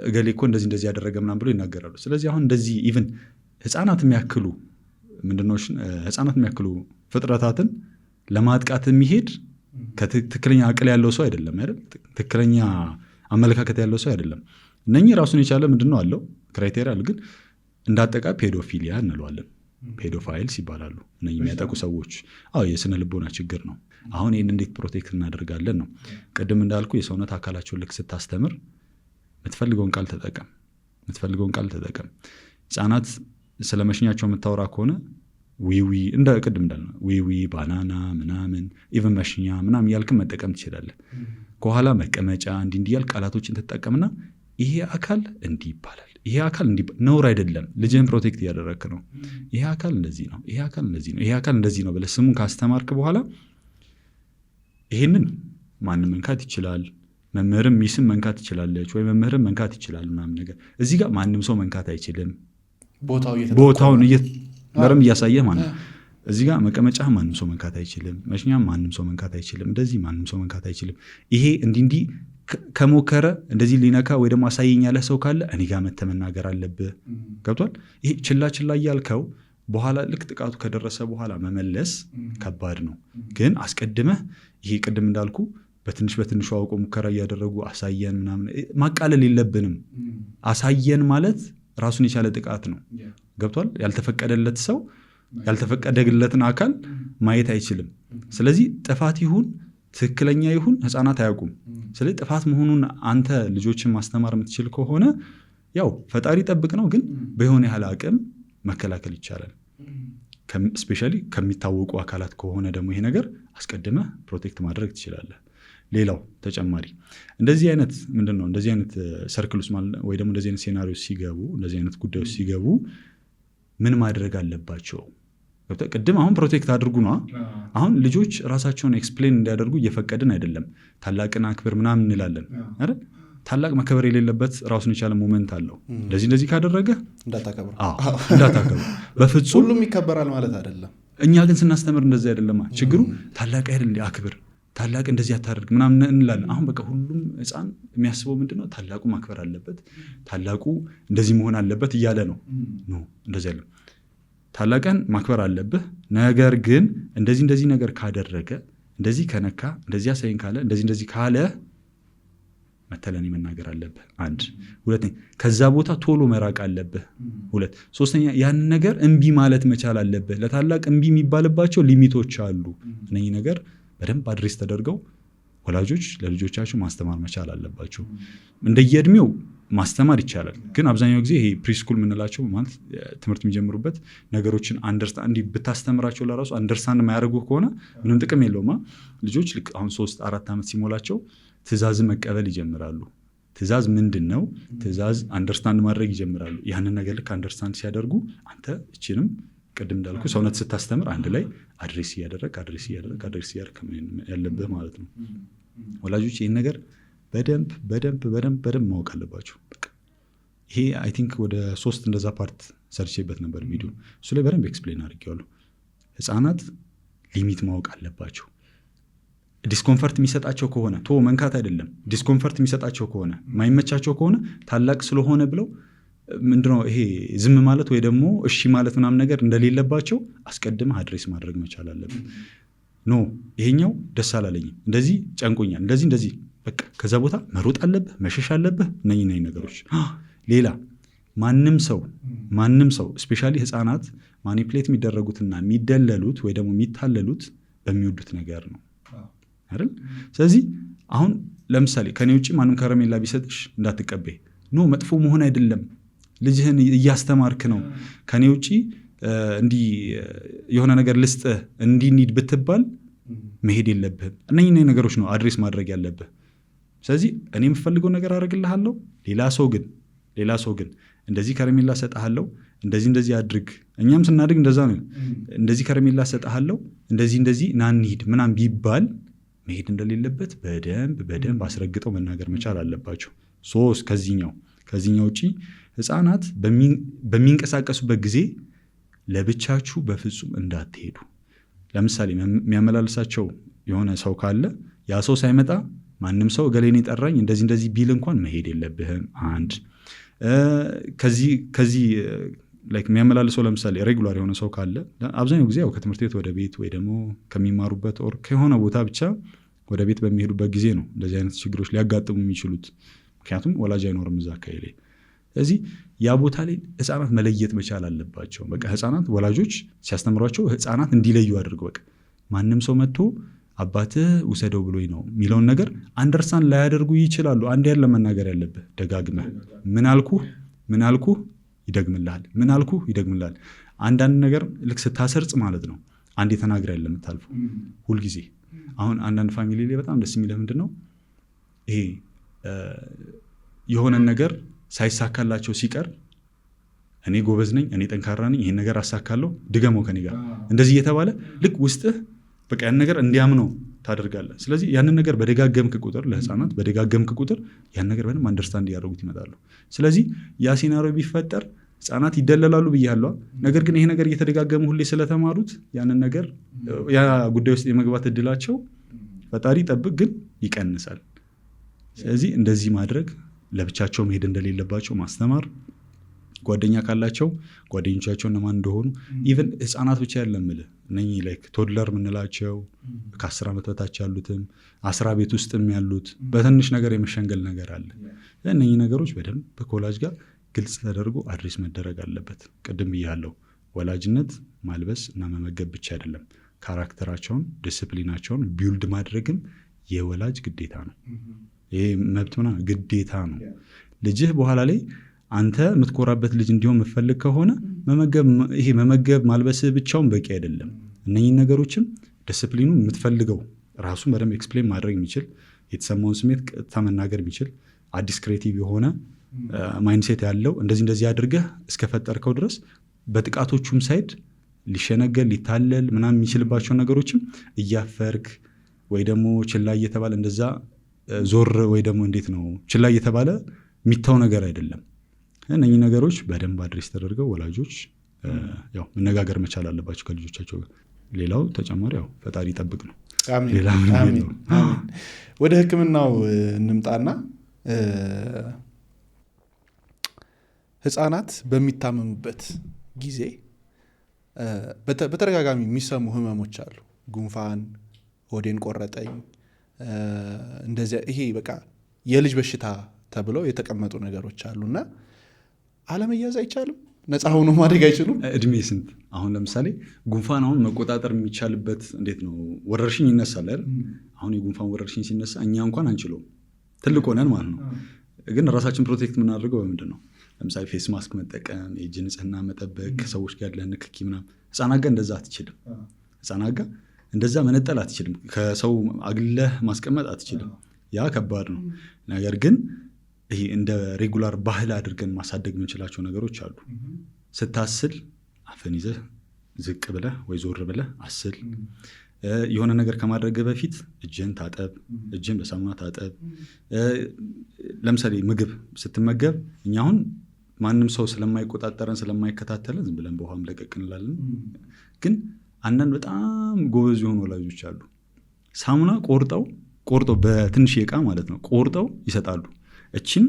እገሌ እኮ እንደዚህ ያደረገ ምናምን ብሎ ይናገራሉ። ስለዚህ አሁን እንደዚህ ኢቭን ህፃናት የሚያክሉ ፍጥረታትን ለማጥቃት የሚሄድ ትክክለኛ አቅል ያለው ሰው አይደለም አይደል? ትክክለኛ አመለካከት ያለው ሰው አይደለም። እነኚህ ራሱን የቻለ ምንድነው አለው ክራይቴሪያ አለ። ግን እንዳጠቃ ፔዶፊሊያ እንለዋለን። ፔዶፋይልስ ይባላሉ እነኚህ የሚያጠቁ ሰዎች። የስነ ልቦና ችግር ነው። አሁን ይህን እንዴት ፕሮቴክት እናደርጋለን ነው። ቅድም እንዳልኩ የሰውነት አካላቸውን ልክ ስታስተምር የምትፈልገውን ቃል ተጠቀም። ህፃናት ስለ መሽኛቸው የምታወራ ከሆነ ዊዊ እንደ ቅድም እንዳልነው ዊዊ፣ ባናና ምናምን ኢቨን መሽኛ ምናምን እያልክም መጠቀም ትችላለህ። ከኋላ መቀመጫ እንዲህ ያልክ ቃላቶችን ትጠቀምና ይሄ አካል እንዲህ ይባላል፣ ይሄ አካል ነውር አይደለም፣ ልጅህን ፕሮቴክት እያደረግክ ነው። ይሄ አካል እንደዚህ ነው፣ ይሄ አካል እንደዚህ ነው፣ ይሄ አካል እንደዚህ ነው ብለህ ስሙን ካስተማርክ በኋላ ይሄንን ማንም መንካት ይችላል። መምህርም ሚስም መንካት ትችላለች፣ ወይ መምህርም መንካት ይችላል ምናምን ነገር። እዚህ ጋር ማንም ሰው መንካት አይችልም። ቦታውን በረም እያሳየህ ማለት ነው። እዚህ ጋር መቀመጫ ማንም ሰው መንካት አይችልም፣ መሽኛም ማንም ሰው መንካት አይችልም፣ እንደዚህ ማንም ሰው መንካት አይችልም። ይሄ እንዲህ ከሞከረ እንደዚህ ሊነካ ወይ ደግሞ አሳየኝ ያለ ሰው ካለ እኔ ጋር መተህ መናገር አለብህ። ገብቷል? ይሄ ችላ እያልከው በኋላ ልክ ጥቃቱ ከደረሰ በኋላ መመለስ ከባድ ነው። ግን አስቀድመህ ይሄ ቅድም እንዳልኩ በትንሹ አውቆ ሙከራ እያደረጉ አሳየን ምናምን ማቃለል የለብንም። አሳየን ማለት ራሱን የቻለ ጥቃት ነው። ገብቷል? ያልተፈቀደለት ሰው ያልተፈቀደለትን አካል ማየት አይችልም። ስለዚህ ጥፋት ይሁን ትክክለኛ ይሁን ህፃናት አያውቁም። ስለዚህ ጥፋት መሆኑን አንተ ልጆችን ማስተማር የምትችል ከሆነ ያው ፈጣሪ ጠብቅ ነው፣ ግን በሆነ ያህል አቅም መከላከል ይቻላል። ስፔሻሊ ከሚታወቁ አካላት ከሆነ ደግሞ ይሄ ነገር አስቀድመህ ፕሮቴክት ማድረግ ትችላለህ። ሌላው ተጨማሪ እንደዚህ አይነት ምንድን ነው እንደዚህ አይነት ሰርክል ውስጥ ወይ ደግሞ እንደዚህ አይነት ሴናሪዎች ሲገቡ እንደዚህ አይነት ጉዳዮች ሲገቡ ምን ማድረግ አለባቸው? ቅድም አሁን ፕሮቴክት አድርጉ ነው። አሁን ልጆች ራሳቸውን ኤክስፕሌን እንዲያደርጉ እየፈቀድን አይደለም። ታላቅን አክብር ምናምን እንላለን አይደል? ታላቅ መከበር የሌለበት ራሱን የቻለ ሞመንት አለው። እንደዚህ ካደረገ እንዳታከብሩ በፍጹም። ሁሉም ይከበራል ማለት አይደለም። እኛ ግን ስናስተምር እንደዚህ አይደለም። ችግሩ ታላቅ አይደል አክብር፣ ታላቅ እንደዚህ አታደርግ ምናምን እንላለን። አሁን በቃ ሁሉም ህፃን የሚያስበው ምንድነው? ታላቁ ማክበር አለበት፣ ታላቁ እንደዚህ መሆን አለበት እያለ ነው። እንደዚህ አይደለም። ታላቅን ማክበር አለብህ፣ ነገር ግን እንደዚህ ነገር ካደረገ፣ እንደዚህ ከነካ፣ እንደዚህ አሳይን ካለ፣ እንደዚህ ካለ መተለኔ መናገር አለብህ። አንድ ሁለተኛ፣ ከዛ ቦታ ቶሎ መራቅ አለብህ። ሁለት ሶስተኛ፣ ያን ነገር እምቢ ማለት መቻል አለብህ። ለታላቅ እምቢ የሚባልባቸው ሊሚቶች አሉ። እነዚህ ነገር በደንብ አድሬስ ተደርገው ወላጆች ለልጆቻቸው ማስተማር መቻል አለባቸው። እንደየእድሜው ማስተማር ይቻላል፣ ግን አብዛኛው ጊዜ ይሄ ፕሪስኩል የምንላቸው ማለት ትምህርት የሚጀምሩበት ነገሮችን አንደርስታንድ ብታስተምራቸው ለራሱ አንደርስታንድ የማያደርጉ ከሆነ ምንም ጥቅም የለውም። ልጆች ልክ አሁን 3-4 ዓመት ሲሞላቸው ትእዛዝ መቀበል ይጀምራሉ። ትእዛዝ ምንድን ነው? ትእዛዝ አንደርስታንድ ማድረግ ይጀምራሉ። ያንን ነገር ልክ አንደርስታንድ ሲያደርጉ አንተ እችንም ቅድም እንዳልኩ ሰውነት ስታስተምር አንድ ላይ አድሬስ እያደረግ ያለብህ ማለት ነው። ወላጆች ይህን ነገር በደንብ ማወቅ አለባቸው። ይሄ አይ ቲንክ ወደ 3 እንደዛ ፓርት ሰርቼበት ነበር ቪዲዮ፣ እሱ ላይ በደንብ ኤክስፕሌን አድርጌዋለሁ። ህፃናት ሊሚት ማወቅ አለባቸው። ዲስኮንፈርት የሚሰጣቸው ከሆነ መንካት አይደለም፣ ዲስኮንፈርት የሚሰጣቸው ከሆነ ማይመቻቸው ከሆነ ታላቅ ስለሆነ ብለው ምንድነው ይሄ ዝም ማለት ወይ ደግሞ እሺ ማለት ምናምን ነገር እንደሌለባቸው አስቀድመህ አድሬስ ማድረግ መቻል አለብን። ይሄኛው ደስ አላለኝም፣ እንደዚህ ጨንቆኛል፣ እንደዚህ በቃ ከዛ ቦታ መሮጥ አለብህ፣ መሸሽ አለብህ። እነኚህ ነገሮች ሌላ ማንም ሰው ስፔሻሊ ህፃናት ማኒፕሌት የሚደረጉትና የሚደለሉት ወይ ደግሞ የሚታለሉት በሚወዱት ነገር ነው አይደል? ስለዚህ አሁን ለምሳሌ ከኔ ውጭ ማንም ከረሜላ ቢሰጥሽ እንዳትቀበይ። መጥፎ መሆን አይደለም፣ ልጅህን እያስተማርክ ነው። ከኔ ውጭ እንዲህ የሆነ ነገር ልስጥህ እንዲህ ብትባል መሄድ የለብህም። እነኚህ ነገሮች ነው አድሬስ ማድረግ ያለብህ። ስለዚህ እኔ የምፈልገው ነገር አደርግልሃለሁ፣ ሌላ ሰው ግን እንደዚህ ከረሜላ ሰጥሃለሁ፣ እንደዚህ አድርግ። እኛም ስናድግ እንደዛ ነው። እንደዚህ ከረሜላ ሰጥሃለሁ፣ እንደዚህ ና እንሂድ ምናምን ቢባል መሄድ እንደሌለበት በደንብ አስረግጠው መናገር መቻል አለባቸው። ከዚህኛው ውጪ ህፃናት በሚንቀሳቀሱበት ጊዜ ለብቻችሁ በፍጹም እንዳትሄዱ። ለምሳሌ የሚያመላልሳቸው የሆነ ሰው ካለ ያ ሰው ሳይመጣ ማንም ሰው እገሌን ጠራኝ እንደዚህ ቢል እንኳን መሄድ የለብህም። አንድ ከዚህ የሚያመላልሰው ለምሳሌ ሬጉላር የሆነ ሰው ካለ አብዛኛው ጊዜ ያው ከትምህርት ቤት ወደ ቤት ወይ ደግሞ ከሚማሩበት ኦር ከሆነ ቦታ ብቻ ወደ ቤት በሚሄዱበት ጊዜ ነው እንደዚህ አይነት ችግሮች ሊያጋጥሙ የሚችሉት። ምክንያቱም ወላጅ አይኖርም እዛ አካባቢ ላይ። ስለዚህ ያ ቦታ ላይ ህፃናት መለየት መቻል አለባቸው። በቃ ህፃናት ወላጆች ሲያስተምሯቸው ህፃናት እንዲለዩ አድርገው በቃ ማንም ሰው መጥቶ አባትህ ውሰደው ብሎኝ ነው የሚለውን ነገር አንደርስታንድ ላያደርጉ ይችላሉ። አንድ ያለ መናገር ያለብህ ደጋግመህ ምን አልኩህ ይደግምልሃል፣ ምን አልኩህ ይደግምልሃል። አንዳንድ ነገር ልክ ስታሰርጽ ማለት ነው አንድ የተናግር ያለ የምታልፈው ሁልጊዜ። አሁን አንዳንድ ፋሚሊ ላይ በጣም ደስ የሚልህ ምንድን ነው ይሄ የሆነን ነገር ሳይሳካላቸው ሲቀር እኔ ጎበዝ ነኝ፣ እኔ ጠንካራ ነኝ፣ ይሄን ነገር አሳካለሁ፣ ድገመው ከኔ ጋር እንደዚህ እየተባለ ልክ ውስጥህ በቃ ያን ነገር እንዲያምነው ታደርጋለህ። ስለዚህ ያንን ነገር በደጋገምክ ቁጥር ለህፃናት በደጋገምክ ቁጥር ያን ነገር በደንብ አንደርስታንድ እያደረጉት ይመጣሉ። ስለዚህ ያ ሲናሪዮ ቢፈጠር ህፃናት ይደለላሉ ብያለሁ። ነገር ግን ይሄ ነገር እየተደጋገሙ ሁሌ ስለተማሩት ያንን ነገር ያ ጉዳይ ውስጥ የመግባት እድላቸው ፈጣሪ ጠብቅ ግን ይቀንሳል። ስለዚህ እንደዚህ ማድረግ፣ ለብቻቸው መሄድ እንደሌለባቸው ማስተማር፣ ጓደኛ ካላቸው ጓደኞቻቸው እነማን እንደሆኑ ኢቨን ህፃናት ብቻ ያለም ምልህ እነኚህ ላይክ ቶድለር ምንላቸው ከ10 ዓመት በታች ያሉትም 10 ቤት ውስጥም ያሉት በትንሽ ነገር የመሸንገል ነገር አለ። እነኚህ ነገሮች በደንብ ከወላጅ ጋር ግልጽ ተደርጎ አድሬስ መደረግ አለበት። ቅድም ብያለሁ ወላጅነት ማልበስ እና መመገብ ብቻ አይደለም፣ ካራክተራቸውን ዲስፕሊናቸውን ቢውልድ ማድረግም የወላጅ ግዴታ ነው። ይሄ መብት ምናምን ግዴታ ነው። ልጅህ በኋላ ላይ አንተ የምትኮራበት ልጅ እንዲሆን የምትፈልግ ከሆነ መመገብ ማልበስህ ብቻውን በቂ አይደለም። እነኚህ ነገሮችም ዲስፕሊኑ የምትፈልገው ራሱን በደንብ ኤክስፕሌን ማድረግ የሚችል የተሰማውን ስሜት ቀጥታ መናገር የሚችል አዲስ ክሬቲቭ የሆነ ማይንድሴት ያለው እንደዚህ አድርገህ እስከፈጠርከው ድረስ በጥቃቶቹም ሳይድ ሊሸነገል ሊታለል ምናምን የሚችልባቸው ነገሮችም እያፈርክ ወይ ደግሞ ችላ እየተባለ እንደዛ ዞር ወይ ደግሞ እንዴት ነው ችላ እየተባለ የሚታው ነገር አይደለም። እነኚህ ነገሮች በደንብ አድሬስ ተደርገው ወላጆች ያው መነጋገር መቻል አለባቸው ከልጆቻቸው ጋር። ሌላው ተጨማሪ ያው ፈጣሪ ይጠብቅ ነው። አሜን። ወደ ሕክምናው እንምጣና ህፃናት በሚታመሙበት ጊዜ በተደጋጋሚ የሚሰሙ ህመሞች አሉ። ጉንፋን፣ ሆዴን ቆረጠኝ፣ እንደዚያ ይሄ በቃ የልጅ በሽታ ተብለው የተቀመጡ ነገሮች አሉና አለመያዝ አይቻልም? ነፃ ሆኖ ማደግ አይችሉም? እድሜ ስንት? አሁን ለምሳሌ ጉንፋን አሁን መቆጣጠር የሚቻልበት እንዴት ነው? ወረርሽኝ ይነሳል አይደል? አሁን የጉንፋን ወረርሽኝ ሲነሳ እኛ እንኳን አንችለውም፣ ትልቅ ሆነን ማለት ነው። ግን ራሳችን ፕሮቴክት የምናደርገው በምንድን ነው? ለምሳሌ ፌስ ማስክ መጠቀም፣ የእጅ ንጽህና መጠበቅ፣ ከሰዎች ጋር ያለ ንክኪ ምናምን። ህፃናት ጋር እንደዛ አትችልም። ህፃናት ጋር እንደዛ መነጠል አትችልም። ከሰው አግለህ ማስቀመጥ አትችልም። ያ ከባድ ነው። ነገር ግን ይሄ እንደ ሬጉላር ባህል አድርገን ማሳደግ የምንችላቸው ነገሮች አሉ። ስታስል አፈን ይዘህ ዝቅ ብለህ ወይ ዞር ብለህ አስል። የሆነ ነገር ከማድረግ በፊት እጅን ታጠብ፣ እጅን በሳሙና ታጠብ። ለምሳሌ ምግብ ስትመገብ እኛ አሁን ማንም ሰው ስለማይቆጣጠረን ስለማይከታተለን ዝም ብለን በውሃም ለቀቅ እንላለን። ግን አንዳንድ በጣም ጎበዝ የሆኑ ወላጆች አሉ። ሳሙና ቆርጠው በትንሽ ዕቃ ማለት ነው ቆርጠው ይሰጣሉ። እችን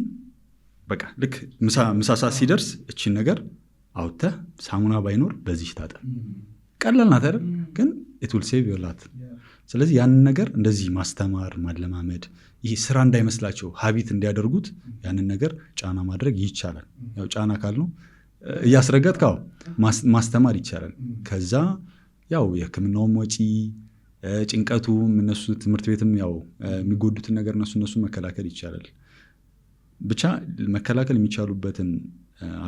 በቃ ልክ ምሳ ሰዓት ሲደርስ እችን ነገር አውጥተህ ሳሙና ባይኖር በዚህ ታጠብ። ቀላል ናት አይደል? ግን it will save your life። ስለዚህ ያንን ነገር እንደዚህ ማስተማር ማለማመድ፣ ይሄ ስራ እንዳይመስላቸው ሀቢት እንዲያደርጉት ያንን ነገር ጫና ማድረግ ይቻላል። ያው ጫና ካልነው እያስረገጥክ ማስተማር ይቻላል። ከዛ ያው የሕክምናውም ወጪ ጭንቀቱም እነሱ ትምህርት ቤትም ያው የሚጎዱትን ነገር እነሱ መከላከል ይቻላል። ብቻ መከላከል የሚቻሉበትን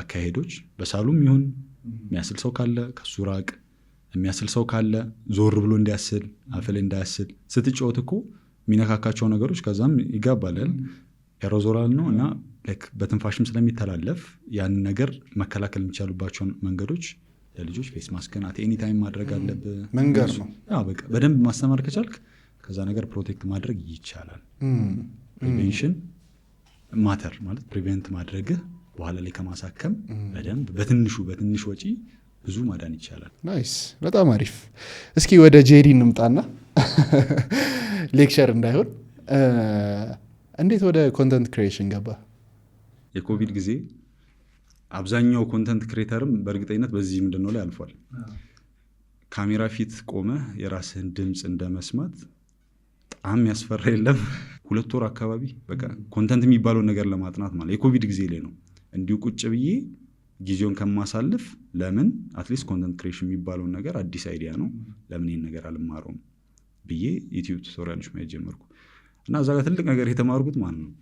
አካሄዶች በሳሉም ይሁን የሚያስል ሰው ካለ ከሱ ራቅ፣ የሚያስል ሰው ካለ ዞር ብሎ እንዲያስል፣ አፍል እንዳያስል። ስትጫወት እኮ የሚነካካቸው ነገሮች ከዛም ይጋባላል። ኤሮዞራል ነው እና በትንፋሽም ስለሚተላለፍ ያንን ነገር መከላከል የሚቻሉባቸውን መንገዶች ለልጆች ፌስ ማስክን ኤኒታይም ማድረግ አለብህ። መንገድ ነው በቃ በደንብ ማስተማር ከቻልክ ከዛ ነገር ፕሮቴክት ማድረግ ይቻላል። ፕሪቬንሽን ማተር ማለት ፕሪቬንት ማድረግህ በኋላ ላይ ከማሳከም በደንብ በትንሽ ወጪ ብዙ ማዳን ይቻላል። ናይስ፣ በጣም አሪፍ። እስኪ ወደ ጄሪ እንምጣና ሌክቸር እንዳይሆን እንዴት ወደ ኮንተንት ክሪኤሽን ገባ? የኮቪድ ጊዜ አብዛኛው ኮንተንት ክሬተርም በእርግጠኝነት በዚህ ምንድነው ላይ አልፏል። ካሜራ ፊት ቆመ የራስህን ድምፅ እንደመስማት በጣም ያስፈራ የለም። 2 ወር አካባቢ በቃ ኮንተንት የሚባለውን ነገር ለማጥናት ማለት የኮቪድ ጊዜ ላይ ነው። እንዲሁ ቁጭ ብዬ ጊዜውን ከማሳልፍ ለምን አትሊስት ኮንተንት ክሬሽን የሚባለውን ነገር አዲስ አይዲያ ነው፣ ለምን ይህን ነገር አልማረውም ብዬ ዩቲዩብ ቱቶሪያሎች ማየት ጀመርኩ። እና እዛ ጋር ትልቅ ነገር የተማርኩት ማለት ነው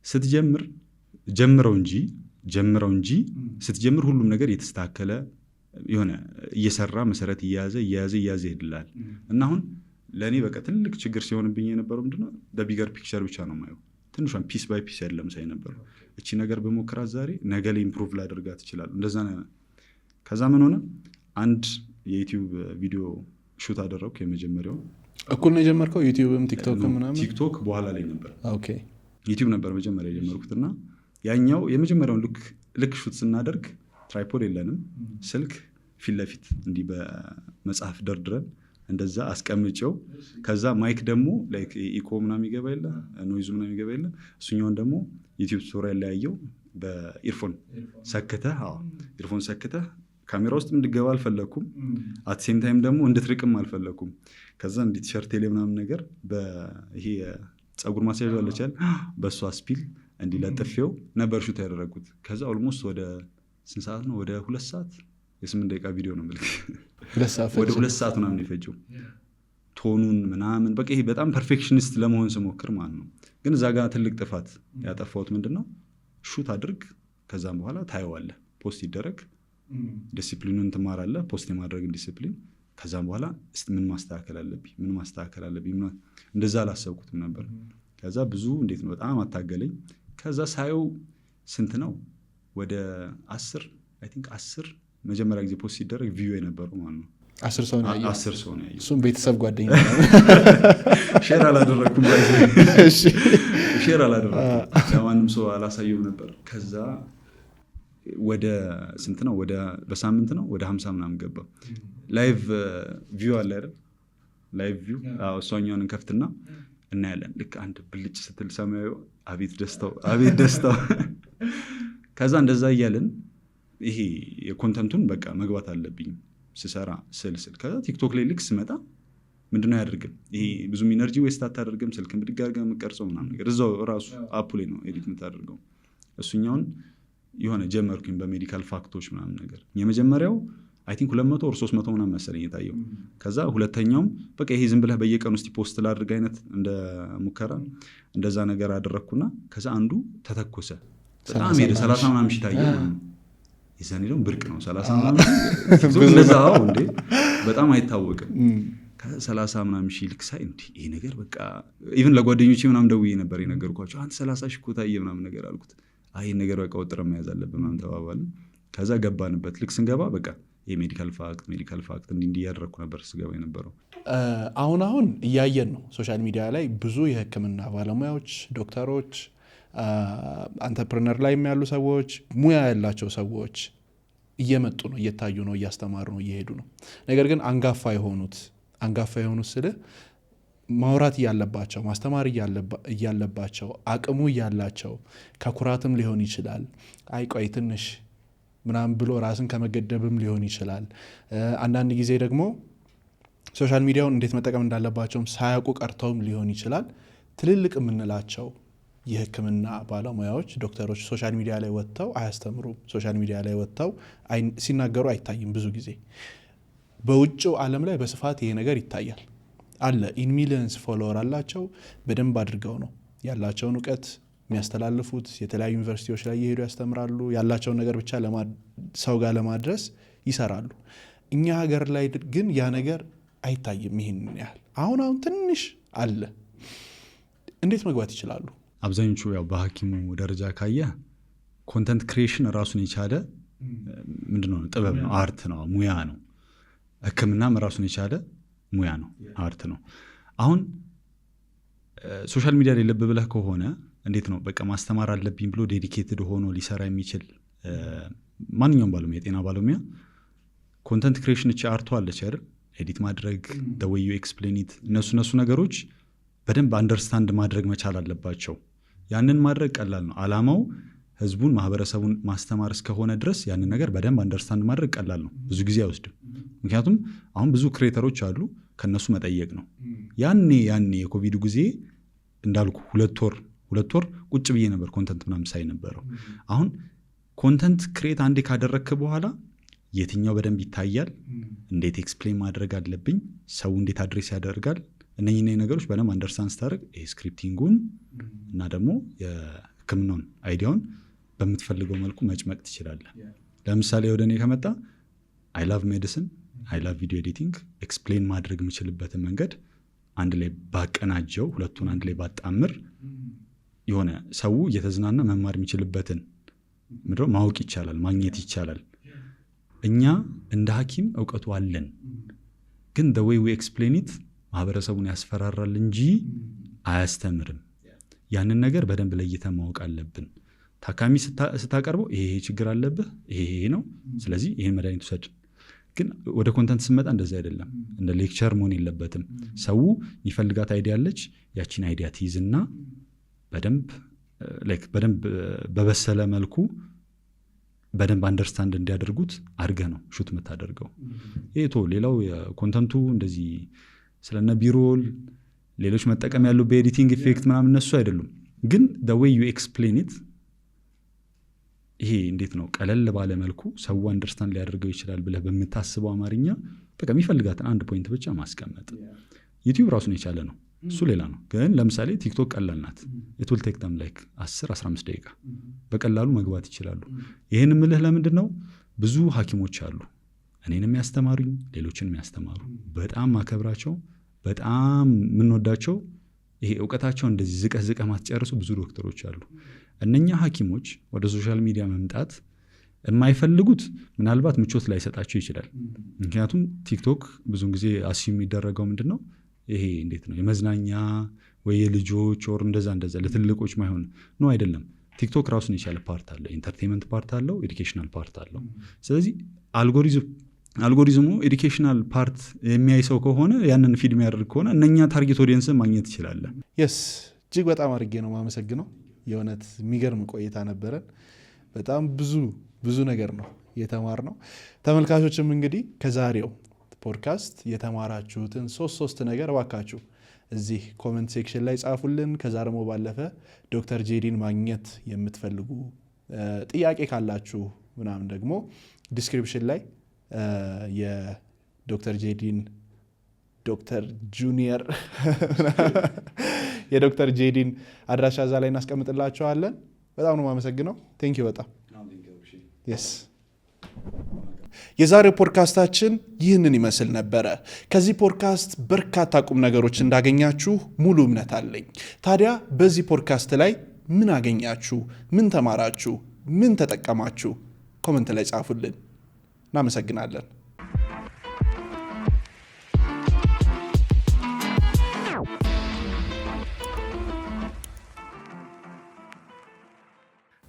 ስትጀምር ጀምረው እንጂ ስትጀምር ሁሉም ነገር የተስተካከለ የሆነ እየሰራ መሰረት እያያዘ ይሄድላል። እና አሁን ለእኔ በቃ ትልቅ ችግር ሲሆንብኝ የነበረው ምንድነው በቢገር ፒክቸር ብቻ ነው ማየው። ትንሿን ፒስ ባይ ፒስ ያለም ሳይ ነበር። እቺ ነገር በሞክራት ዛሬ ነገ ላይ ኢምፕሩቭ ላደርጋት ይችላል እንደዛ ነው። ከዛ ምን ሆነ አንድ የዩቲዩብ ቪዲዮ ሹት አደረኩ። የመጀመሪያው እኩል ነው የጀመርከው? ዩቲዩብም ቲክቶክም ምናምን? ቲክቶክ በኋላ ላይ ነበር። ኦኬ ዩቲዩብ ነበር መጀመሪያ የጀመርኩትና ያኛው የመጀመሪያውን ልክ ሹት ስናደርግ ትራይፖድ የለንም፣ ስልክ ፊት ለፊት እንዲህ በመጽሐፍ ደርድረን እንደዛ አስቀምጬው ከዛ ማይክ ደግሞ ላይክ ኢኮ ምናምን ይገባ የለ ኖይዙ ምናምን ይገባ የለ እሱኛውን ደግሞ ዩቲዩብ ቱቶሪያል ላይ ያየው በኢርፎን ሰክተህ ካሜራ ውስጥ እንድገባ አልፈለኩም። አት ሴም ታይም ደግሞ እንድትርቅም አልፈለኩም። ከዛ እንዲህ ቲሸርት ላይ ምናምን ነገር ይሄ ፀጉር ማስያዣ አለቻል በእሷ ስፒል እንዲለጥፌው ነበር ሹት ያደረጉት። ከዛ ኦልሞስት ወደ ስንት ሰዓት ነው? ወደ 2 ሰዓት የ8 ደቂቃ ቪዲዮ ነው ምልክ ወደ 2 ሰዓት ምናምን የፈጀው ቶኑን ምናምን በቃ ይሄ በጣም ፐርፌክሽኒስት ለመሆን ስሞክር ማለት ነው። ግን እዛ ጋር ትልቅ ጥፋት ያጠፋሁት ምንድነው ሹት አድርግ ከዛም በኋላ ታየዋለህ ፖስት ይደረግ ዲሲፕሊኑን ትማራለህ ፖስት የማድረግን ዲሲፕሊን ከዛም በኋላ ምን ማስተካከል አለብኝ እንደዛ አላሰብኩትም ነበር። ከዛ ብዙ እንዴት ነው በጣም አታገለኝ። ከዛ ሳየው ስንት ነው ወደ 10 መጀመሪያ ጊዜ ፖስት ሲደረግ ቪው የነበረው ማለት ነው 10 ሰው ነው ያየው። 10 ሰው ነው ያየው። እሱም ቤተሰብ ጓደኛ ሼር አላደረኩም እሺ ሼር አላደረኩም ለማንም ሰው አላሳየውም ነበር። ከዛ ወደ ስንት ነው ወደ በሳምንት ነው ወደ 50 ምናምን ገባ። ላይቭ ቪው አለ አይደል ላይቭ ቪው እሷኛውን እንከፍትና እናያለን። ልክ አንድ ብልጭ ስትል ሰማዩ አቤት ደስታው ከዛ እንደዛ እያልን ይሄ የኮንተንቱን በቃ መግባት አለብኝ ስሰራ ስል ከዛ ቲክቶክ ላይ ልክ ስመጣ ምንድነው ያደርግም ይሄ ብዙም ኢነርጂ ዌስት አታደርግም። ስልክን ብድግ አድርገህ የምትቀርጸው ምናምን ነገር እዛው ራሱ አፑ ላይ ነው ኤዲት የምታደርገው። እሱኛውን የሆነ ጀመርኩኝ በሜዲካል ፋክቶች ምናምን ነገር። የመጀመሪያው አይ ቲንክ 200 or 300 ምናምን መሰለኝ የታየው። ከዛ ሁለተኛውም በቃ ይሄ ዝም ብለህ በየቀኑ እስቲ ፖስት ላድርግ አይነት እንደ ሙከራ እንደዛ ነገር አደረግኩና ከዛ አንዱ ተተኮሰ በጣም ሄደ 30 ምናምን ሺህ ታየ ማለት ነው። የዛኔ ደግሞ ብርቅ ነው 30 ምናምን እንደዛው እንዴ በጣም አይታወቅም። ከ30 ምናምን ሺህ ልክ ሳይ እንዴ ይሄ ነገር በቃ ኢቭን ለጓደኞቼ ምናምን ደውዬ ነበር የነገርኳቸው አንተ 30 ሺህ እኮ ታየ ምናምን ነገር አልኩት። አይ ነገር በቃ ወጥረ መያዝ አለብን ምናምን ተባባልን። ከዛ ገባንበት። ልክ ስንገባ በቃ የሜዲካል ፋክት እንዲህ ያደረኩ ነበር ስገባ የነበረው። አሁን እያየን ነው ሶሻል ሚዲያ ላይ ብዙ የሕክምና ባለሙያዎች ዶክተሮች አንተርፕረነር ላይ ያሉ ሰዎች ሙያ ያላቸው ሰዎች እየመጡ ነው እየታዩ ነው እያስተማሩ ነው እየሄዱ ነው። ነገር ግን አንጋፋ የሆኑት ስለ ማውራት እያለባቸው ማስተማር እያለባቸው አቅሙ እያላቸው ከኩራትም ሊሆን ይችላል አይቆይ ትንሽ ምናምን ብሎ ራስን ከመገደብም ሊሆን ይችላል። አንዳንድ ጊዜ ደግሞ ሶሻል ሚዲያውን እንዴት መጠቀም እንዳለባቸውም ሳያውቁ ቀርተውም ሊሆን ይችላል። ትልልቅ የምንላቸው የሕክምና ባለሙያዎች ዶክተሮች ሶሻል ሚዲያ ላይ ወጥተው አያስተምሩም። ሶሻል ሚዲያ ላይ ወጥተው ሲናገሩ አይታይም። ብዙ ጊዜ በውጭው ዓለም ላይ በስፋት ይሄ ነገር ይታያል አለ። ኢን ሚሊየንስ ፎሎወር አላቸው። በደንብ አድርገው ነው ያላቸውን እውቀት የሚያስተላልፉት። የተለያዩ ዩኒቨርሲቲዎች ላይ እየሄዱ ያስተምራሉ። ያላቸውን ነገር ብቻ ሰው ጋር ለማድረስ ይሰራሉ። እኛ ሀገር ላይ ግን ያ ነገር አይታይም። ይህን ያህል አሁን ትንሽ አለ። እንዴት መግባት ይችላሉ? አብዛኞቹ ያው በሐኪሙ ደረጃ ካየ ኮንተንት ክሪኤሽን ራሱን የቻለ ምንድነው ጥበብ ነው፣ አርት ነው፣ ሙያ ነው። ሕክምናም ራሱን የቻለ ሙያ ነው፣ አርት ነው። አሁን ሶሻል ሚዲያ ላይ ለብ ብለህ ከሆነ እንዴት ነው በቃ ማስተማር አለብኝ ብሎ ዴዲኬትድ ሆኖ ሊሰራ የሚችል ማንኛውም ባለሙያ የጤና ባለሙያ ኮንተንት ክሪኤሽን እቺ አርቷ አለች አይደል? ኤዲት ማድረግ the way you explain it እነሱ ነገሮች በደንብ አንደርስታንድ ማድረግ መቻል አለባቸው። ያንን ማድረግ ቀላል ነው። አላማው ህዝቡን ማህበረሰቡን ማስተማር እስከሆነ ድረስ ያንን ነገር በደንብ አንደርስታንድ ማድረግ ቀላል ነው። ብዙ ጊዜ አይወስድም። ምክንያቱም አሁን ብዙ ክሬተሮች አሉ፣ ከነሱ መጠየቅ ነው። ያኔ የኮቪዱ ጊዜ እንዳልኩ ሁለት ወር ቁጭ ብዬ ነበር ኮንተንት ምናምን ሳይ ነበረው። አሁን ኮንተንት ክሬት አንዴ ካደረግክ በኋላ የትኛው በደንብ ይታያል፣ እንዴት ኤክስፕሌን ማድረግ አለብኝ፣ ሰው እንዴት አድሬስ ያደርጋል፣ እነኚህ ነገሮች በደንብ አንደርስታንድ ስታደርግ ስክሪፕቲንጉን እና ደግሞ የህክምናውን አይዲያውን በምትፈልገው መልኩ መጭመቅ ትችላለህ። ለምሳሌ ወደ እኔ ከመጣ አይ ላቭ ሜዲሲን፣ አይ ላቭ ቪዲዮ ኤዲቲንግ ኤክስፕሌን ማድረግ የምችልበትን መንገድ አንድ ላይ ባቀናጀው ሁለቱን አንድ ላይ ባጣምር የሆነ ሰው እየተዝናና መማር የሚችልበትን ምድረው ማወቅ ይቻላል፣ ማግኘት ይቻላል። እኛ እንደ ሐኪም እውቀቱ አለን፣ ግን the way we explain it ማህበረሰቡን ያስፈራራል እንጂ አያስተምርም። ያንን ነገር በደንብ ለይተን ማወቅ አለብን። ታካሚ ስታቀርበው ይሄ ችግር አለብህ፣ ይሄ ነው፣ ስለዚህ ይሄን መድኃኒት ውሰድ። ግን ወደ ኮንተንት ስመጣ እንደዚህ አይደለም። እንደ ሌክቸር መሆን የለበትም። ሰው የሚፈልጋት አይዲያ አለች፣ ያቺን አይዲያ ትይዝና በደንብ በበሰለ መልኩ በደንብ አንደርስታንድ እንዲያደርጉት አድርገህ ነው ሹት የምታደርገው። ሌላው የኮንተንቱ እንደዚህ ስለነ ቢሮል ሌሎች መጠቀም ያሉ በኤዲቲንግ ኢፌክት ምናምን እነሱ አይደሉም። ግን the way you explain it ይሄ እንዴት ነው ቀለል ባለ መልኩ ሰው አንደርስታንድ ሊያደርገው ይችላል ብለህ በምታስበው አማርኛ በቃ የሚፈልጋትን አንድ ፖይንት ብቻ ማስቀመጥ። ዩቲዩብ ራሱን የቻለ ነው፣ እሱ ሌላ ነው። ግን ለምሳሌ ቲክቶክ ቀላል ናት። it will take them like 10-15 ደቂቃ በቀላሉ መግባት ይችላሉ። ይህን ምልህ ለምንድን ነው? ብዙ ሐኪሞች አሉ እኔንም ያስተማሩኝ ሌሎችንም ያስተማሩ በጣም ማከብራቸው በጣም የምንወዳቸው ይሄ እውቀታቸው እንደዚህ ዝቀህ ማትጨርሱ ብዙ ዶክተሮች አሉ። እነኛ ሐኪሞች ወደ ሶሻል ሚዲያ መምጣት የማይፈልጉት ምናልባት ምቾት ላይ ሰጣቸው ይችላል። ምክንያቱም ቲክቶክ ብዙውን ጊዜ አስዩም የሚደረገው ምንድን ነው ይሄ እንዴት ነው የመዝናኛ ወይ የልጆች ወር እንደዛ ለትልቆች ማይሆን ነው አይደለም። ቲክቶክ ራሱን የቻለ ፓርት አለው፣ ኢንተርቴንመንት ፓርት አለው፣ ኤዱኬሽናል ፓርት አለው። ስለዚህ አልጎሪዝሙ ኤዱኬሽናል ፓርት የሚያይ ሰው ከሆነ ያንን ፊድ የሚያደርግ ከሆነ እነኛ ታርጌት ኦዲየንስን ማግኘት ይችላለን። የስ እጅግ በጣም አድርጌ ነው ማመሰግነው። የእውነት የሚገርም ቆይታ ነበረን። በጣም ብዙ ነገር ነው የተማርነው። ተመልካቾችም እንግዲህ ከዛሬው ፖድካስት የተማራችሁትን ሶስት ነገር እባካችሁ እዚህ ኮመንት ሴክሽን ላይ ጻፉልን። ከዛ ደግሞ ባለፈ ዶክተር ጄዲን ማግኘት የምትፈልጉ ጥያቄ ካላችሁ ምናምን ደግሞ ዲስክሪፕሽን ላይ የዶክተር ጄዲን ዶክተር ጁኒየር የዶክተር ጄዲን አድራሻ እዛ ላይ እናስቀምጥላችኋለን። በጣም ነው የማመሰግነው። ቴንኪው በጣም የስ የዛሬው ፖድካስታችን ይህንን ይመስል ነበረ። ከዚህ ፖድካስት በርካታ ቁም ነገሮች እንዳገኛችሁ ሙሉ እምነት አለኝ። ታዲያ በዚህ ፖድካስት ላይ ምን አገኛችሁ? ምን ተማራችሁ? ምን ተጠቀማችሁ? ኮመንት ላይ ጻፉልን። እናመሰግናለን።